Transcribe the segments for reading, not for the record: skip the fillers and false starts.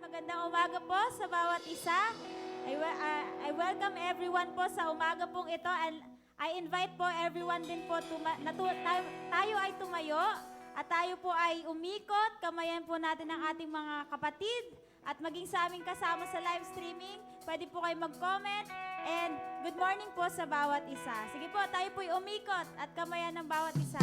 Magandang umaga po sa bawat isa. I welcome everyone po sa umaga pong ito and I invite po everyone din po tayo ay tumayo at tayo po ay umikot. Kamayan po natin ang ating mga kapatid at maging sa aming kasama sa live streaming. Pwede po kayo mag-comment and good morning po sa bawat isa. Sige po, tayo po ay umikot at kamayan ng bawat isa.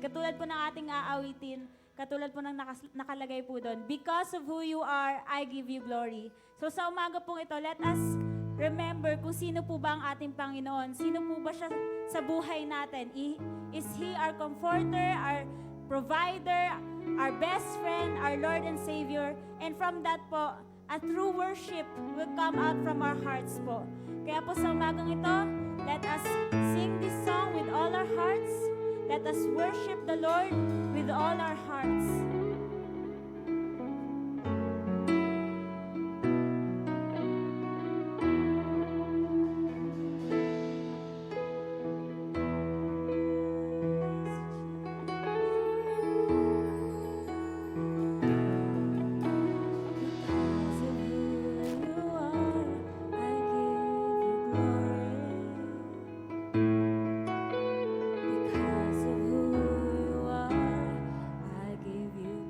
Katulad po ng ating aawitin, katulad po ng nakalagay po doon, because of who you are, I give you glory. So sa umaga pong ito, let us remember kung sino po ba ang ating Panginoon. Sino po ba siya sa buhay natin? Is He our comforter, our provider, our best friend, our Lord and Savior? And from that po, a true worship will come out from our hearts po. Kaya po sa umagang ito, let us sing this song with all our hearts. Let us worship the Lord with all our hearts. Give you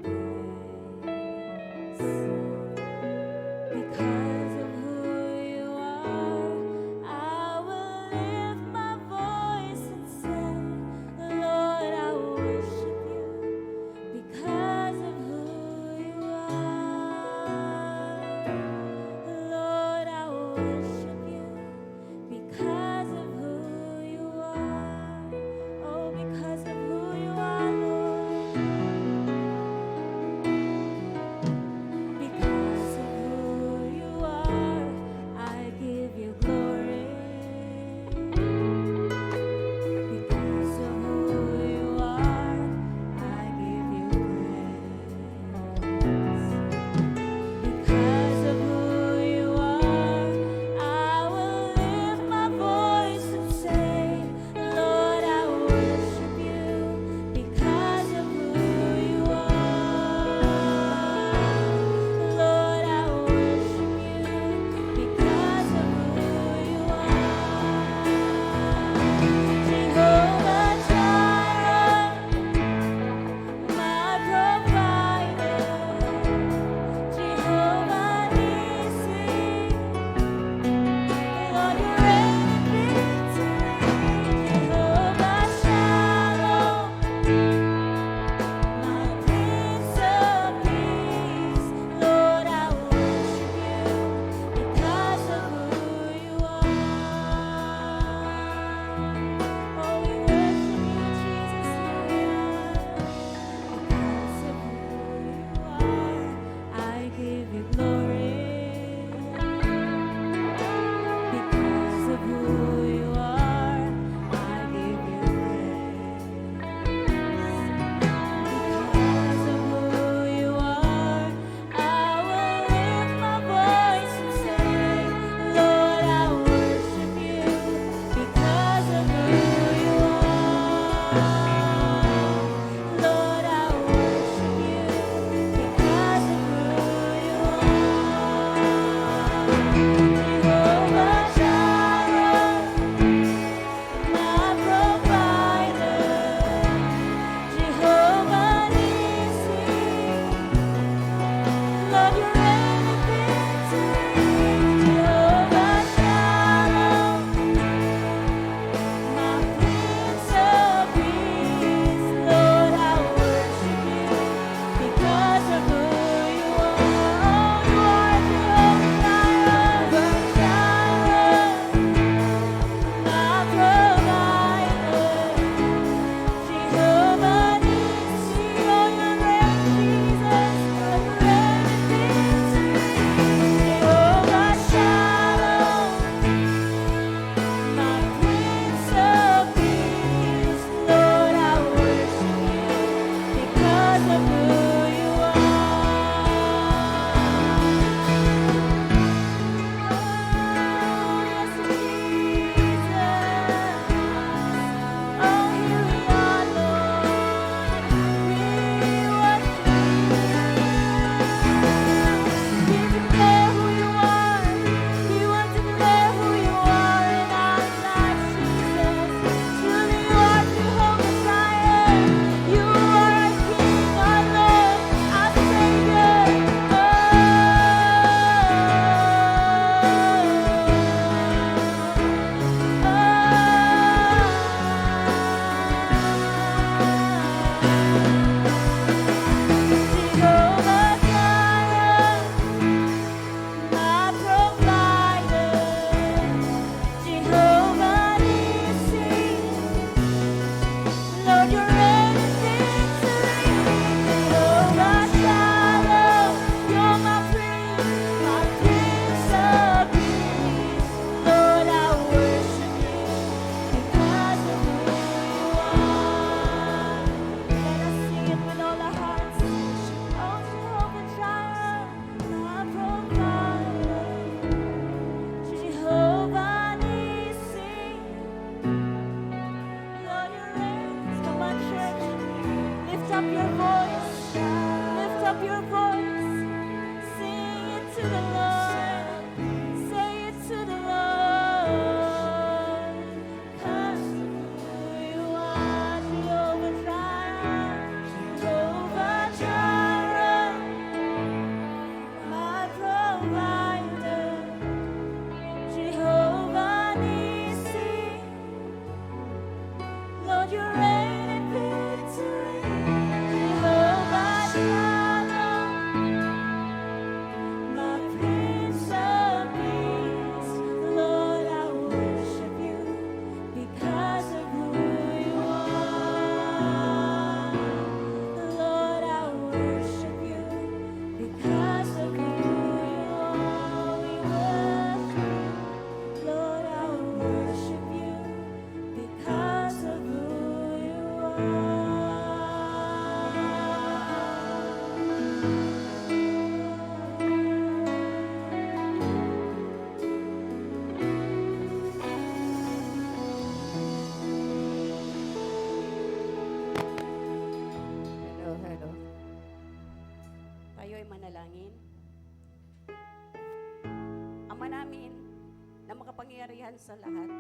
makapangyarihan sa lahat.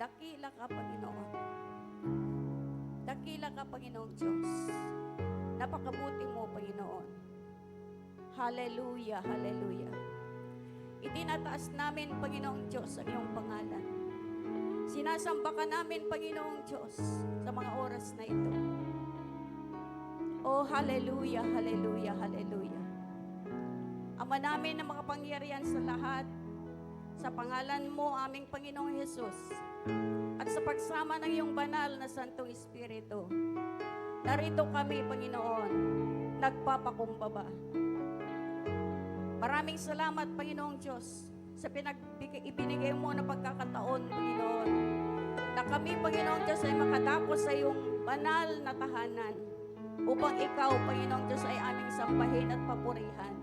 Dakila ka, Panginoon. Dakila ka, Panginoong Diyos. Napakabuti mo, Panginoon. Hallelujah, hallelujah. Itinataas namin, Panginoong Diyos, ang iyong pangalan. Sinasamba ka namin, Panginoong Diyos, sa mga oras na ito. Oh, hallelujah, hallelujah, hallelujah. Ama namin na makapangyarihan sa lahat, sa pangalan mo, aming Panginoong Jesus, at sa pagsama ng iyong banal na Santong Espiritu, narito kami, Panginoon, nagpapakumbaba. Maraming salamat, Panginoong Diyos, sa ibinigay mo na pagkakataon, Panginoon, na kami, Panginoong Diyos, ay makadako sa iyong banal na tahanan, upang ikaw, Panginoong Diyos, ay aming sambahin at papurihan.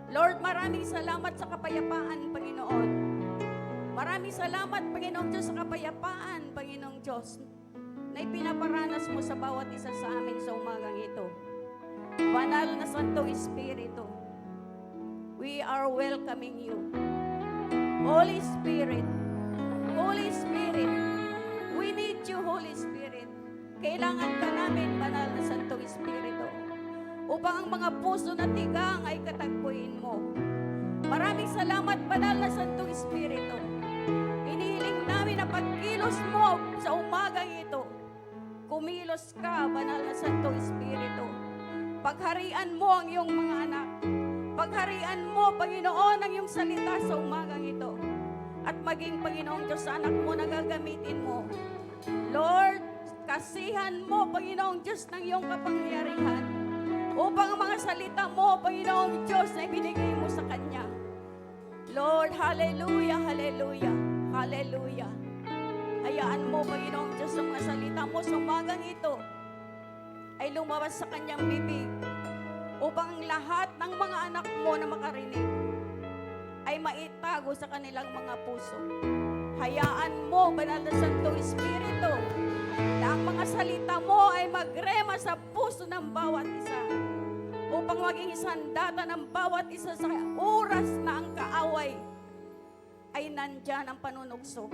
Lord, maraming salamat sa kapayapaan, Panginoon. Maraming salamat, Panginoong Diyos, sa kapayapaan, Panginoong Diyos, na ipinaparanas mo sa bawat isa sa amin sa umagang ito. Banal na Santong Espiritu, we are welcoming you. Holy Spirit, Holy Spirit, we need you, Holy Spirit. Kailangan ka namin, banal na Santong Espiritu, upang ang mga puso na tigang ay katagpuin mo. Maraming salamat, banal na Santong Espiritu. Inihiling namin na pagkilos mo sa umagang ito, kumilos ka, banal na Santong Espiritu. Pagharian mo ang iyong mga anak. Pagharian mo, Panginoon, ang iyong salita sa umagang ito. At maging, Panginoong Diyos, sa anak mo na gagamitin mo. Lord, kasihan mo, Panginoong Diyos, ng iyong kapangyarihan, upang ang mga salita mo, Panginoong Diyos, na ibinigay mo sa Kanya. Lord, hallelujah, hallelujah, hallelujah. Hayaan mo, Panginoong Diyos, ang mga salita mo sa umagang ito ay lumabas sa Kanyang bibig, upang ang lahat ng mga anak mo na makarinig ay maitago sa kanilang mga puso. Hayaan mo, banal na Santong Espiritu, na ang mga salita mo ay magrema sa puso ng bawat isa, upang maging sandata ng bawat isa sa oras na ang kaaway ay nandyan ang panunugso.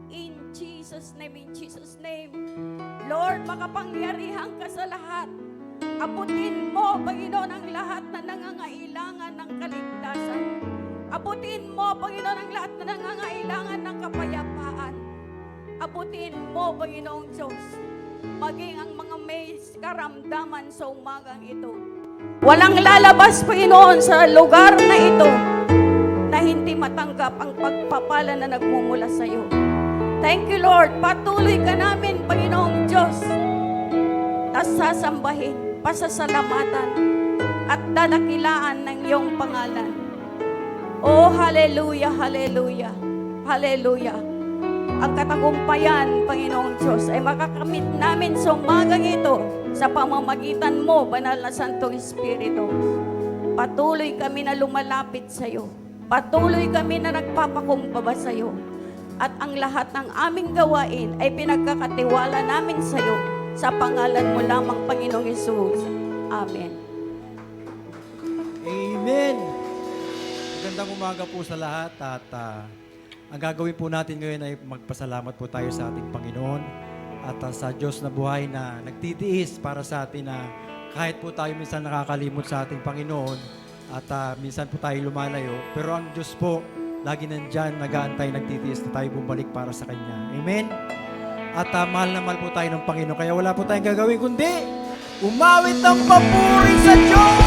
In Jesus' name, in Jesus' name. Lord, makapangyarihan ka sa lahat. Abutin mo, Panginoon, ang lahat na nangangailangan ng kaligtasan. Abutin mo, Panginoon, ang lahat na nangangailangan ng kapayapaan. Abutin mo, Panginoong Diyos, maging ang mga may karamdaman sa umagang ito. Walang lalabas, Panginoon, sa lugar na ito na hindi matanggap ang pagpapala na nagmumula sa iyo. Thank you, Lord. Patuloy ka namin, Panginoong Diyos, na sasambahin, pasasalamatan, at dadakilaan ng iyong pangalan. Oh, hallelujah, hallelujah, hallelujah. Ang katagumpayan, Panginoong Diyos, ay makakamit namin sa umagang ito sa pamamagitan mo, banal na Santong Espiritu. Patuloy kami na lumalapit sa iyo. Patuloy kami na nagpapakumbaba sa iyo. At ang lahat ng aming gawain ay pinagkakatiwala namin sa iyo sa pangalan mo lamang, Panginoong Hesus. Amen. Amen. Magandang umaga po sa lahat at ang gagawin po natin ngayon ay magpasalamat po tayo sa ating Panginoon at sa Diyos na buhay na nagtitiis para sa atin na kahit po tayo minsan nakakalimot sa ating Panginoon at minsan po tayo lumalayo, pero ang Diyos po lagi nandyan, nag-aantay, nagtitiis na tayo bumalik para sa Kanya. Amen? At mahal na mahal po tayo ng Panginoon. Kaya wala po tayong gagawin kundi umawit ng papuri sa Diyos!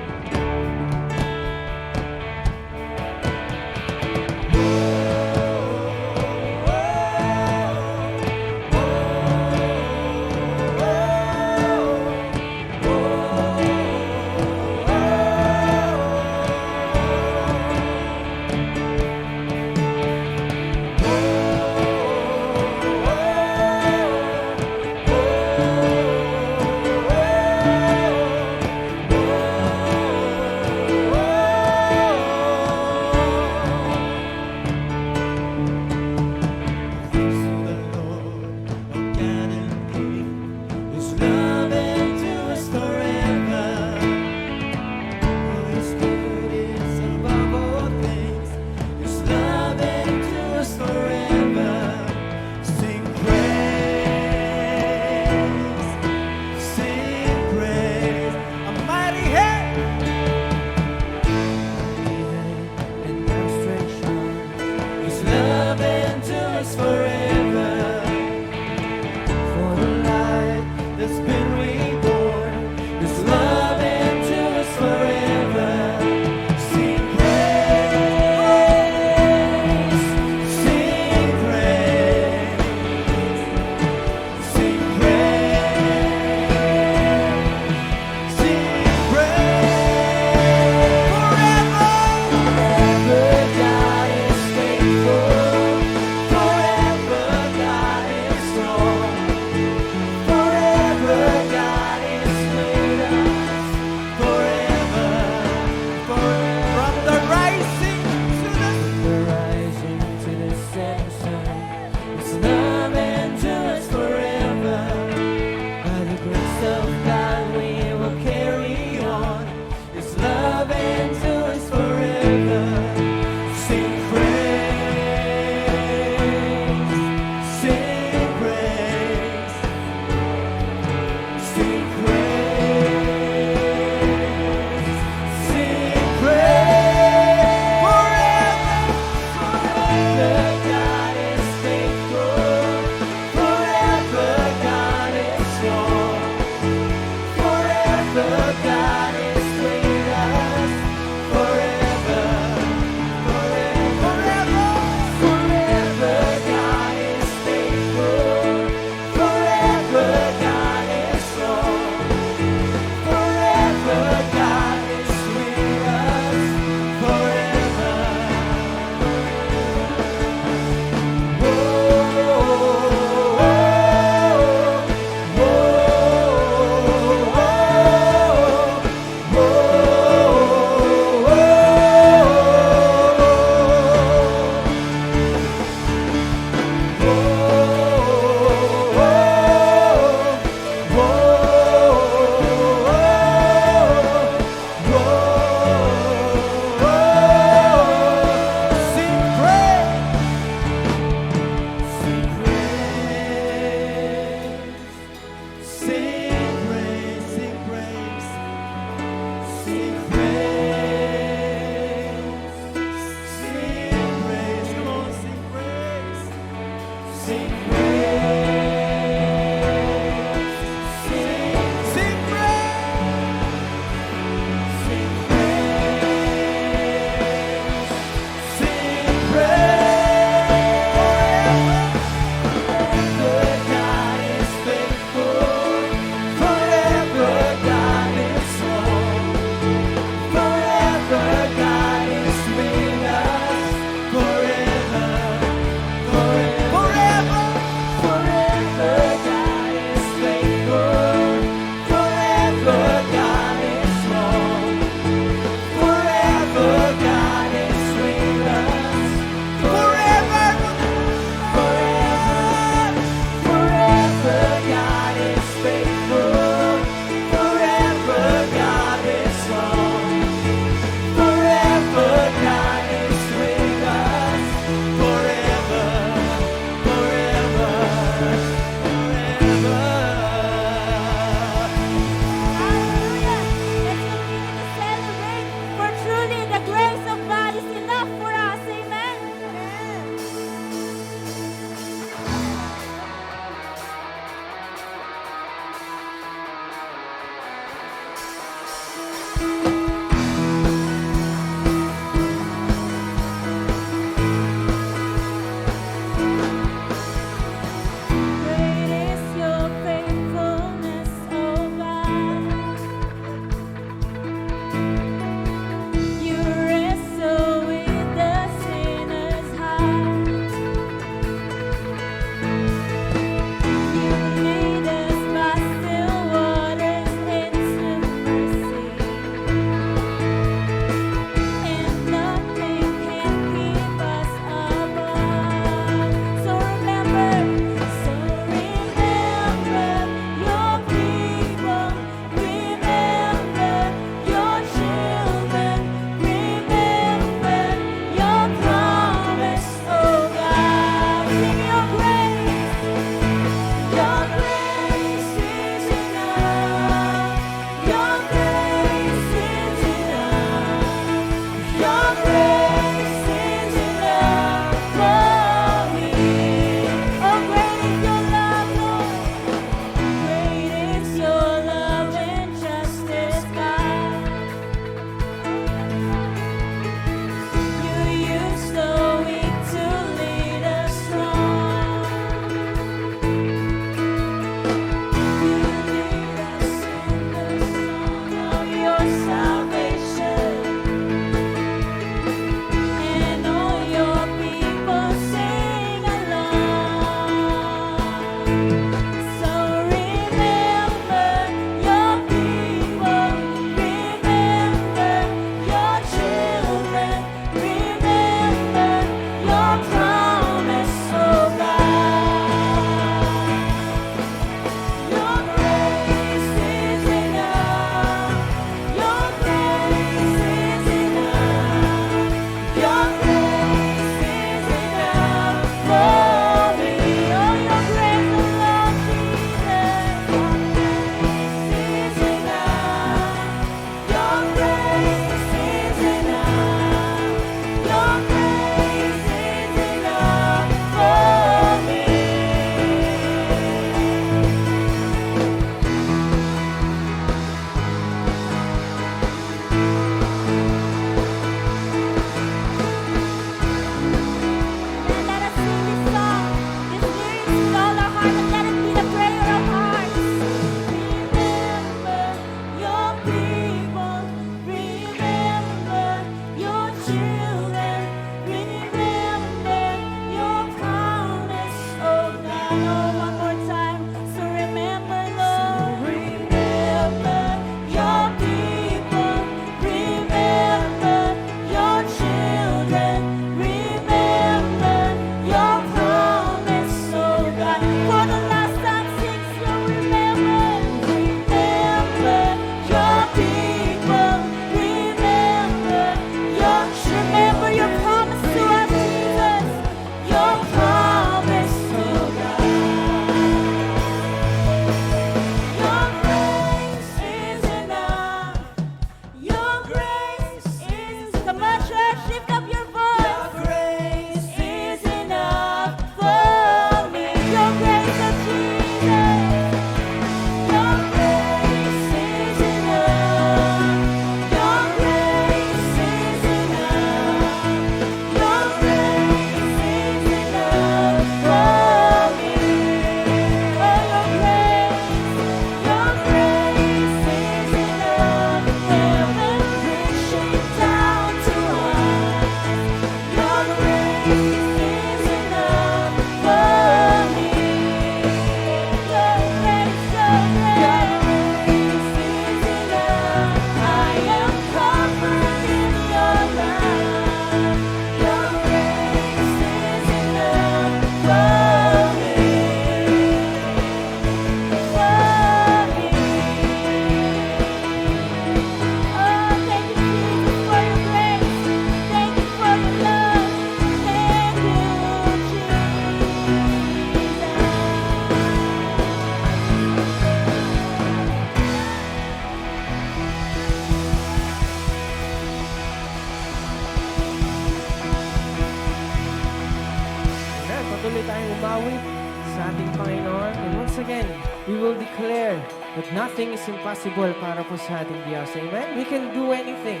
we will declare that nothing is impossible para po sa ating Diyos. Amen? We can do anything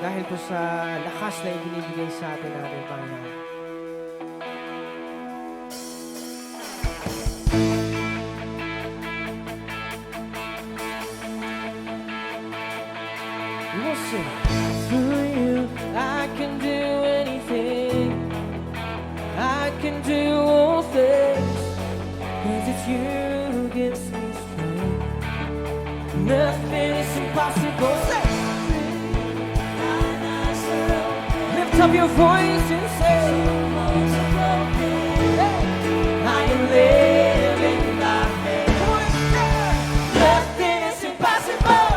dahil po sa lakas na ibinibigay sa atin ng ating Panginoon. We will sing. Through you, I can do anything. I can do all things. 'Cause it's you who gives me strength. Nothing is impossible. Say. Lift up your voice and say, hey, I am living by faith. Nothing is impossible.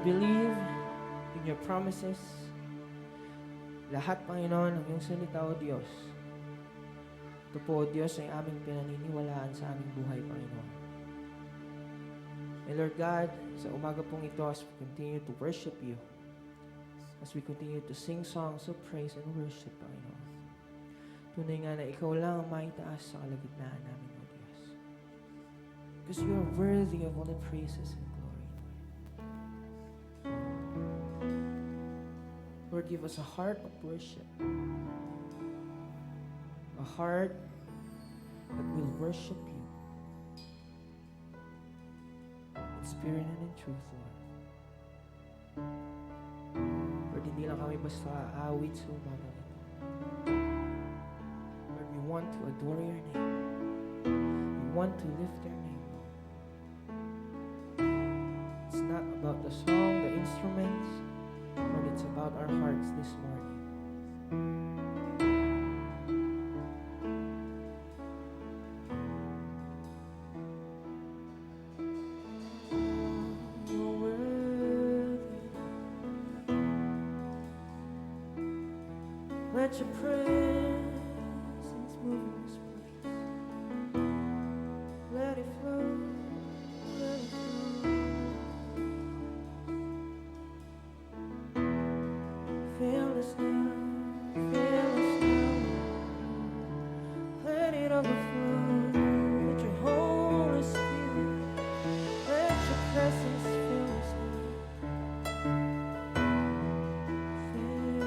believe in your promises. Lahat, Panginoon, ng iyong salita, O Diyos. Ito po, O Diyos, ay aming pinaniniwalaan sa aming buhay, Panginoon. And Lord God, sa umaga pong ito, as we continue to worship You, as we continue to sing songs of praise and worship, Panginoon, tunay nga na Ikaw lang ang maitaas sa kalagitnaan namin, O Diyos. Because You are worthy of all the praises and glory, Lord. Lord, give us a heart of worship, a heart that will worship You in spirit and in truth, Lord. Lord, hindi lang kami basta aawit sa umaga ito. Lord, we want to adore Your name. We want to lift Your name, Lord. It's not about the song, the instruments, Lord, it's about our hearts this morning. You're worthy. Let Your presence move in this place. Let it flow. Let it flow. Fill us now, fill us now. Let it overflow. Let Your Holy Spirit, let Your presence fill us now. Fill.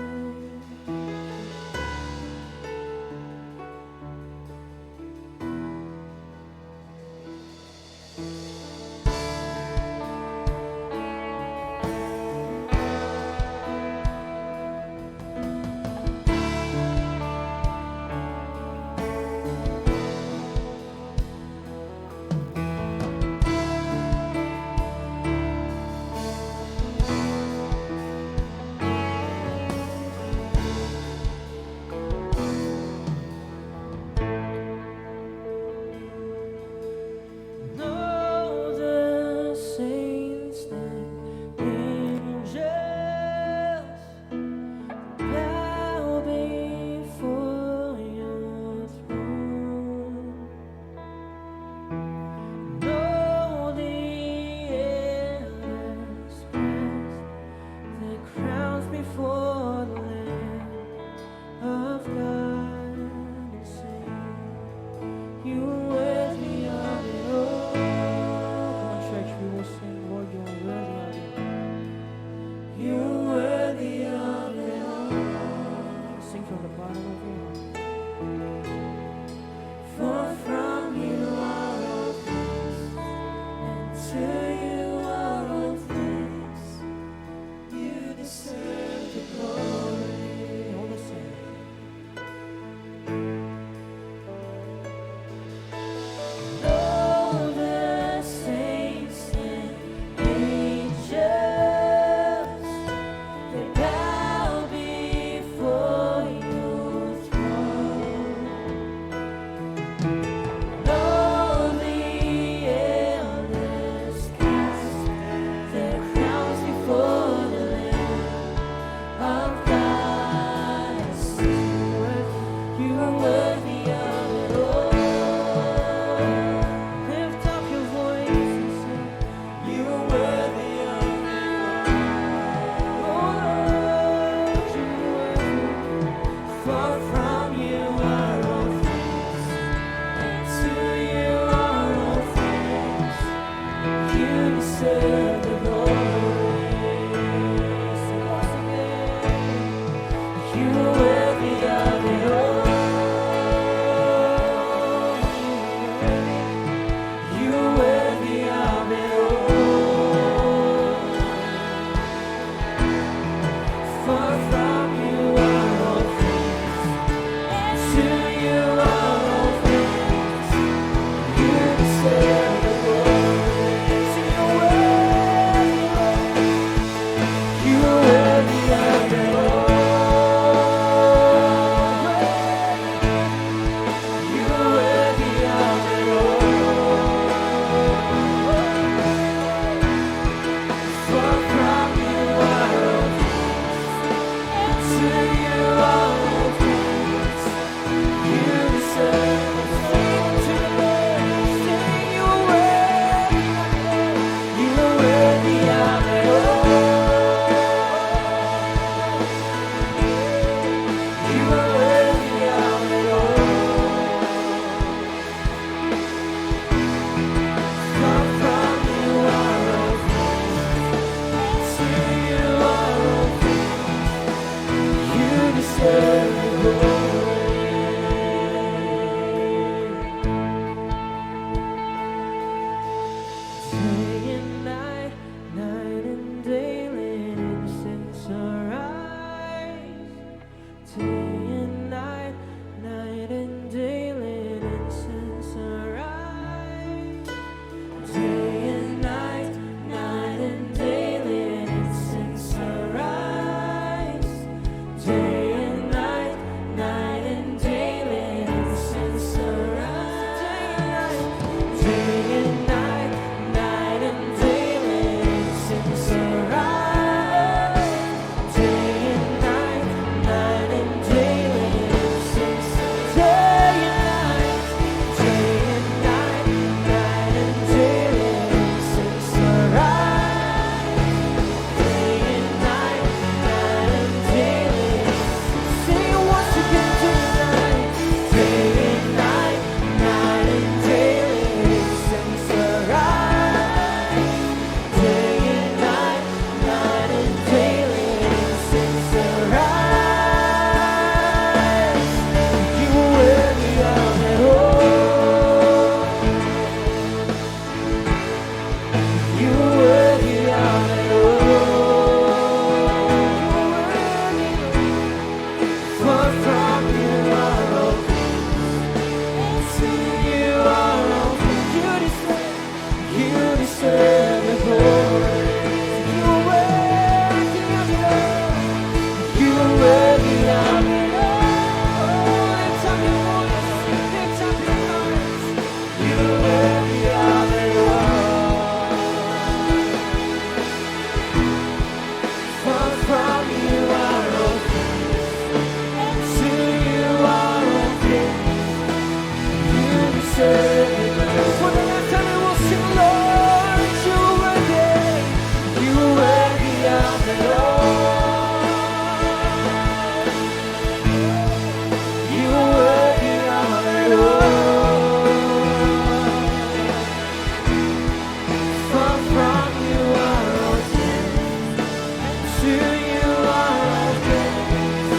To you are all things.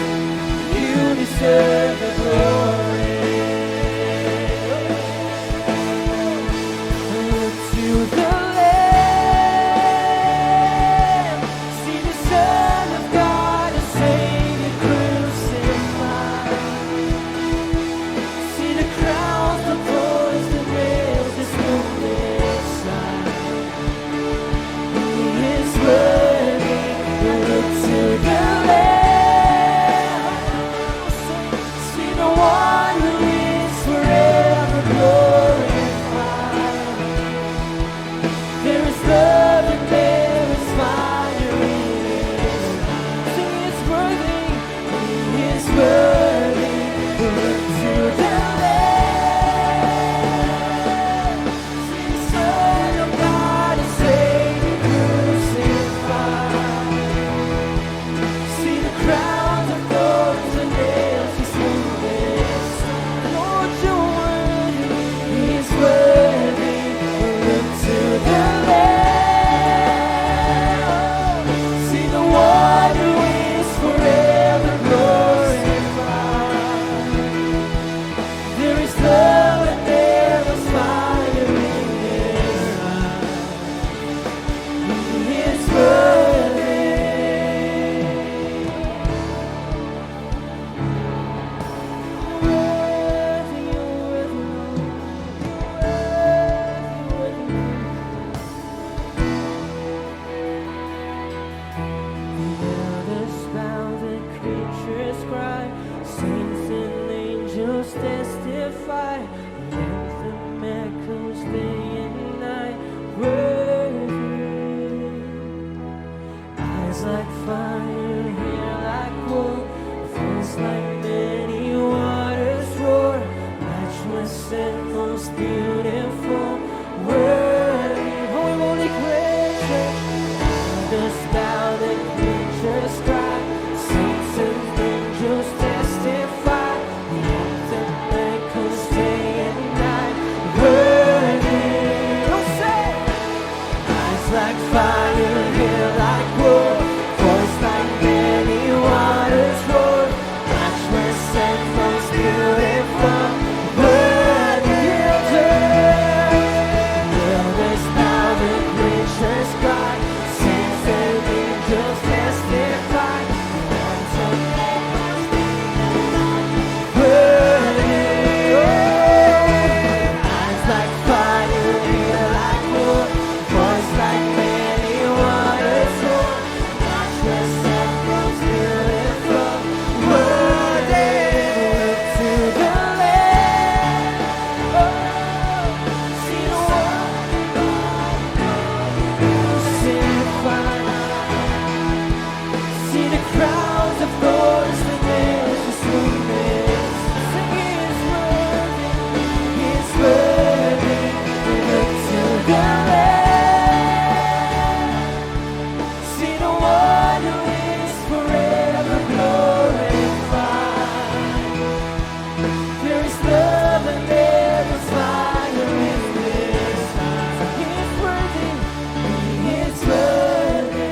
You deserve the glory. Look to the Lamb. See the Son of God, the Savior crucified. See the crowns, the thorns, the nails, this wounded side. He is worthy. Look to the Lamb. See the one who is forever glorified. There is love and there is fire in His eyes. He is worthy. He is worthy. Look to the Lamb. See the Son of God, the Savior crucified. See the crowns of thorns and nails, He's wounded. Lord, you're worthy. He is worthy. Look to the Lamb. See the one who is forever glorified. There is love and there is fire in His eyes. He is worthy. Worthy, you're worthy, Lord. You're worthy. The elders bow, the creatures cry, saints and angels testify. The anthem echoes day and night. Worthy. Eyes like fire, hair like wool, voice like many waters roar. Matchless and most beautiful. Worthy. Holy, holy creature. Others bow, the creatures cry, saints and angels testify. The anthem echoes day and night. Worthy. Oh, say. Eyes like fire, hair like wool, voice like many waters roar. Matchless and most beautiful. Worthy. Elders bow, the creatures cry, saints and angels testify. The anthem echoes day and night. Worthy. Eyes like fire, hair like wool, voice like many waters roar. Matchless and most beautiful. Worthy. Look to the Lamb. Oh, see the one crucified. See the crowns of thorns, the nails, the wounded. Sing, He is worthy. He is worthy. Look to the Lamb. See the one who is forever glorified. There is love and there is fire in His eyes. He is worthy. He is worthy.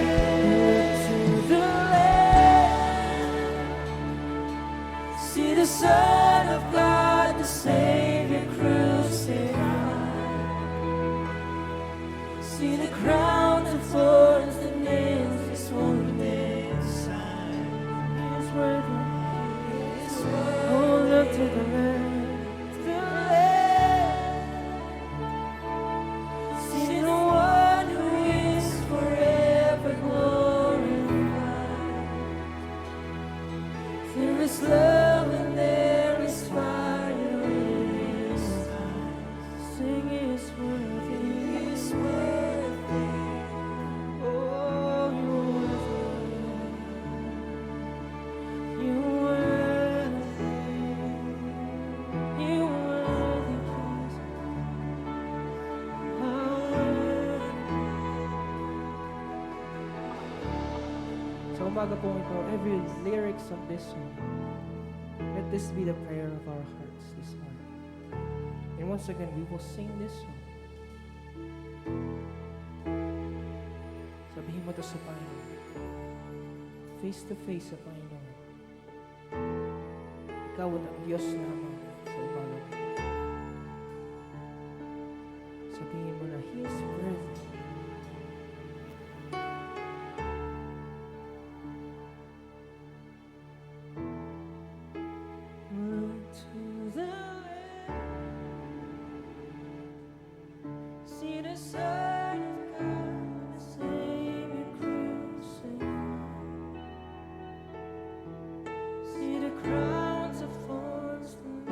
Look to the Lamb. See the Son of God, the Savior crucified. See the crowns of thorns, the nails, His wounded side. He is worthy. Oh, look to the Lamb. The Lamb. See the one who is forever glorified. There is love and there is fire in His eyes. Sing, He is worthy. He is worthy. Oh, you're worthy. You're worthy. You're worthy, Jesus. How worthy. Sa umaga po ito, every lyrics of this song, let this be the prayer of our hearts this morning. And once again, we will sing this song. Sabihin mo to sa Panginoon. face to face sa Panginoon. Ikaw ang Diyos lamang sa umaga. Sabihin mo na, He is worthy. Look to the left, see the Son of God, the Savior crucified. See the crowns of thorns, the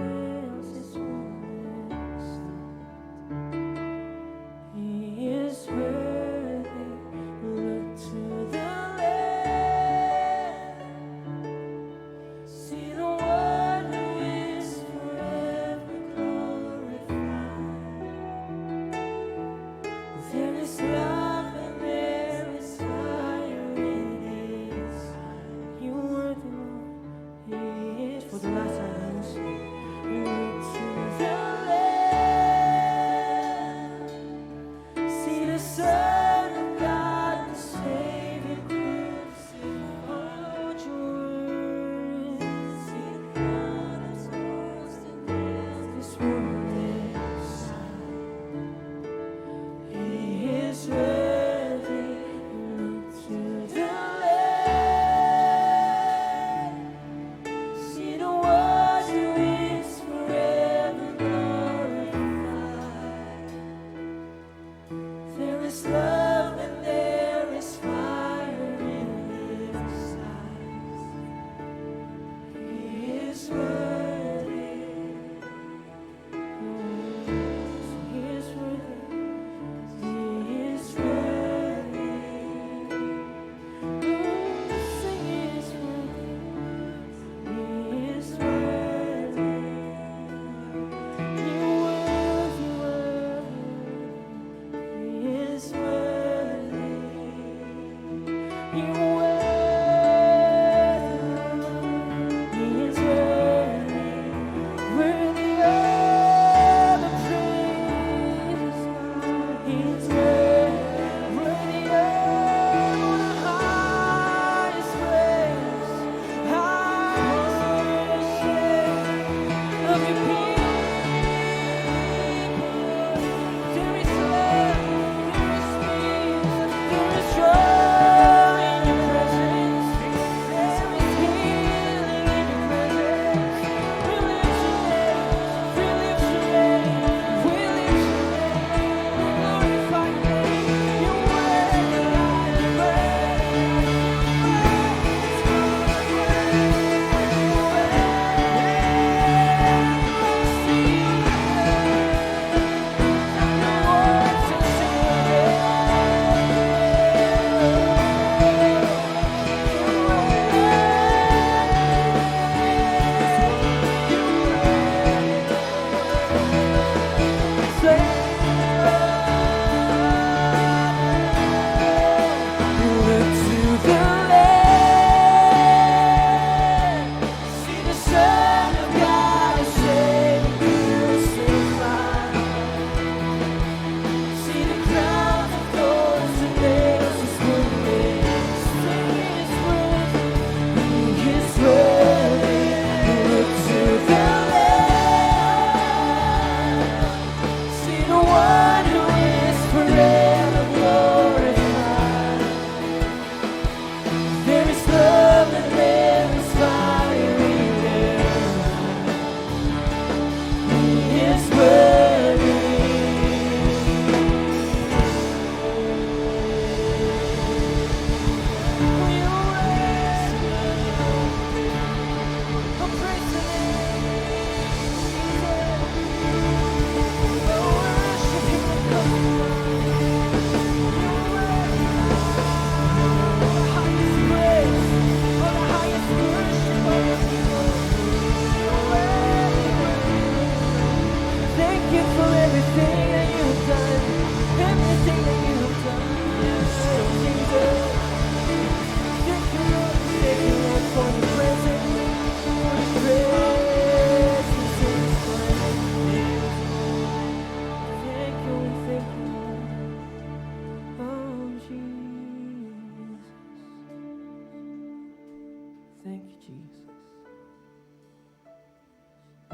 thank you, Jesus.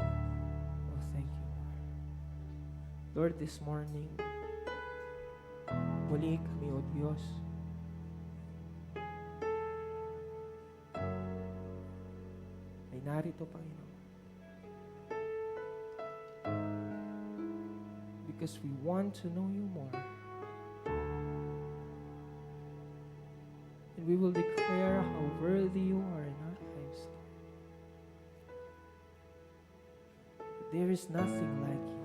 Oh, thank you, Lord. Lord, this morning, muli kami, O Diyos, ay narito, Panginoon. Because we want to know you more. And we will declare how worthy you are in our lives. There is nothing like you.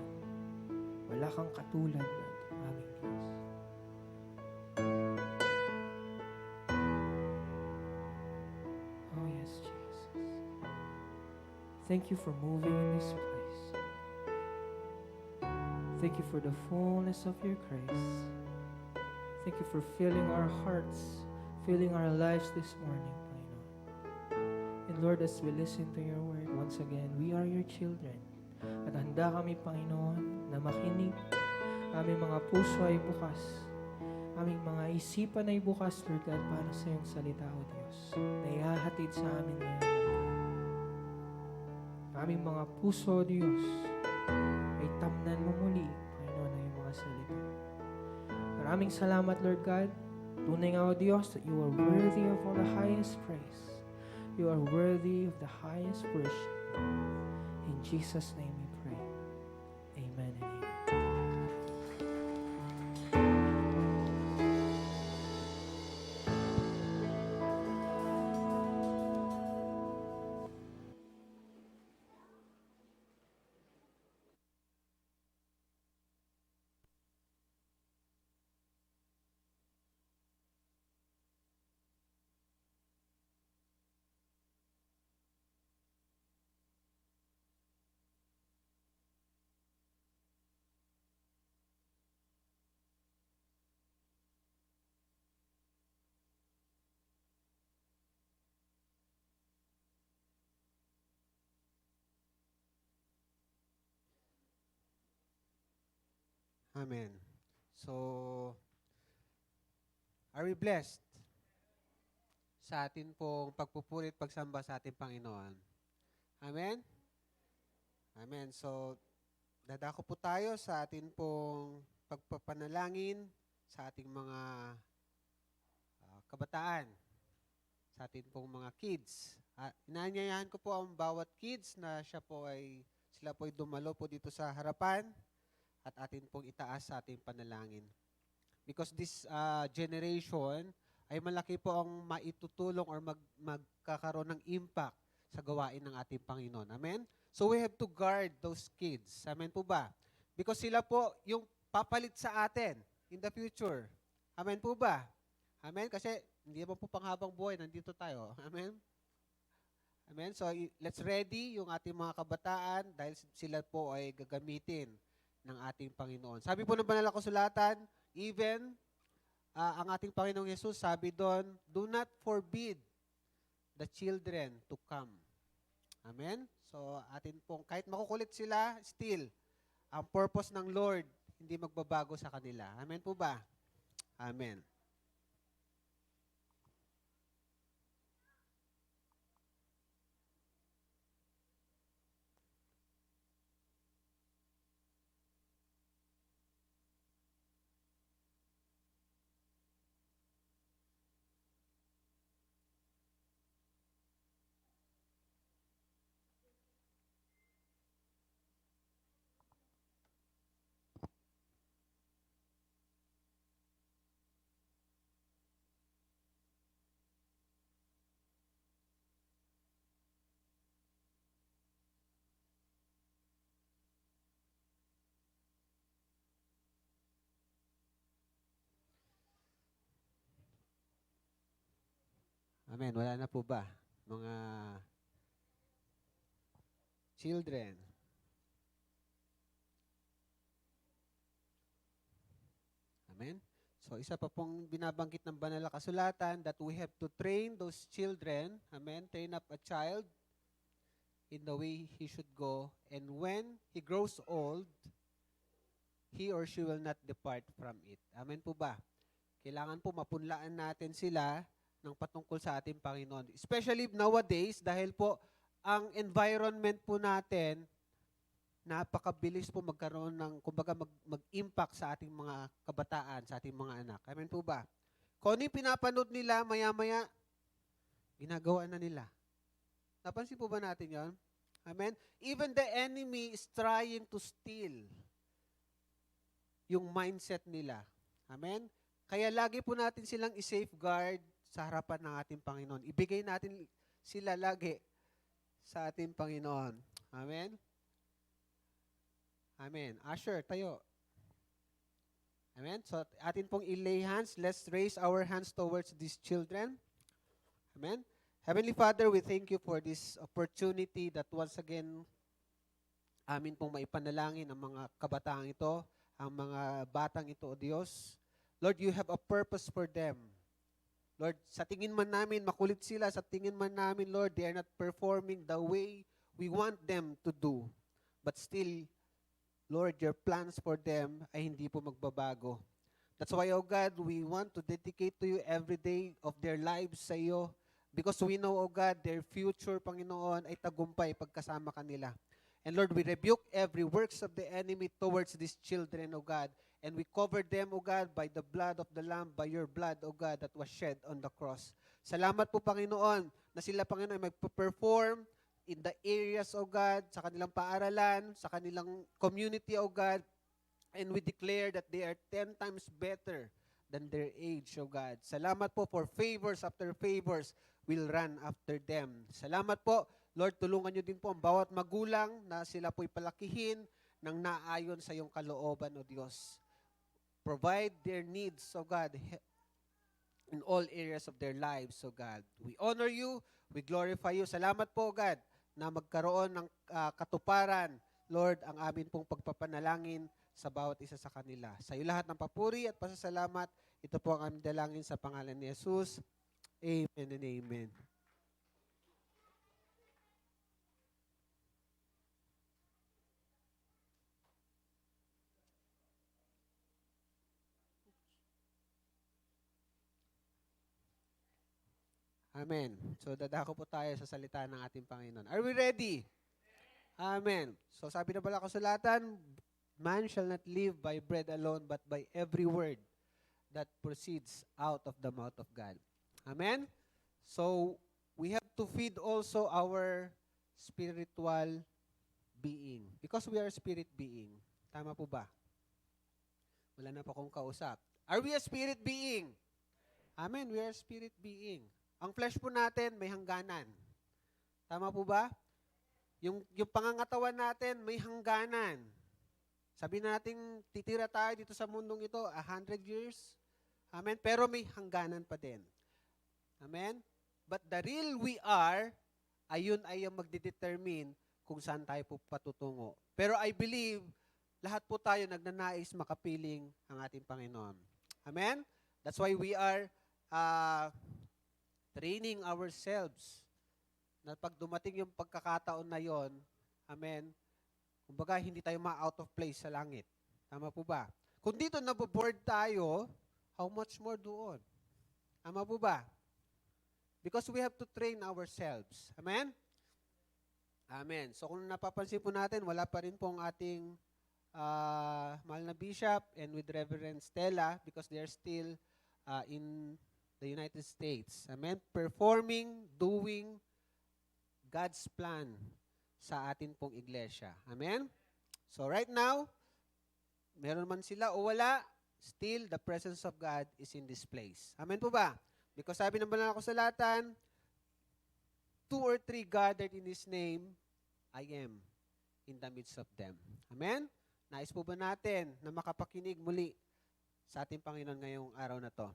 Wala kang katulad ng aming Diyos. Oh yes, Jesus. Thank you for moving in this place. Thank you for the fullness of your grace. Thank you for filling our hearts, filling our lives this morning, Panginoon. And Lord, as we listen to your word, once again, we are your children. At handa kami, Panginoon, na makinig. Aming mga puso ay bukas. Aming mga isipan ay bukas, Lord God, para sa iyong salita, O Diyos, na ihahatid sa amin ngayon, Lord God. Aming mga puso, O Diyos, ay tamnan mo muli, Panginoon, ang iyong mga salita. Maraming salamat, Lord God. Tunay nga, O Diyos, that you are worthy of all the highest praise. You are worthy of the highest worship. In Jesus' name we pray. Amen and amen. Amen. So, are we blessed sa atin pong pagpupuri at pagsamba sa ating Panginoon? Amen? Amen. So, dadako po tayo sa atin pong pagpapanalangin sa ating mga kabataan, sa atin pong mga kids. Inaanyayahan ko po ang bawat kids na sila po ay dumalo po dito sa harapan at atin pong itaas sa ating panalangin. Because this generation ay malaki po ang maitutulong or magkakaroon ng impact sa gawain ng ating Panginoon. Amen? So we have to guard those kids. Amen po ba? Because sila po yung papalit sa atin in the future. Amen po ba? Amen? Kasi hindi naman po panghabang buhay, nandito tayo. Amen? Amen? So let's ready yung ating mga kabataan dahil sila po ay gagamitin ng ating Panginoon. Sabi po ng banal na kasulatan, even ang ating Panginoong Yesus, sabi doon, do not forbid the children to come. Amen? So, atin pong, kahit makukulit sila, still, ang purpose ng Lord, hindi magbabago sa kanila. Amen po ba? Amen. Amen. Wala na po ba? Mga children. Amen. So, isa pa pong binabanggit ng banal na kasulatan that we have to train those children. Amen. Train up a child in the way he should go. And when he grows old, he or she will not depart from it. Amen po ba? Kailangan po mapunlaan natin sila ng patungkol sa ating Panginoon. Especially nowadays, dahil po ang environment po natin, napakabilis po magkaroon ng, kumbaga mag-impact sa ating mga kabataan, sa ating mga anak. Amen po ba? Kung ano yung pinapanood nila, maya-maya, ginagawa na nila. Napansin po ba natin yon? Amen? Even the enemy is trying to steal yung mindset nila. Amen? Kaya lagi po natin silang i-safeguard sa harapan ng ating Panginoon. Ibigay natin sila lagi sa ating Panginoon. Amen? Amen. Asher, tayo. Amen? So, atin pong ilay hands. Let's raise our hands towards these children. Amen? Heavenly Father, we thank you for this opportunity that once again, amin pong maipanalangin ang mga kabataang ito, ang mga batang ito, O Diyos. Lord, you have a purpose for them. Lord, sa tingin man namin, makulit sila, sa tingin man namin, Lord, they are not performing the way we want them to do. But still, Lord, your plans for them ay hindi po magbabago. That's why, O God, we want to dedicate to you every day of their lives sa iyo. Because we know, O God, their future, Panginoon, ay tagumpay pagkasama kanila. And Lord, we rebuke every works of the enemy towards these children, O God. And we cover them, O God, by the blood of the Lamb, by your blood, O God, that was shed on the cross. Salamat po, Panginoon, na sila, Panginoon, ay magpe-perform in the areas, O God, sa kanilang paaralan, sa kanilang community, O God. And we declare that they are 10 times better than their age, O God. Salamat po for favors after favors will run after them. Salamat po, Lord, tulungan niyo din po ang bawat magulang na sila po'y palakihin ng naayon sa iyong kalooban, O Diyos. Provide their needs, O God, in all areas of their lives, O God. We honor you, we glorify you. Salamat po, O God, na magkaroon ng katuparan, Lord, ang amin pong pagpapanalangin sa bawat isa sa kanila. Sa iyo lahat ng papuri at pasasalamat, ito po ang aming dalangin sa pangalan ni Jesus. Amen and amen. Amen. So dadako po tayo sa salita ng ating Panginoon. Are we ready? Amen. So sabi na pala kasulatan, man shall not live by bread alone, but by every word that proceeds out of the mouth of God. Amen? So, we have to feed also our spiritual being. Because we are spirit being. Tama po ba? Wala na po akong kausap. Are we a spirit being? Amen, we are a spirit being. Ang flesh po natin may hangganan. Tama po ba? Yung pangangatawan natin may hangganan. Sabi natin, titira tayo dito sa mundong ito, 100 years. Amen? Pero may hangganan pa din. Amen? But the real we are, ayun ay ang magdedetermine kung saan tayo po patutungo. Pero I believe, lahat po tayo nagnanais makapiling ang ating Panginoon. Amen? That's why we are training ourselves na pag dumating yung pagkakataon na yon, amen, kumbaga hindi tayo ma-out of place sa langit. Tama po ba? Kung dito naboboard tayo, how much more doon? Tama po ba? Because we have to train ourselves. Amen? Amen. So kung napapansin po natin, wala pa rin pong ating mahal na bishop and with Reverend Stella because they are still in the United States. Amen? Performing, doing God's plan sa atin pong iglesia. Amen? So right now, meron man sila o wala, still the presence of God is in this place. Amen po ba? Because sabi ng banal na kasulatan, 2 or 3 gathered in His name, I am in the midst of them. Amen? Nais po ba natin na makapakinig muli sa ating Panginoon ngayong araw na to?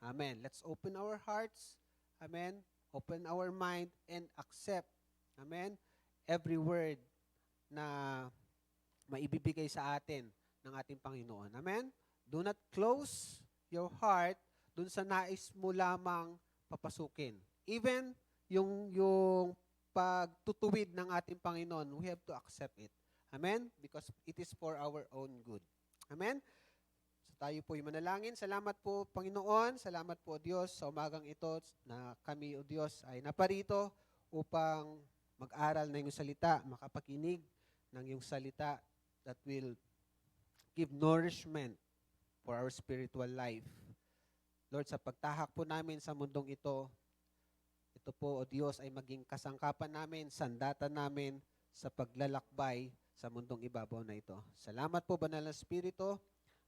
Amen. Let's open our hearts. Amen. Open our mind and accept. Amen. Every word na maibibigay sa atin ng ating Panginoon. Amen. Do not close your heart dun sa nais mo lamang papasukin. Even yung pagtutuwid ng ating Panginoon, we have to accept it. Amen? Because it is for our own good. Amen? So tayo po'y manalangin. Salamat po, Panginoon. Salamat po, Diyos, sa umagang ito na kami, O Diyos, ay naparito upang mag-aral ng iyong salita, makapakinig ng iyong salita that will give nourishment for our spiritual life. Lord, sa pagtahak po namin sa mundong ito po, O Diyos, ay maging kasangkapan namin, sandata namin sa paglalakbay sa mundong ibabaw na ito. Salamat po, Banal na Espiritu.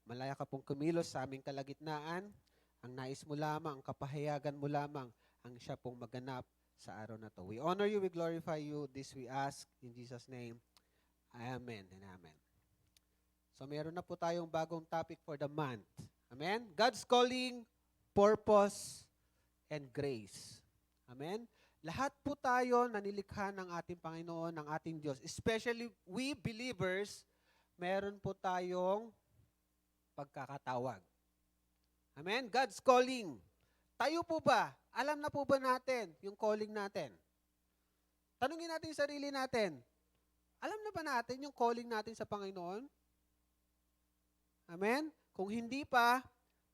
Malaya ka pong kumilos sa aming kalagitnaan. Ang nais mo lamang, ang kapahayagan mo lamang, ang siya pong maganap sa araw na to. We honor you, we glorify you. This we ask in Jesus' name. Amen and amen. So meron na po tayong bagong topic for the month. Amen? God's calling, purpose, and grace. Amen? Lahat po tayo nanilikha ng ating Panginoon, ng ating Diyos. Especially we believers, meron po tayong pagkakatawag. Amen? God's calling. Tayo po ba? Alam na po ba natin yung calling natin? Tanungin natin yung sarili natin. Alam na ba natin yung calling natin sa Panginoon? Amen? Kung hindi pa,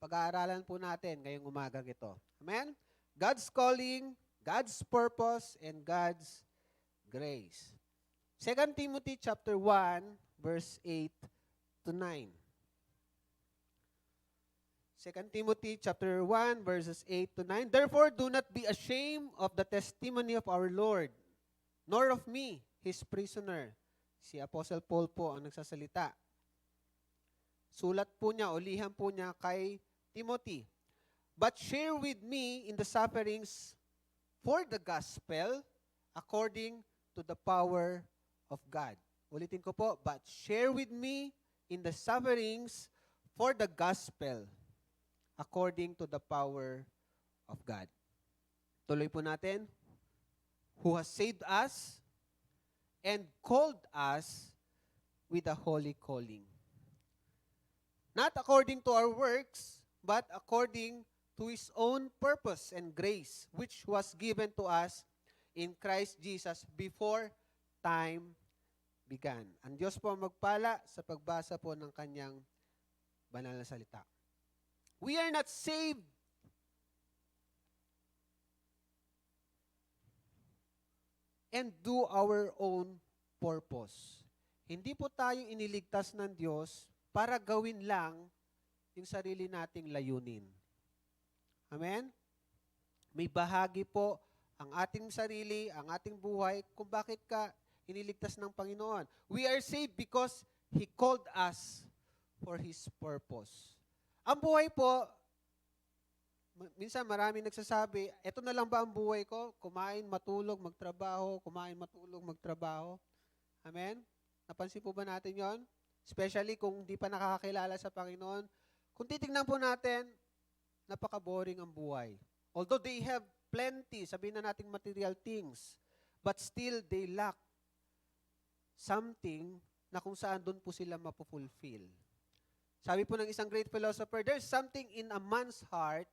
pag-aaralan po natin ngayong umagang ito. Amen? God's calling, God's purpose, and God's grace. 2 Timothy chapter 1, verse 8 to 9. 2 Timothy chapter 1, verses 8 to 9. Therefore, do not be ashamed of the testimony of our Lord, nor of me, his prisoner. Si Apostle Paul po ang nagsasalita. Sulat po niya, o liham po niya kay Timothy. But share with me in the sufferings for the gospel according to the power of God. Ulitin ko po, but share with me in the sufferings for the gospel according to the power of God. Tuloy po natin. Who has saved us and called us with a holy calling. Not according to our works, but according to His own purpose and grace, which was given to us in Christ Jesus before time began. Ang Diyos po ang magpala sa pagbasa po ng Kanyang banal na salita. We are not saved and do our own purpose. Hindi po tayo iniligtas ng Diyos para gawin lang yung sarili nating layunin. Amen? May bahagi po ang ating sarili, ang ating buhay, kung bakit ka iniligtas ng Panginoon. We are saved because He called us for His purpose. Ang buhay po, minsan maraming nagsasabi, eto na lang ba ang buhay ko? Kumain, matulog, magtrabaho, kumain, matulog, magtrabaho. Amen? Napansin po ba natin yon? Especially kung di pa nakakakilala sa Panginoon. Kung titignan po natin, napaka-boring ang buhay. Although they have plenty, sabihin na nating material things, but still they lack something na kung saan doon po sila mapufulfill. Sabi po ng isang great philosopher, there's something in a man's heart,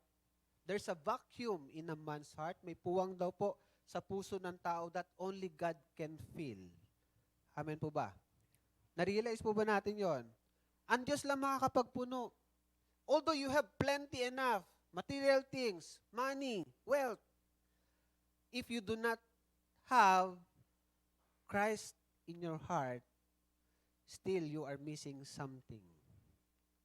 there's a vacuum in a man's heart, may puwang daw po sa puso ng tao that only God can fill. Amen po ba? Na-realize po ba natin yon? Ang Diyos lang makakapagpuno. Although you have plenty enough, material things, money, wealth, if you do not have Christ in your heart, still you are missing something.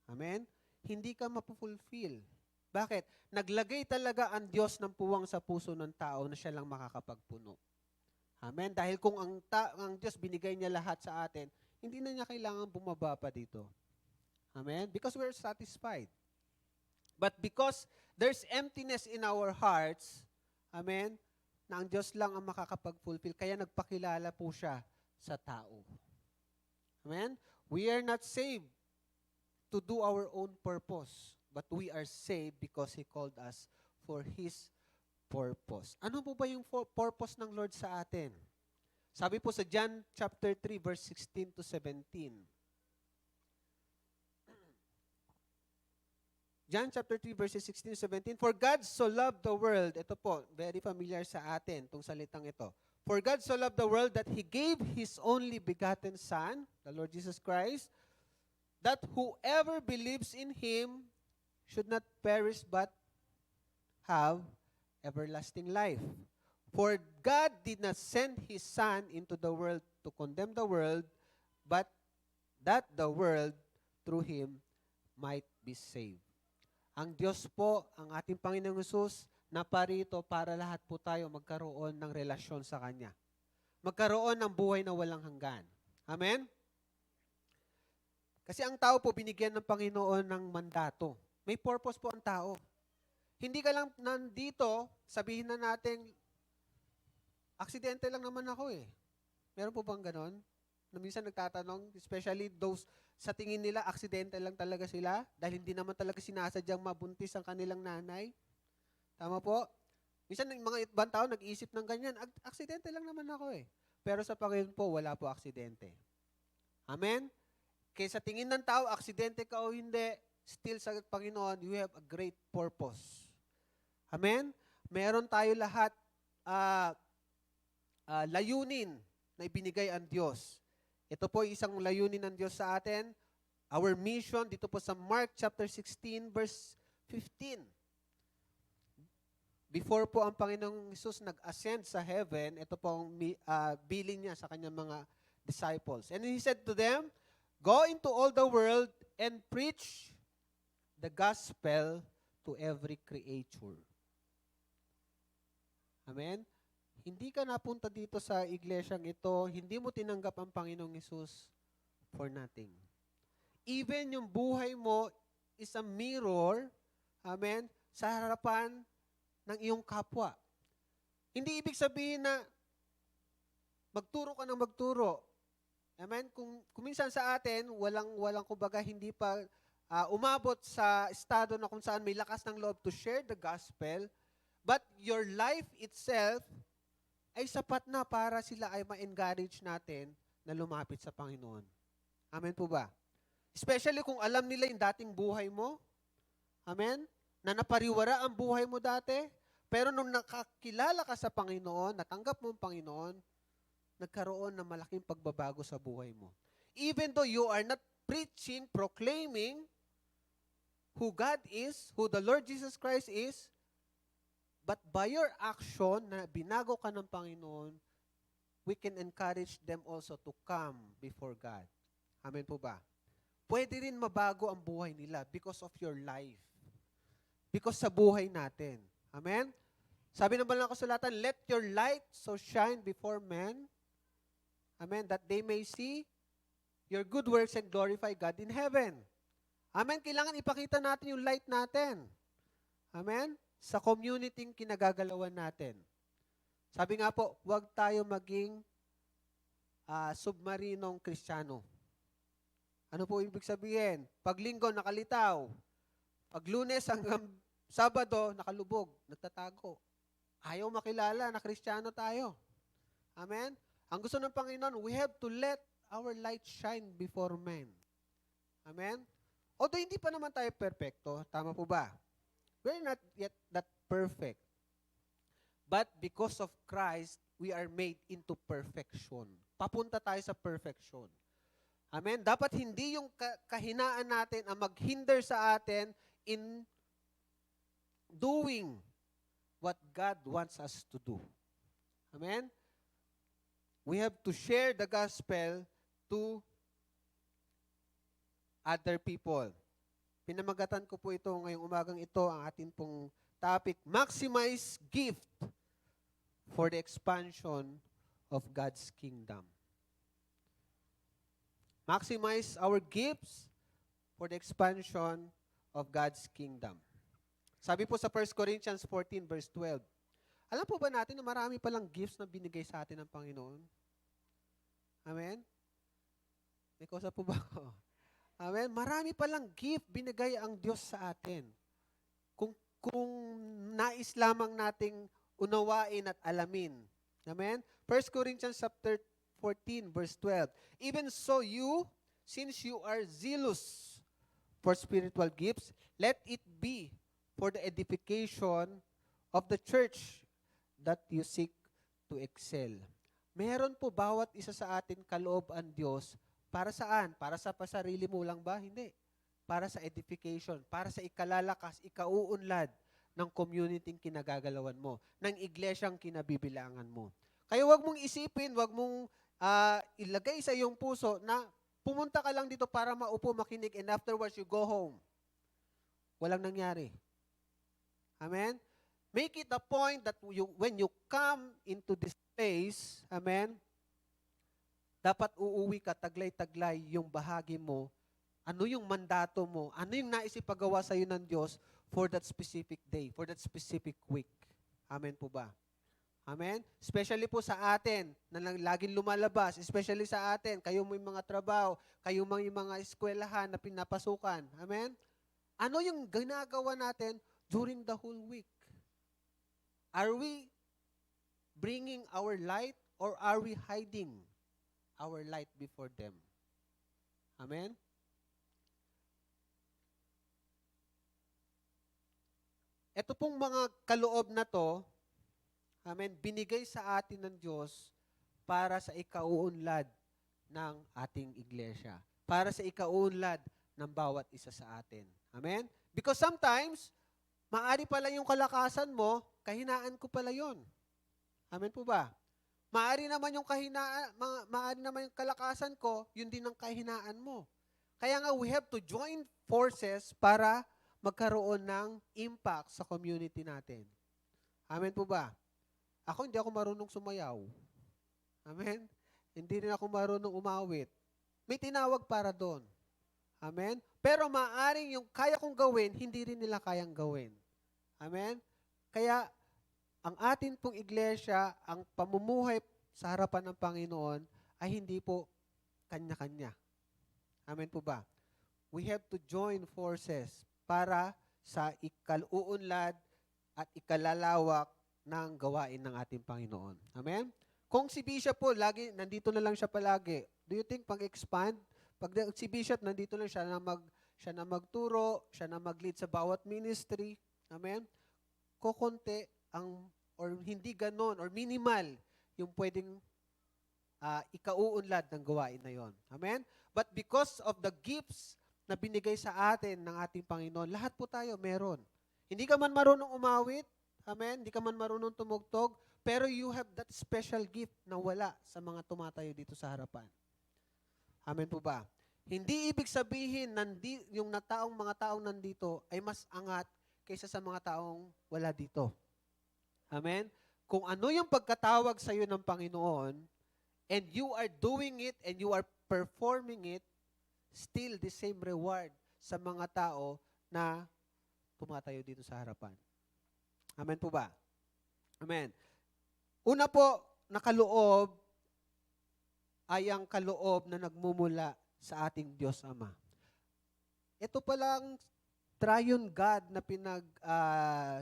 Amen? Hindi ka mapufulfill. Bakit? Naglagay talaga ang Diyos ng puwang sa puso ng tao na siya lang makakapagpuno. Amen? Dahil kung ang Diyos binigay niya lahat sa atin, hindi na niya kailangan bumaba pa dito. Amen? Because we're satisfied. But because there's emptiness in our hearts, amen, na ang Diyos lang ang makakapag-fulfill, kaya nagpakilala po siya sa tao. Amen? We are not saved to do our own purpose, but we are saved because He called us for His purpose. Ano po ba yung purpose ng Lord sa atin? Sabi po sa John chapter 3, verse 16 to 17. John chapter 3, verses 16 to 17. For God so loved the world, ito po, very familiar sa atin, itong salitang ito. For God so loved the world that He gave His only begotten Son, the Lord Jesus Christ, that whoever believes in him should not perish but have everlasting life. For God did not send his Son into the world to condemn the world, but that the world through him might be saved. Ang Diyos po, ang ating Panginoong Hesus, naparito para lahat po tayo magkaroon ng relasyon sa Kanya. Magkaroon ng buhay na walang hanggan. Amen? Kasi ang tao po binigyan ng Panginoon ng mandato. May purpose po ang tao. Hindi ka lang nandito, sabihin na natin, aksidente lang naman ako eh. Meron po bang ganon? Na minsan nagtatanong, especially those sa tingin nila, aksidente lang talaga sila dahil hindi naman talaga sinasadyang mabuntis ang kanilang nanay. Tama po? Minsan mga ibang tao nag-iisip ng ganyan, aksidente lang naman ako eh. Pero sa Panginoon po, wala po aksidente. Amen? Kaya sa tingin ng tao, aksidente ka o hindi, still sa Panginoon, you have a great purpose. Amen? Meron tayo lahat layunin na ibinigay ang Diyos. Ito po isang layunin ng Diyos sa atin. Our mission, dito po sa Mark chapter 16, verse 15. Before po ang Panginoong Hesus nag-ascend sa heaven, ito po ang billing niya sa kanyang mga disciples. And He said to them, "Go into all the world and preach the gospel to every creature." Amen? Hindi ka napunta dito sa iglesyang ito, hindi mo tinanggap ang Panginoong Hesus for nothing. Even yung buhay mo is a mirror, amen, sa harapan ng iyong kapwa. Hindi ibig sabihin na magturo ka ng magturo. Amen? Kung minsan sa atin, walang kumbaga, hindi pa umabot sa estado na kung saan may lakas ng loob to share the gospel, but your life itself ay sapat na para sila ay ma-encourage natin na lumapit sa Panginoon. Amen po ba? Especially kung alam nila yung dating buhay mo. Amen? Na napariwara ang buhay mo dati. Pero nung nakakilala ka sa Panginoon, natanggap mo ang Panginoon, nagkaroon ng malaking pagbabago sa buhay mo. Even though you are not preaching, proclaiming who God is, who the Lord Jesus Christ is, but by your action na binago ka ng Panginoon, we can encourage them also to come before God. Amen po ba? Pwede rin mabago ang buhay nila because of your life. Because sa buhay natin. Amen? Sabi ng banal na kasulatan, let your light so shine before men. Amen? That they may see your good works and glorify God in heaven. Amen? Kailangan ipakita natin yung light natin. Amen? Sa community kinagagalawan natin. Sabi nga po, huwag tayo maging submarinong Kristiyano. Ano po ibig sabihin? Pag linggo, nakalitaw. Pag Lunes hanggang Sabado, nakalubog, nagtatago. Ayaw makilala na Kristiyano tayo. Amen? Ang gusto ng Panginoon, we have to let our light shine before men. Amen? Although hindi pa naman tayo perfecto, tama po ba? We're not yet that perfect. But because of Christ, we are made into perfection. Papunta tayo sa perfection. Amen? Dapat hindi yung kahinaan natin ang maghinder sa atin in doing what God wants us to do. Amen? We have to share the gospel to other people. Pinamagatan ko po ito ngayong umagang ito, ang atin pong topic, maximize gift for the expansion of God's kingdom. Maximize our gifts for the expansion of God's kingdom. Sabi po sa 1 Corinthians 14 verse 12, alam po ba natin na marami palang gifts na binigay sa atin ng Panginoon? Amen? May kausa po ba ako? Amen? Marami palang gift binigay ang Diyos sa atin. Kung nais lamang nating unawain at alamin. Amen? 1 Corinthians chapter 14 verse 12. Even so you, since you are zealous for spiritual gifts, let it be for the edification of the church that you seek to excel. Meron po bawat isa sa atin kaloob ang Diyos Para saan? Para sa pasarili mo lang ba? Hindi. Para sa edification, para sa ikalalakas, ikauunlad ng community kinagagalawan mo, ng iglesyang kinabibilangan mo. Kaya wag mong isipin, wag mong ilagay sa iyong puso na pumunta ka lang dito para maupo, makinig, and afterwards you go home. Walang nangyari. Amen? Make it a point that when you come into this place, amen, dapat uuwi ka, taglay-taglay yung bahagi mo, ano yung mandato mo, ano yung naisipagawa sa iyo ng Diyos for that specific day, for that specific week. Amen po ba? Amen? Especially po sa atin, na laging lumalabas, especially sa atin, kayo may mga trabaho, kayo may mga eskwelahan na pinapasukan. Amen? Ano yung ginagawa natin during the whole week? Are we bringing our light or are we hiding our light before them? Amen? Ito pong mga kaloob na to, amen, binigay sa atin ng Diyos para sa ikauunlad ng ating iglesia. Para sa ikauunlad ng bawat isa sa atin. Amen? Because sometimes, maari pala yung kalakasan mo, kahinaan ko pala yon. Amen po ba? Maari naman yung maari naman yung kalakasan ko, yun din ang kahinaan mo. Kaya nga, we have to join forces para magkaroon ng impact sa community natin. Amen po ba? Hindi ako marunong sumayaw. Amen? Hindi rin ako marunong umawit. May tinawag para doon. Amen? Pero maaring yung kaya kong gawin, hindi rin nila kayang gawin. Amen? Kaya, ang atin pong iglesia, ang pamumuhay sa harapan ng Panginoon, ay hindi po kanya-kanya. Amen po ba? We have to join forces para sa ikaluunlad at ikalalawak ng gawain ng ating Panginoon. Amen? Kung si Bishop po, nandito na lang siya palagi, do you think pag-expand? Pag si Bishop, nandito lang siya na magturo, siya na mag-lead sa bawat ministry. Amen? Kukunti or hindi ganon, or minimal, yung pwedeng ikauunlad ng gawain na yon. Amen? But because of the gifts na binigay sa atin ng ating Panginoon, lahat po tayo meron. Hindi ka man marunong umawit, amen? Hindi ka man marunong tumugtog, pero you have that special gift na wala sa mga tumatayo dito sa harapan. Amen po ba? Hindi ibig sabihin yung mga taong nandito ay mas angat kaysa sa mga taong wala dito. Amen? Kung ano yung pagkatawag sa iyo ng Panginoon, and you are doing it and you are performing it, still the same reward sa mga tao na tumatayo dito sa harapan. Amen po ba? Amen. Una po, nakaloob ay ang kaloob na nagmumula sa ating Diyos Ama. Ito palang triune God na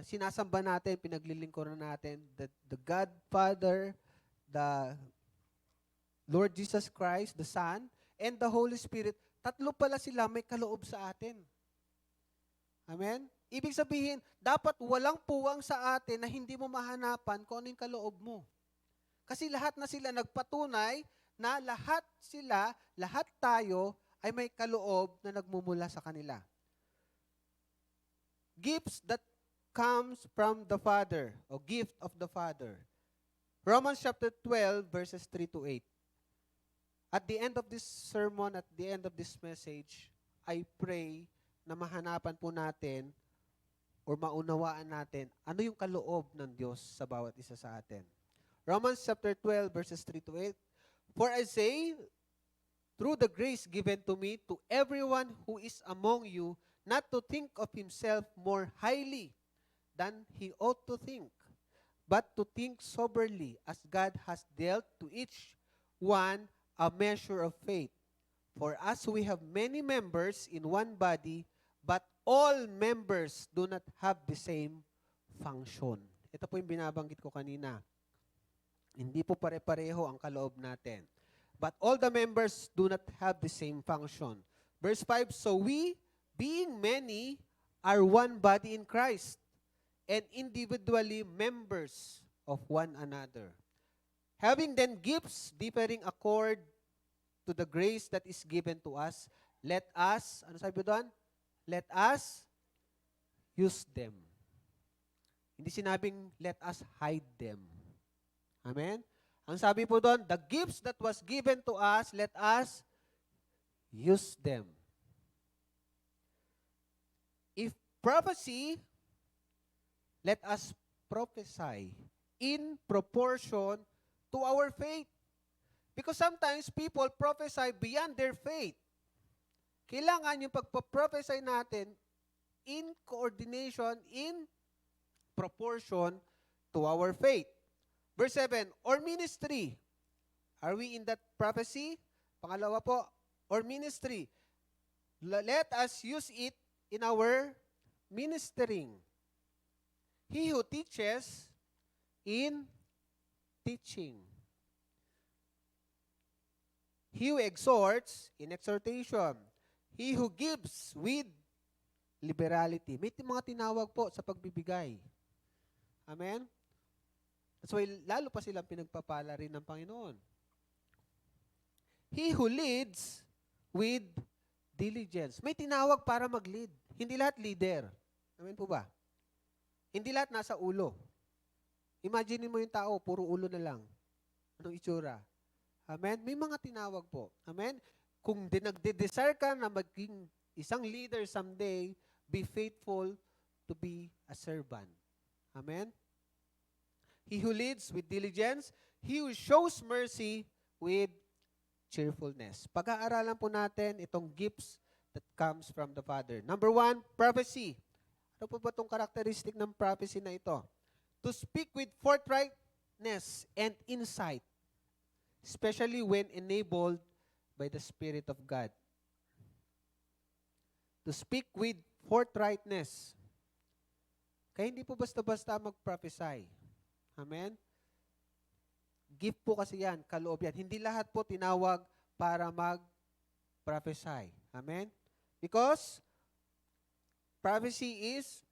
sinasamba natin, pinaglilingkuran natin, the God Father, the Lord Jesus Christ, the Son, and the Holy Spirit. Tatlo pala sila may kaloob sa atin. Amen? Ibig sabihin, dapat walang puwang sa atin na hindi mo mahanapan kung ano yung kaloob mo. Kasi lahat na sila nagpatunay na lahat tayo ay may kaloob na nagmumula sa kanila. Gifts that comes from the Father, o gift of the Father. Romans chapter 12, verses 3 to 8. At the end of this sermon, at the end of this message, I pray na mahanapan po natin or maunawaan natin ano yung kaloob ng Diyos sa bawat isa sa atin. Romans chapter 12, verses 3 to 8. For I say, through the grace given to me, to everyone who is among you, not to think of himself more highly than he ought to think, but to think soberly, as God has dealt to each one a measure of faith. For as we have many members in one body, but all members do not have the same function. Ito po yung binabanggit ko kanina. Hindi po pare-pareho ang kaloob natin. But all the members do not have the same function. Verse 5, so we, being many, are one body in Christ, and individually members of one another. Having then gifts differing to the grace that is given to us, let us, ano sabi doon? Let us use them. Hindi sinabing, let us hide them. Amen? Ang sabi po doon, the gifts that was given to us, let us use them. If prophecy, let us prophesy in proportion to our faith. Because sometimes people prophesy beyond their faith. Kailangan yung pagpa-prophesy natin in coordination, in proportion to our faith. Verse 7, or ministry. Are we in that prophecy? Pangalawa po, or ministry. Let us use it in our ministering. He who teaches in teaching. He who exhorts in exhortation. He who gives with liberality. May mga tinawag po sa pagbibigay. Amen? That's why lalo pa silang pinagpapala rin ng Panginoon. He who leads with diligence. May tinawag para mag-lead. Hindi lahat leader. Amen po ba? Hindi lahat nasa ulo. Imagine mo yung tao, puro ulo na lang. Anong itsura? Amen? May mga tinawag po. Amen? Kung nagde-desire ka na maging isang leader someday, be faithful to be a servant. Amen? He who leads with diligence, he who shows mercy with cheerfulness. Pag-aaralan po natin itong gifts that comes from the Father. Number 1, prophecy. Ano po ba itong characteristic ng prophecy na ito? To speak with forthrightness and insight, especially when enabled by the Spirit of God. To speak with forthrightness. Kaya hindi po basta-basta mag-prophesy. Amen? Gift po kasi yan, kaloob yan. Hindi lahat po tinawag para mag-prophesy. Amen? Because prophecy is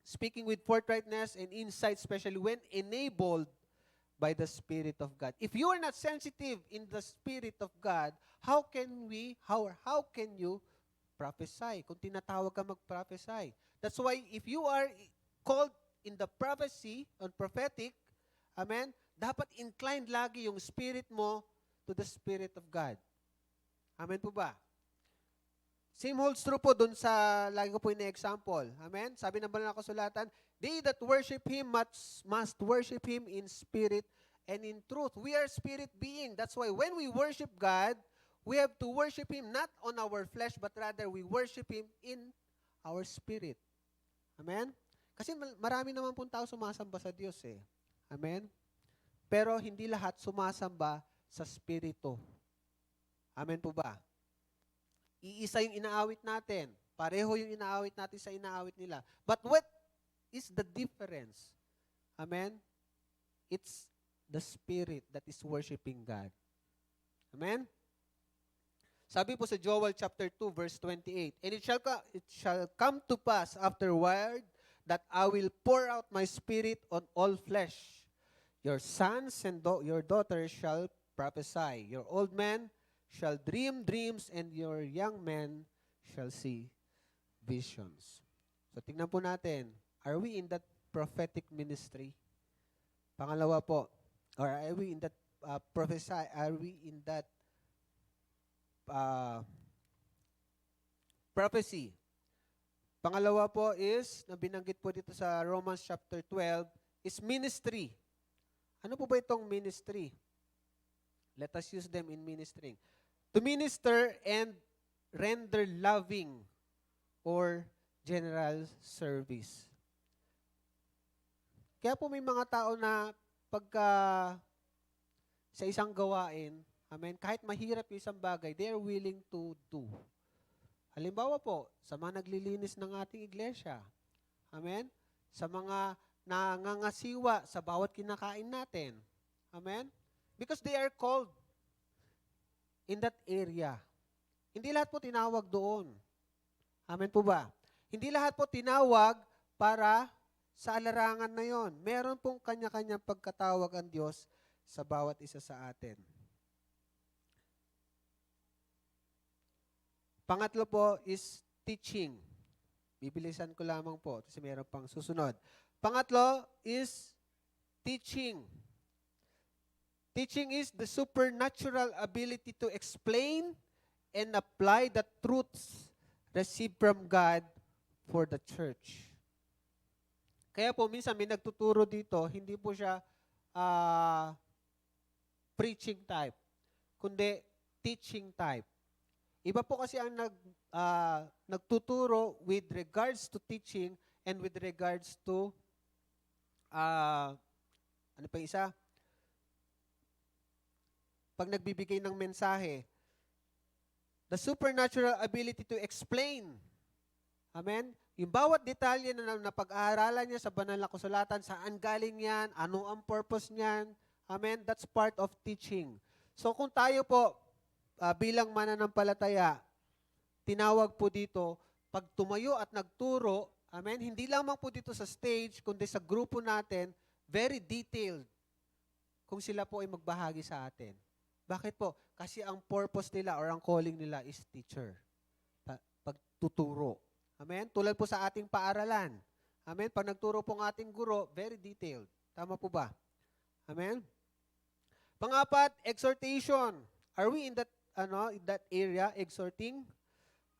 speaking with forthrightness and insight, especially when enabled by the Spirit of God. If you are not sensitive in the Spirit of God, how can you prophesy? Kung tinatawag ka mag-prophesy. That's why if you are called in the prophecy, on prophetic, amen, dapat inclined lagi yung spirit mo to the Spirit of God. Amen po ba? Same holds true po dun sa, lagi ko po ina-example. Amen? Sabi ng banal na kasulatan, they that worship Him must worship Him in spirit and in truth. We are spirit being. That's why when we worship God, we have to worship Him not on our flesh, but rather we worship Him in our spirit. Amen? Kasi marami naman pong tao sumasamba sa Diyos eh. Amen? Pero hindi lahat sumasamba sa spirito. Amen po ba? Iisa yung inaawit natin. Pareho yung inaawit natin sa inaawit nila. But what is the difference? Amen? It's the spirit that is worshiping God. Amen? Sabi po sa Joel chapter 2 verse 28, and it shall come to pass afterward that I will pour out my spirit on all flesh. Your sons and your daughters shall prophesy. Your old men shall dream dreams, and your young men shall see visions. So tingnan po natin, are we in that prophetic ministry? Pangalawa po, or are we in that prophesy? Are we in that prophecy? Pangalawa po is, na binanggit po dito sa Romans chapter 12, is ministry. Ano po ba itong ministry? Let us use them in ministering. To minister and render loving or general service. Kaya po may mga tao na pagka sa isang gawain, amen, kahit mahirap yung isang bagay, they are willing to do. Halimbawa po, sa mga naglilinis ng ating iglesia, amen, sa mga nangangasiwa sa bawat kinakain natin, amen, because they are called in that area. Hindi lahat po tinawag doon. Amen po ba? Hindi lahat po tinawag para sa alarangan na yon. Meron pong kanya-kanyang pagkatawag ang Diyos sa bawat isa sa atin. Pangatlo po is teaching. Bibilisan ko lamang po kasi meron pang susunod. Pangatlo is teaching. Teaching is the supernatural ability to explain and apply the truths received from God for the church. Kaya po minsan may nagtuturo dito, hindi po siya preaching type, kundi teaching type. Iba po kasi ang nagtuturo with regards to teaching and with regards to ano pa isa? Pag nagbibigay ng mensahe, the supernatural ability to explain. Amen? Yung bawat detalye na napag-aaralan niya sa banal na kasulatan, saan galing yan, ano ang purpose niyan. Amen? That's part of teaching. So kung tayo po bilang mananampalataya, tinawag po dito, pag tumayo at nagturo, amen, hindi lamang po dito sa stage, kundi sa grupo natin, very detailed kung sila po ay magbahagi sa atin. Bakit po? Kasi ang purpose nila or ang calling nila is teacher. Pagtuturo. Amen? Tulad po sa ating paaralan. Amen? Pag nagturo po ang ating guro, very detailed. Tama po ba? Amen? Pangapat, exhortation. Are we in that area, exhorting?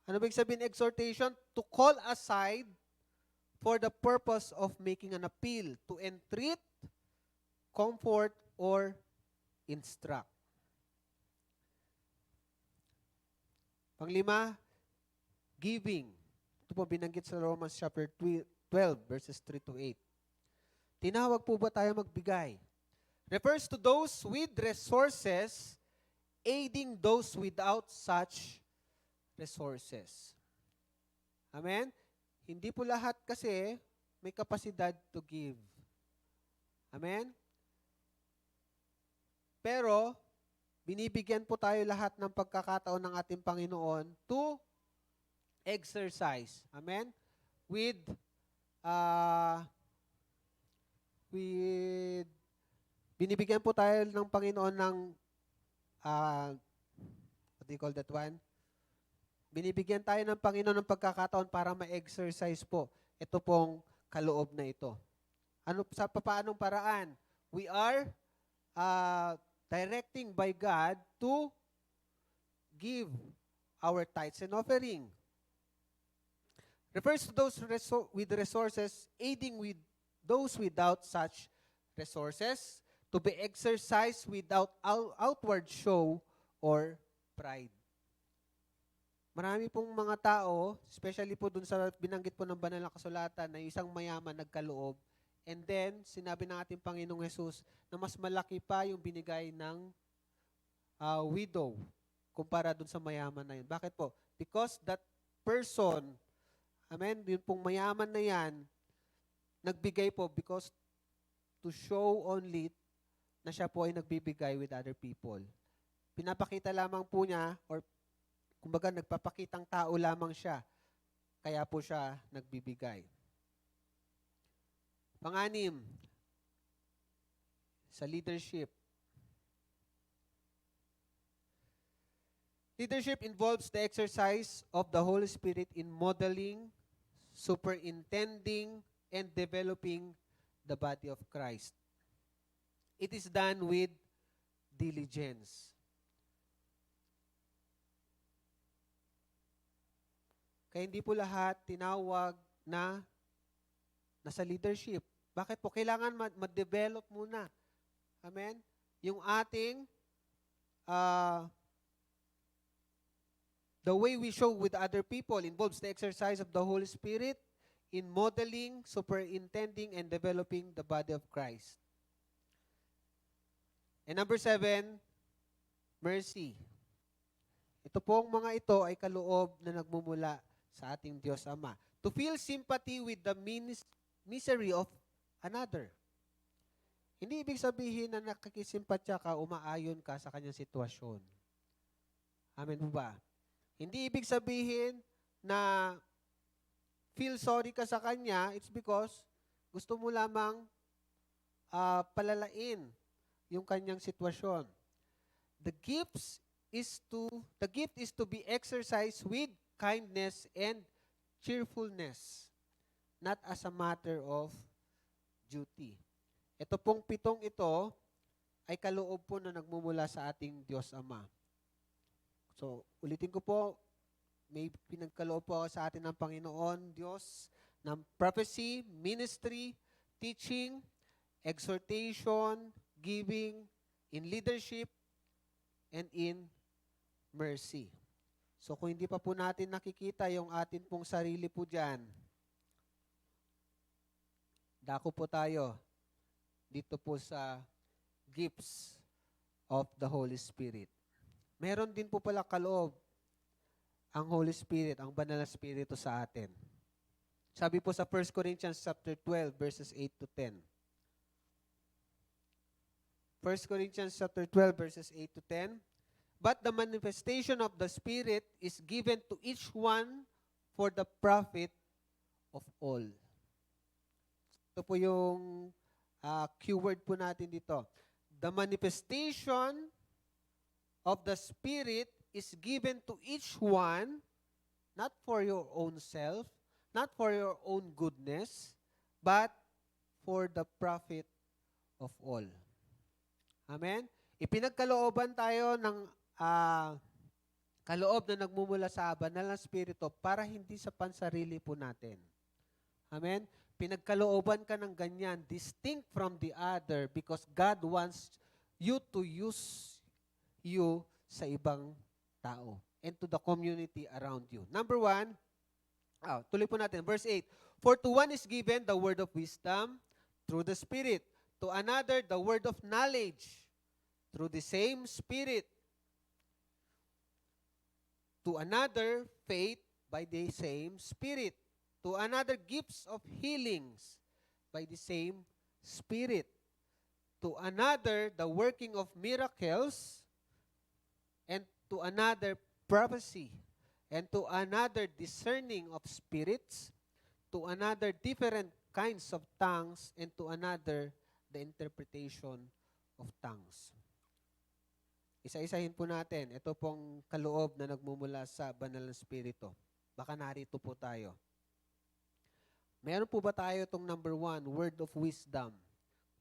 Ano ba ibig sabihin exhortation? To call aside for the purpose of making an appeal, to entreat, comfort, or instruct. Panglima, giving. Ito po binanggit sa Romans chapter 12, verses 3 to 8. Tinawag po ba tayo magbigay? Refers to those with resources, aiding those without such resources. Amen? Hindi po lahat kasi may kapasidad to give. Amen? Pero, binibigyan po tayo lahat ng pagkakataon ng ating Panginoon to exercise. Amen? Binibigyan po tayo ng Panginoon ng, what do you call that one? Binibigyan tayo ng Panginoon ng pagkakataon para ma-exercise po ito pong kaloob na ito. Sa paanong paraan? We are directing by God to give our tithes and offering. Refers to those with resources, aiding with those without such resources, to be exercised without outward show or pride. Marami pong mga tao, especially po dun sa binanggit po ng banal na kasulatan na isang mayaman nagkaloob, and then sinabi ng ating Panginoong Hesus na mas malaki pa yung binigay ng widow kumpara dun sa mayaman na yun. Bakit po? Because that person, amen, yun pong mayaman na yan, nagbigay po because to show only na siya po ay nagbibigay with other people. Pinapakita lamang po niya, or kumbaga nagpapakitang tao lamang siya, kaya po siya nagbibigay. Pang-anim, sa leadership. Leadership involves the exercise of the Holy Spirit in modeling, superintending, and developing the body of Christ. It is done with diligence. Kaya hindi po lahat tinawag na nasa leadership. Bakit po? Kailangan ma-develop muna. Amen? Yung ating the way we show with other people involves the exercise of the Holy Spirit in modeling, superintending, and developing the body of Christ. And number 7, mercy. Ito pong mga ito ay kaloob na nagmumula sa ating Diyos Ama. To feel sympathy with the misery of another. Hindi ibig sabihin na nakikisimpatya ka, umaayon ka sa kanyang sitwasyon. Amen po ba? Hindi ibig sabihin na feel sorry ka sa kanya, it's because gusto mo lamang palalain yung kanyang sitwasyon. The gifts the gift is to be exercised with kindness and cheerfulness, not as a matter of duty. Ito pong 7 ito ay kaloob po na nagmumula sa ating Diyos Ama. So, ulitin ko po, may pinagkaloob po sa atin ng Panginoon Diyos ng prophecy, ministry, teaching, exhortation, giving, in leadership, and in mercy. So kung hindi pa po natin nakikita yung atin pong sarili po dyan, dako po tayo dito po sa gifts of the Holy Spirit. Meron din po pala kaloob ang Holy Spirit, ang Banal na Espiritu sa atin. Sabi po sa 1 Corinthians chapter 12 verses 8 to 10. 1 Corinthians chapter 12 verses 8 to 10. But the manifestation of the Spirit is given to each one for the profit of all. Ito po yung keyword po natin dito. The manifestation of the Spirit is given to each one, not for your own self, not for your own goodness, but for the profit of all. Amen? Ipinagkalooban tayo ng kaloob na nagmumula sa banal na Espiritu para hindi sa pansarili po natin. Amen? Pinagkalooban ka ng ganyan, distinct from the other because God wants you to use you sa ibang tao and to the community around you. Number 1, tuloy po natin, verse 8. For to one is given the word of wisdom through the Spirit, to another the word of knowledge through the same Spirit, to another faith by the same Spirit, to another gifts of healings by the same Spirit, to another the working of miracles, and to another prophecy, and to another discerning of spirits, to another different kinds of tongues, and to another the interpretation of tongues. Isa-isahin po natin. Ito pong kaloob na nagmumula sa Banal na Espiritu. Baka narito po tayo. Meron po ba tayo itong number 1, word of wisdom?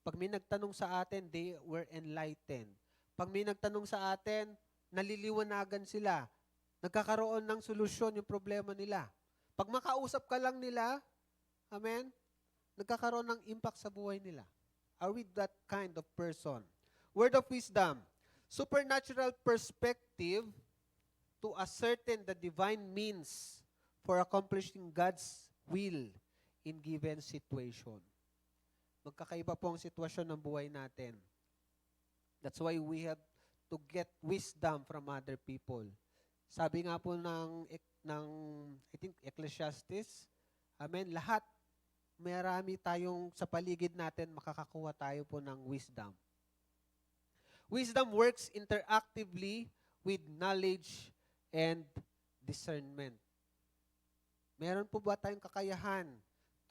Pag may nagtanong sa atin, they were enlightened. Pag may nagtanong sa atin, naliliwanagan sila. Nagkakaroon ng solusyon yung problema nila. Pag makausap ka lang nila, amen, nagkakaroon ng impact sa buhay nila. Are we that kind of person? Word of wisdom. Supernatural perspective to ascertain the divine means for accomplishing God's will in given situation. Magkakaiba po ang sitwasyon ng buhay natin. That's why we have to get wisdom from other people. Sabi nga po ng I think Ecclesiastes, amen, lahat, marami tayong sa paligid natin, makakakuha tayo po ng wisdom. Wisdom works interactively with knowledge and discernment. Meron po ba tayong kakayahan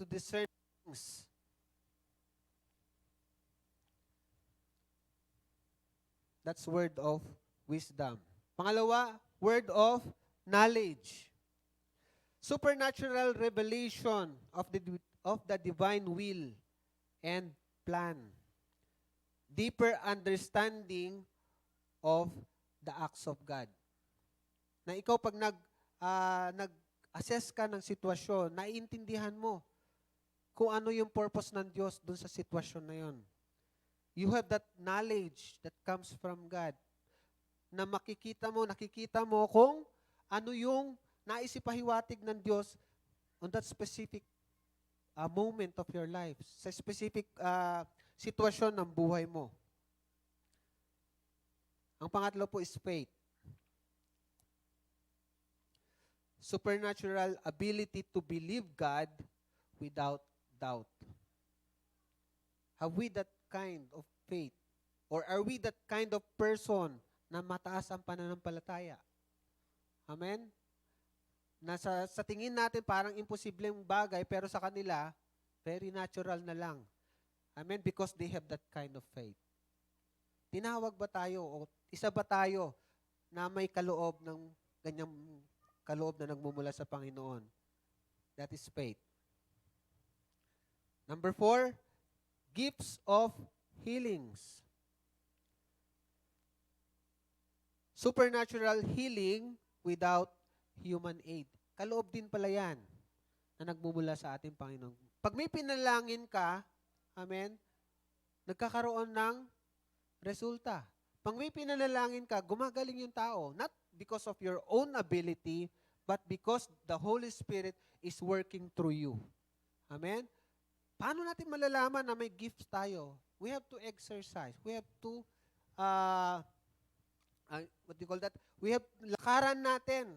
to discern things? That's word of wisdom. Pangalawa, word of knowledge. Supernatural revelation of the divine will and plan. Deeper understanding of the acts of God. Na ikaw pag nag-assess ka ng sitwasyon, naiintindihan mo kung ano yung purpose ng Diyos dun sa sitwasyon na yun. You have that knowledge that comes from God na nakikita mo kung ano yung naisipahiwatig ng Diyos on that specific moment of your life, sa specific sitwasyon ng buhay mo. Ang pangatlo po is faith. Supernatural ability to believe God without doubt. Have we that kind of faith? Or are we that kind of person na mataas ang pananampalataya? Amen? Sa tingin natin parang imposibleng bagay, pero sa kanila, very natural na lang. Amen? Because they have that kind of faith. Tinawag ba tayo o isa ba tayo na may kaloob ng ganyang kaloob na nagmumula sa Panginoon. That is faith. Number 4, gifts of healings. Supernatural healing without human aid. Kaloob din pala yan na nagmumula sa ating Panginoon. Pag may pinalangin ka, amen, nagkakaroon ng resulta. Pag may pinalangin ka, gumagaling yung tao. Not because of your own ability, but because the Holy Spirit is working through you. Amen? Paano natin malalaman na may gifts tayo? We have to exercise. We have to, what do you call that? We have, lakaran natin.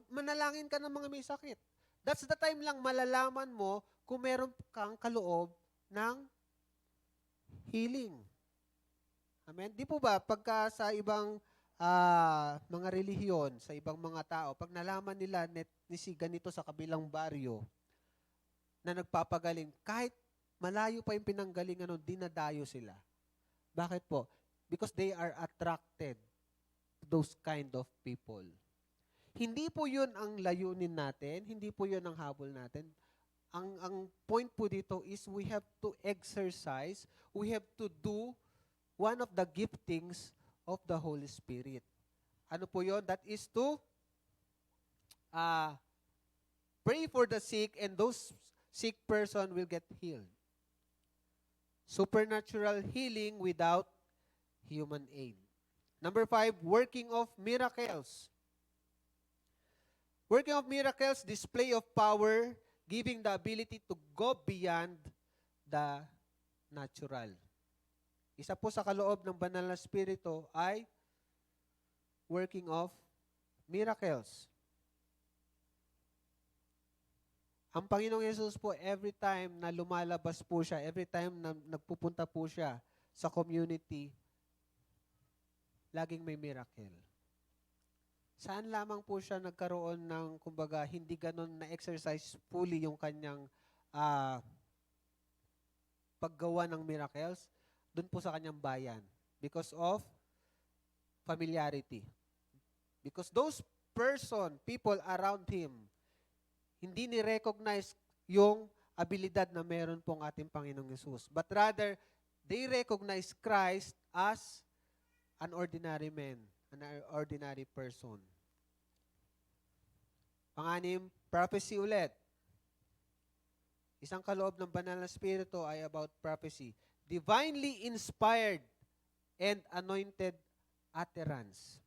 Manalangin ka ng mga may sakit. That's the time lang malalaman mo kung meron kang kaloob ng healing. Amen? Di po ba, pagka sa ibang mga relihiyon, sa ibang mga tao, pag nalaman nila ni si ganito sa kabilang baryo, na nagpapagaling, kahit malayo pa yung pinanggalingan, dinadayo sila. Bakit po? Because they are attracted to those kind of people. Hindi po yun ang layunin natin, hindi po yun ang habol natin. Ang point po dito is we have to exercise, we have to do one of the giftings of the Holy Spirit. Ano po yun? That is to pray for the sick and those sick person will get healed. Supernatural healing without human aid. Number 5, working of miracles. Working of miracles, display of power, giving the ability to go beyond the natural. Isa po sa kaloob ng banal na spirito ay working of miracles. Ang Panginoong Yesus po, every time na lumalabas po siya, every time na nagpupunta po siya sa community, laging may miracle. Saan lamang po siya nagkaroon ng, kumbaga, hindi ganon na-exercise fully yung kanyang paggawa ng miracles? Doon po sa kanyang bayan. Because of familiarity. Because those people around him, hindi ni-recognize yung abilidad na meron pong ating Panginoong Yesus. But rather, they recognize Christ as an ordinary man, an ordinary person. Pang-anim, prophecy ulit. Isang kaloob ng banal na spirito ay about prophecy. Divinely inspired and anointed utterance.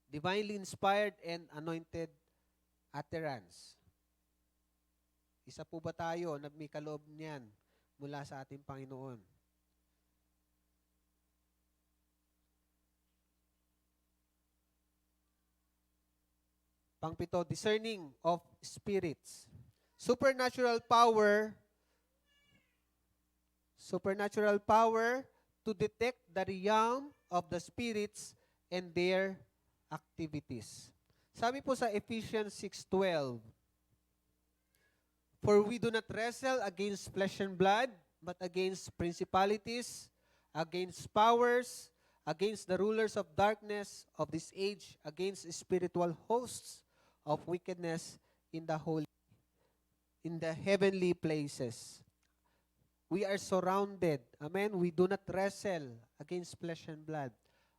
Divinely inspired and anointed utterance. Isa po ba tayo na may kaloob niyan mula sa ating Panginoon? Pang-pito, discerning of spirits. Supernatural power to detect the realm of the spirits and their activities. Sabi po sa Ephesians 6:12, for we do not wrestle against flesh and blood, but against principalities, against powers, against the rulers of darkness of this age, against spiritual hosts of wickedness in the heavenly places. We are surrounded. Amen? We do not wrestle against flesh and blood.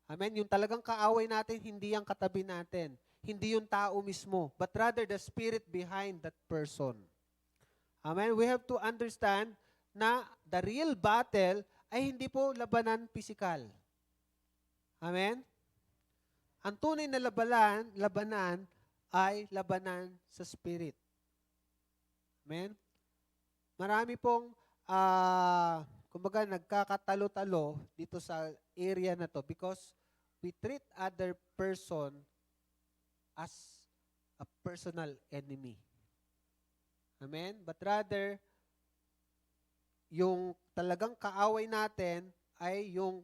Amen? Yung talagang kaaway natin, hindi yung katabi natin. Hindi yung tao mismo, but rather the spirit behind that person. Amen? We have to understand na the real battle ay hindi po labanan physical. Amen? Ang tunay na labanan ay labanan sa spirit. Amen? Marami pong kumbaga nagkakatalo-talo dito sa area na to because we treat other person as a personal enemy. Amen? But rather, yung talagang kaaway natin ay yung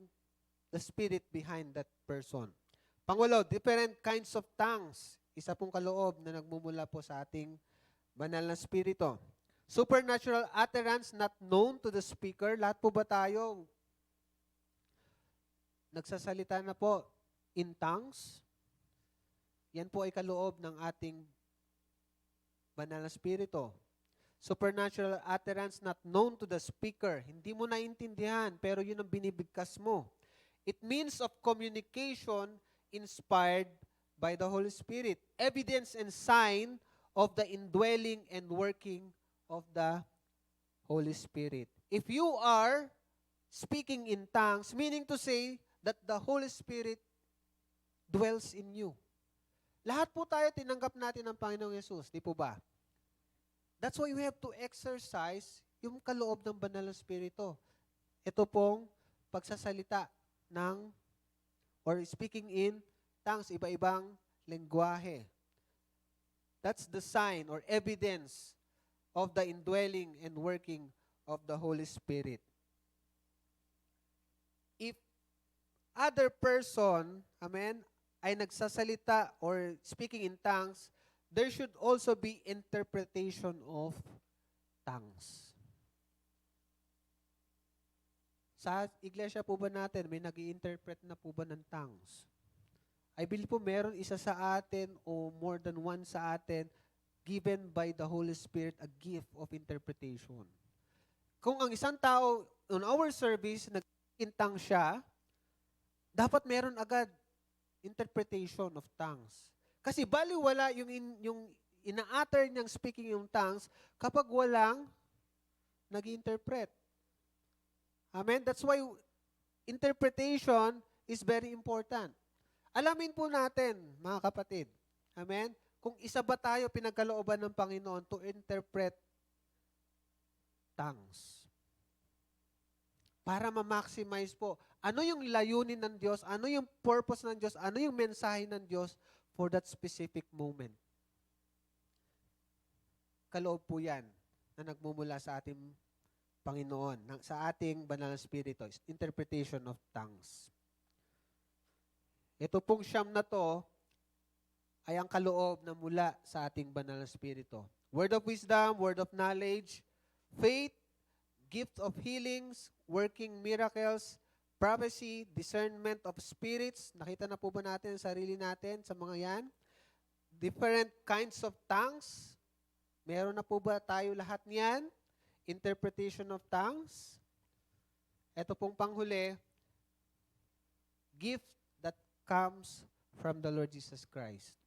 the spirit behind that person. Pangulo, different kinds of tongues. Isa pong kaloob na nagmumula po sa ating banal na spirito. Supernatural utterance not known to the speaker. Lahat po ba tayo nagsasalita na po in tongues, yan po ay kaloob ng ating banal na spirito. Supernatural utterance not known to the speaker. Hindi mo naintindihan, pero yun ang binibigkas mo. It means of communication inspired by the Holy Spirit. Evidence and sign of the indwelling and working of the Holy Spirit. If you are speaking in tongues, meaning to say that the Holy Spirit dwells in you. Lahat po tayo tinanggap natin ng Panginoong Yesus, di po ba? That's why we have to exercise yung kaloob ng banal na spirito. Ito pong pagsasalita ng or speaking in tongues, iba-ibang lengguwahe. That's the sign or evidence of the indwelling and working of the Holy Spirit. If other person, amen, ay nagsasalita or speaking in tongues, there should also be interpretation of tongues. Sa iglesia po ba natin, may nag-i-interpret na po ba ng tongues? I believe po meron isa sa atin o more than one sa atin given by the Holy Spirit a gift of interpretation. Kung ang isang tao on our service nag-intang siya, dapat meron agad interpretation of tongues. Kasi baliwala yung ina-utter niyang speaking yung tongues kapag walang nag-interpret. Amen? That's why interpretation is very important. Alamin po natin, mga kapatid. Amen? Kung isa ba tayo pinagkalooban ng Panginoon to interpret tongues. Para ma-maximize po, ano yung layunin ng Diyos, ano yung purpose ng Diyos, ano yung mensahe ng Diyos for that specific moment. Kaloob po yan na nagmumula sa ating Panginoon, sa ating banal na spirito, interpretation of tongues. Ito pong siyam na to ay ang kaloob na mula sa ating banal na spirito. Word of wisdom, word of knowledge, faith, gift of healings, working miracles, prophecy, discernment of spirits. Nakita na po ba natin ang sarili natin sa mga yan? Different kinds of tongues. Meron na po ba tayo lahat niyan? Interpretation of tongues. Ito pong panghuli, gift that comes from the Lord Jesus Christ.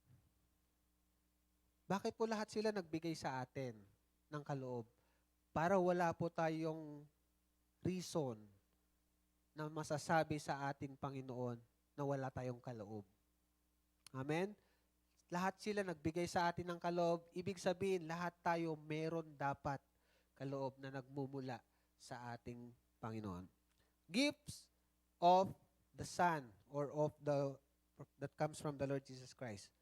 Bakit po lahat sila nagbigay sa atin ng kaloob? Para wala po tayong reason na masasabi sa ating Panginoon na wala tayong kaloob. Amen? Lahat sila nagbigay sa atin ng kaloob. Ibig sabihin, lahat tayo meron dapat kaloob na nagmumula sa ating Panginoon. Gifts of the Son or of that comes from the Lord Jesus Christ.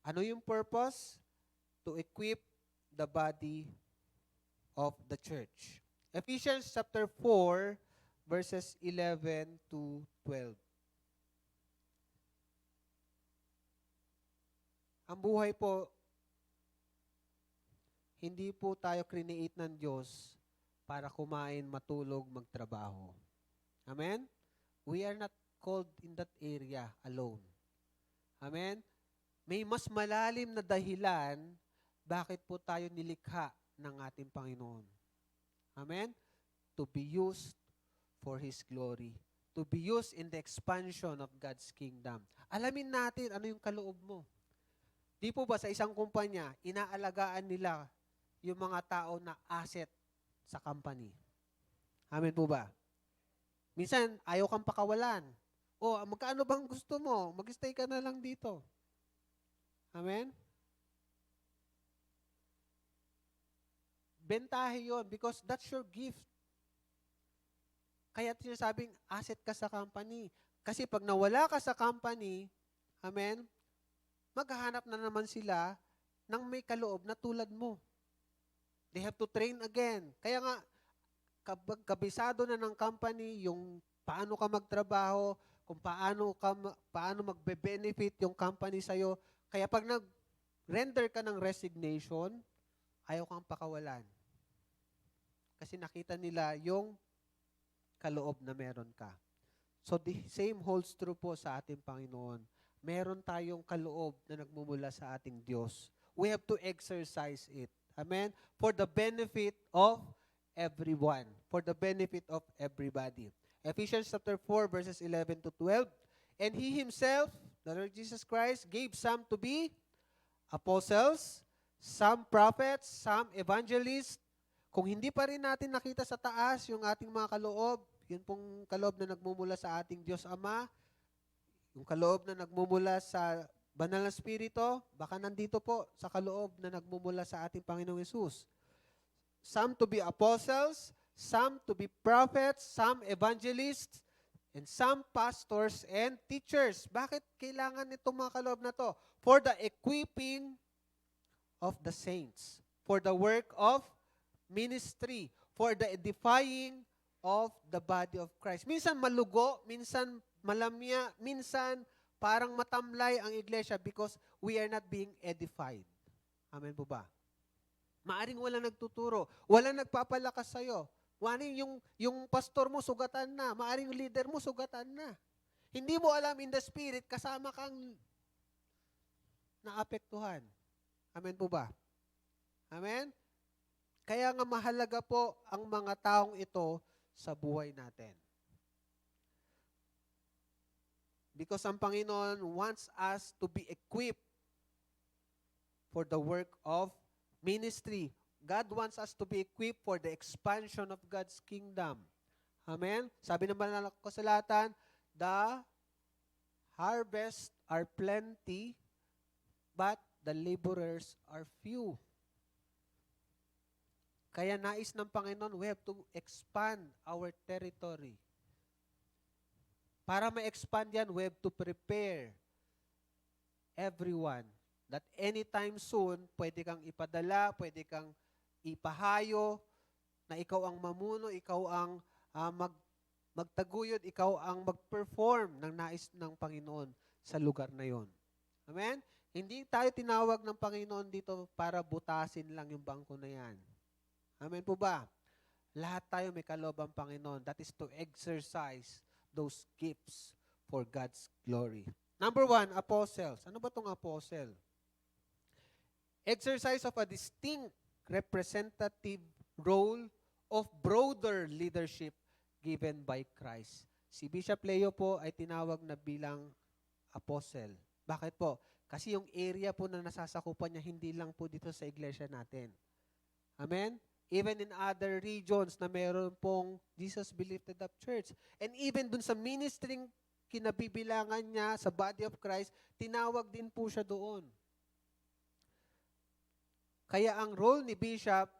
Ano yung purpose? To equip the body of the church. Ephesians chapter 4, verses 11 to 12. Ang buhay po, hindi po tayo create ng Diyos para kumain, matulog, magtrabaho. Amen? We are not called in that area alone. Amen? May mas malalim na dahilan bakit po tayo nilikha ng ating Panginoon. Amen? To be used for His glory. To be used in the expansion of God's kingdom. Alamin natin ano yung kaloob mo. Di po ba sa isang kumpanya, inaalagaan nila yung mga tao na asset sa company? Amen po ba? Minsan, ayaw kang pakawalan. O, magkano bang gusto mo? Mag-stay ka na lang dito. Amen? Bentahe yun because that's your gift. Kaya sinasabing asset ka sa company. Kasi pag nawala ka sa company, amen, maghahanap na naman sila ng may kaloob na tulad mo. They have to train again. Kaya nga, kabisado na ng company yung paano ka magtrabaho, kung paano magbe-benefit yung company sa'yo. Kaya pag nag-render ka ng resignation, ayaw kang pakawalan. Kasi nakita nila yung kaloob na meron ka. So the same holds true po sa ating Panginoon. Meron tayong kaloob na nagmumula sa ating Diyos. We have to exercise it. Amen? For the benefit of everyone. For the benefit of everybody. Ephesians chapter 4 verses 11 to 12. And He Himself, the Lord Jesus Christ, gave some to be apostles, some prophets, some evangelists. Kung hindi pa rin natin nakita sa taas yung ating mga kaloob, yun pong kaloob na nagmumula sa ating Diyos Ama, yung kaloob na nagmumula sa Banal na Espiritu, baka nandito po sa kaloob na nagmumula sa ating Panginoong Yesus. Some to be apostles, some to be prophets, some evangelists, and some pastors and teachers. Bakit kailangan itong mga kaloob na to? For the equipping of the saints, for the work of ministry, for the edifying of the body of Christ. Minsan malugo, minsan malamya, minsan parang matamlay ang iglesia because we are not being edified. Amen po ba? Maaring wala nagtuturo, wala nagpapalakas sa'yo. Maaring yung pastor mo sugatan na, maaring yung leader mo sugatan na. Hindi mo alam in the spirit, kasama kang naapektuhan. Amen po ba? Amen? Kaya nga mahalaga po ang mga taong ito sa buhay natin. Because ang Panginoon wants us to be equipped for the work of ministry. God wants us to be equipped for the expansion of God's kingdom. Amen? Sabi ng banal na kasulatan, the harvest are plenty, but the laborers are few. Kaya nais ng Panginoon, we have to expand our territory. Para ma-expand yan, we have to prepare everyone that anytime soon, pwede kang ipadala, pwede kang ipahayo, na ikaw ang mamuno, ikaw ang magtaguyod, ikaw ang mag-perform ng nais ng Panginoon sa lugar na yon. Amen? Hindi tayo tinawag ng Panginoon dito para butasin lang yung bangko na yan. Amen po ba? Lahat tayo may kaloob ang Panginoon. That is to exercise those gifts for God's glory. Number 1, apostles. Ano ba itong apostle? Exercise of a distinct representative role of broader leadership given by Christ. Si Bishop Leo po ay tinawag na bilang apostle. Bakit po? Kasi yung area po na nasasakupan niya, hindi lang po dito sa iglesia natin. Amen? Even in other regions na meron pong Jesus be lifted up church. And even dun sa ministering kinabibilangan niya sa body of Christ, tinawag din po siya doon. Kaya ang role ni Bishop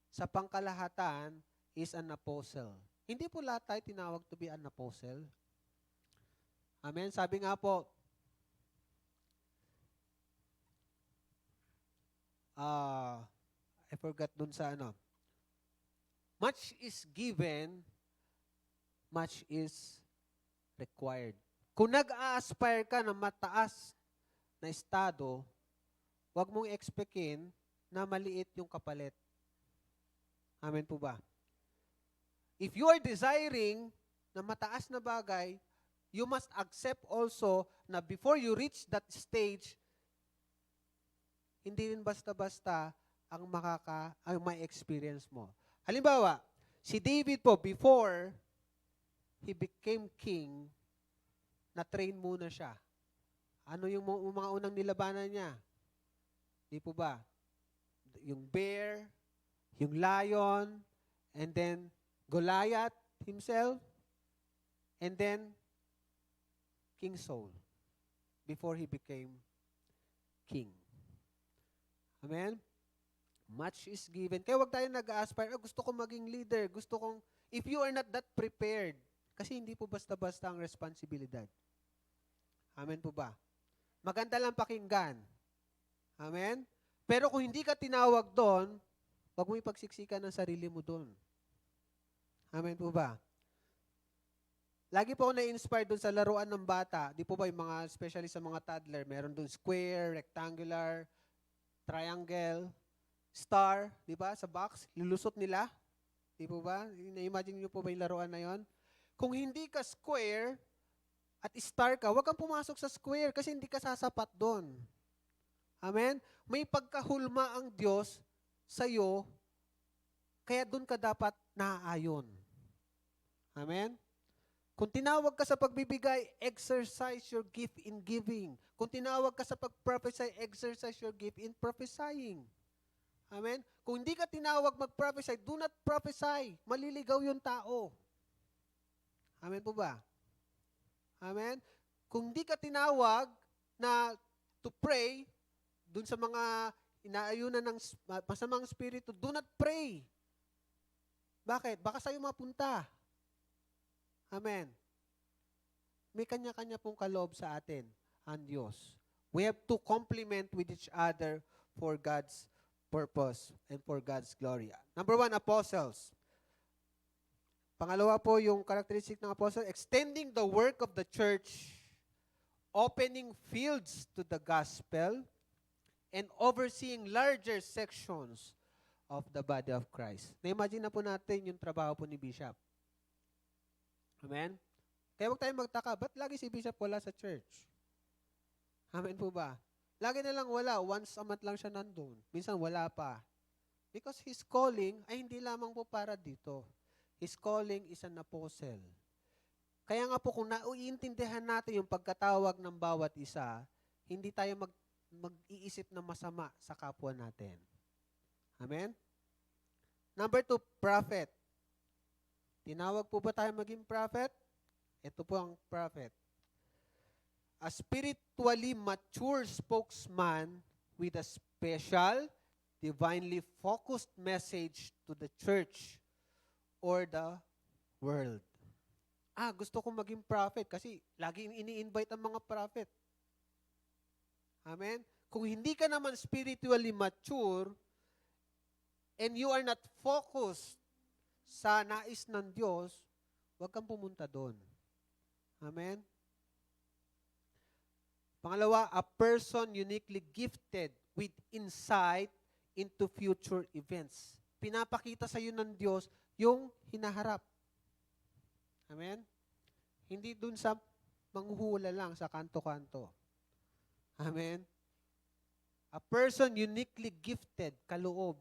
sa pangkalahatan is an apostle. Hindi po lahat tayo tinawag to be an apostle. Amen? Sabi nga po, I forgot dun sa ano. Much is given, much is required. Kung nag-a-aspire ka na mataas na estado, huwag mong expectin na maliit yung kapalit. Amen po ba? If you are desiring na mataas na bagay, you must accept also na before you reach that stage, hindi rin basta-basta ang may experience mo. Halimbawa, si David po, before he became king, na-train muna siya. Ano yung mga unang nilabanan niya? Di po ba? Yung bear, yung lion, and then Goliath himself, and then King Saul, before he became king. Amen? Much is given. Kaya wag tayo nag-aspire, gusto kong maging leader, if you are not that prepared, kasi hindi po basta-basta ang responsibilidad. Amen po ba? Maganda lang pakinggan. Amen? Pero kung hindi ka tinawag doon, wag mo ipagsiksikan ng sarili mo doon. Amen po ba? Lagi po ako na-inspire doon sa laruan ng bata. Di po ba yung mga, especially sa mga toddler, meron doon square, rectangular, triangle, star, di ba, sa box, lulusot nila. Di po ba? Na-imagine niyo po ba yung laruan na yon? Kung hindi ka square, at star ka, huwag kang pumasok sa square kasi hindi ka sasapat doon. Amen? May pagkahulma ang Diyos sa iyo, kaya doon ka dapat naaayon. Amen? Kung tinawag ka sa pagbibigay, exercise your gift in giving. Kung tinawag ka sa pag-prophesy, exercise your gift in prophesying. Amen? Kung hindi ka tinawag mag-prophesy, do not prophesy. Maliligaw yung tao. Amen po ba? Amen? Kung hindi ka tinawag na to pray, dun sa mga inaayunan ng masamang spirito, do not pray. Bakit? Baka sa'yo mapunta. Amen. May kanya-kanya pong kaloob sa atin ang Diyos. We have to complement with each other for God's purpose and for God's glory. Number 1, apostles. Pangalawa po yung characteristic ng apostle, extending the work of the church, opening fields to the gospel, and overseeing larger sections of the body of Christ. Na-imagine na po natin yung trabaho po ni Bishop. Amen? Kaya huwag tayong magtaka, ba't lagi si Bishop wala sa church? Amen po ba? Lagi na lang wala, once a month lang siya nandun. Minsan wala pa. Because his calling ay hindi lamang po para dito. His calling is an apostle. Kaya nga po kung nauintindihan natin yung pagkatawag ng bawat isa, hindi tayo mag-iisip na masama sa kapwa natin. Amen? Number 2, prophet. Tinawag po ba tayo maging prophet? Ito po ang prophet. A spiritually mature spokesman with a special, divinely focused message to the church or the world. Gusto kong maging prophet kasi laging ini-invite ang mga prophet. Amen? Kung hindi ka naman spiritually mature and you are not focused sa nais ng Diyos, huwag kang pumunta doon. Amen? Pangalawa, a person uniquely gifted with insight into future events. Pinapakita sa iyo ng Diyos yung hinaharap. Amen? Hindi dun sa manghuhula lang sa kanto-kanto. Amen? A person uniquely gifted, kaloob,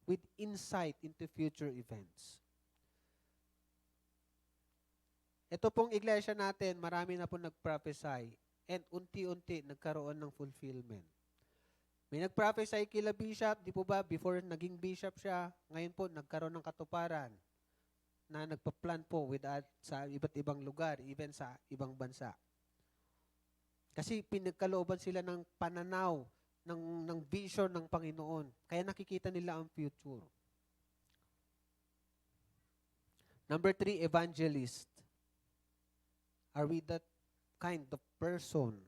with insight into future events. Ito pong iglesia natin, marami na po nag-prophesy and unti-unti nagkaroon ng fulfillment. May nag-prophesy kila Bishop, di po ba, before naging Bishop siya, ngayon po nagkaroon ng katuparan na nagpa-plan po sa iba't ibang lugar, even sa ibang bansa. Kasi pinagkalooban sila ng pananaw, ng vision ng Panginoon. Kaya nakikita nila ang future. Number 3, evangelist. Are we that kind of person?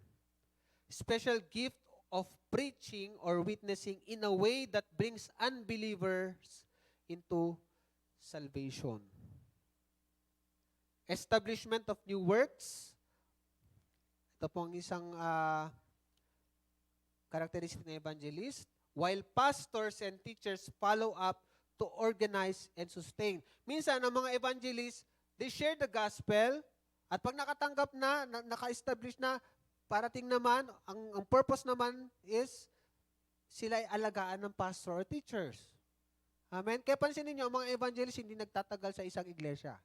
Special gift of preaching or witnessing in a way that brings unbelievers into salvation. Establishment of new works. Ito po ang isang characteristic ng evangelist. While pastors and teachers follow up to organize and sustain. Minsan, ang mga evangelists, they share the gospel, at pag nakatanggap na, naka-establish na, parating naman, ang purpose naman is, sila ay alagaan ng pastor or teachers. Amen? Kaya pansinin niyo, ang mga evangelists hindi nagtatagal sa isang iglesia.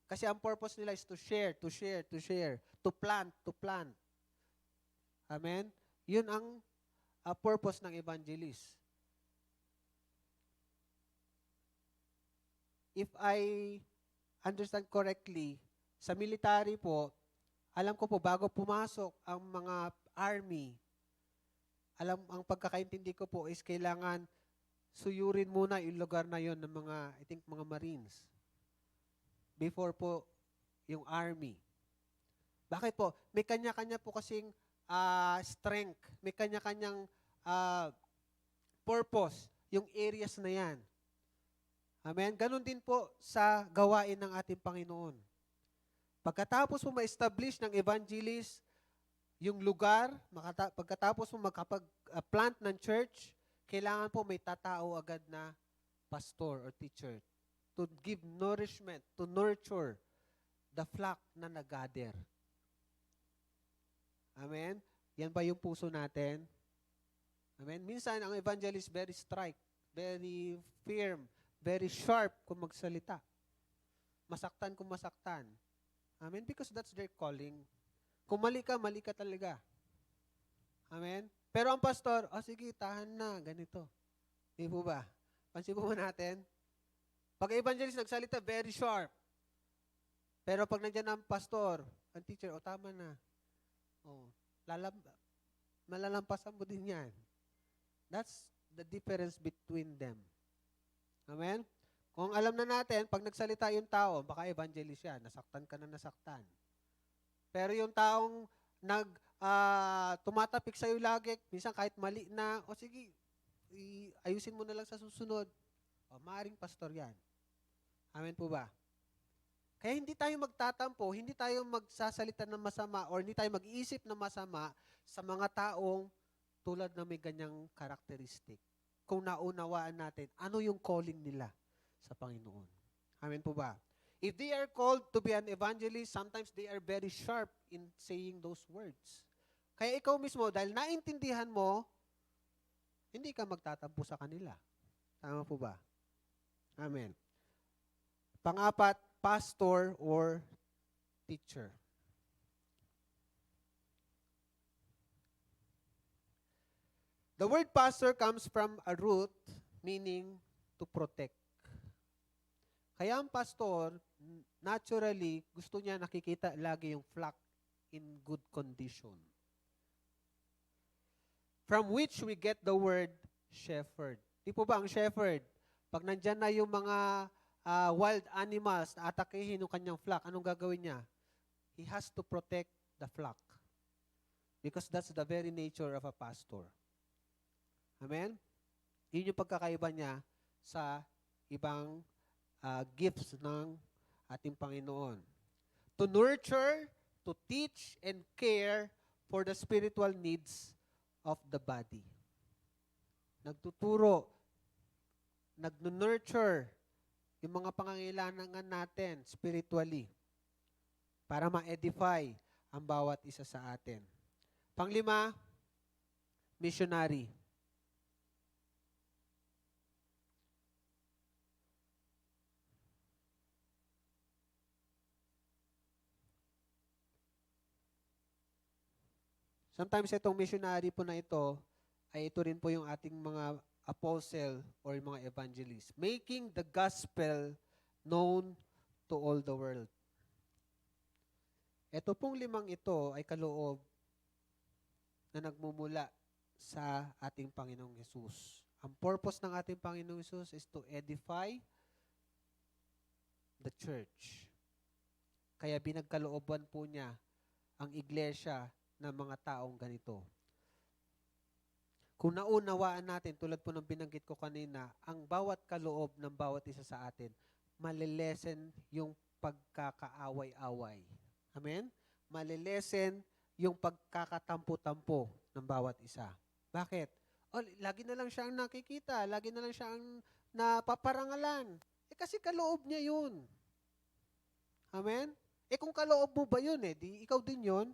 Kasi ang purpose nila is to share, to share, to share, to plant, to plant. Amen? Yun ang purpose ng evangelist. If I understand correctly, sa military po, alam ko po, bago pumasok ang mga army, ang pagkakaintindi ko po is kailangan suyurin muna yung lugar na yon ng mga, I think, mga Marines. Before po yung army. Bakit po? May kanya-kanya po kasing strength. May kanya-kanyang purpose. Yung areas na yan. Amen? Ganon din po sa gawain ng ating Panginoon. Pagkatapos mo ma-establish ng evangelist yung lugar, pagkatapos mo magkapag-plant ng church, kailangan po may tatao agad na pastor or teacher to give nourishment, to nurture the flock na nag-gather. Amen? Yan ba yung puso natin? Amen? Minsan, ang evangelist very strike, very firm, very sharp kung magsalita. Masaktan kung masaktan. Amen? Because that's their calling. Kung mali ka talaga. Amen? Pero ang pastor, sige, tahan na, ganito. Di po ba? Pansin po natin, pag evangelist nagsalita, very sharp. Pero pag nandiyan ang pastor, ang teacher, tama na. Malalampasan mo din yan. That's the difference between them. Amen? Kung alam na natin, pag nagsalita yung tao, baka evangelist siya, nasaktan ka na nasaktan. Pero yung taong tumatapik sa'yo lagi, minsan kahit mali na, sige, ayusin mo na lang sa susunod. Maaring pastor yan. Amen po ba? Kaya hindi tayo magtatampo, hindi tayo magsasalita ng masama or hindi tayo mag-iisip ng masama sa mga taong tulad na may ganyang karakteristik. Kung naunawaan natin, ano yung calling nila sa Panginoon. Amen po ba? If they are called to be an evangelist, sometimes they are very sharp in saying those words. Kaya ikaw mismo, dahil naintindihan mo, hindi ka magtatampo sa kanila. Tama po ba? Amen. Pang-apat, pastor or teacher. The word pastor comes from a root meaning to protect. Kaya ang pastor, naturally, gusto niya nakikita lagi yung flock in good condition. From which we get the word shepherd. Di po ba ang shepherd? Pag nandyan na yung mga wild animals na atakehin yung kanyang flock, anong gagawin niya? He has to protect the flock. Because that's the very nature of a pastor. Amen? Yun yung pagkakaiba niya sa ibang gifts ng ating Panginoon. To nurture, to teach, and care for the spiritual needs of the body. Nagtuturo, nag-nurture yung mga pangangailangan natin spiritually para ma-edify ang bawat isa sa atin. Panglima, missionary. Sometimes itong missionary po na ito, ay ito rin po yung ating mga apostle or mga evangelist. Making the gospel known to all the world. Ito pong limang ito ay kaloob na nagmumula sa ating Panginoong Hesus. Ang purpose ng ating Panginoong Hesus is to edify the church. Kaya binagkalooban po niya ang iglesia ng mga taong ganito. Kung naunawaan natin, tulad po ng binanggit ko kanina, ang bawat kaloob ng bawat isa sa atin, malilesen yung pagkakaaway-away. Amen? Malilesen yung pagkakatampo-tampo ng bawat isa. Bakit? Lagi na lang siya ang nakikita, lagi na lang siya ang napaparangalan. Kasi kaloob niya yun. Amen? Kung kaloob mo ba yun, di ikaw din yun.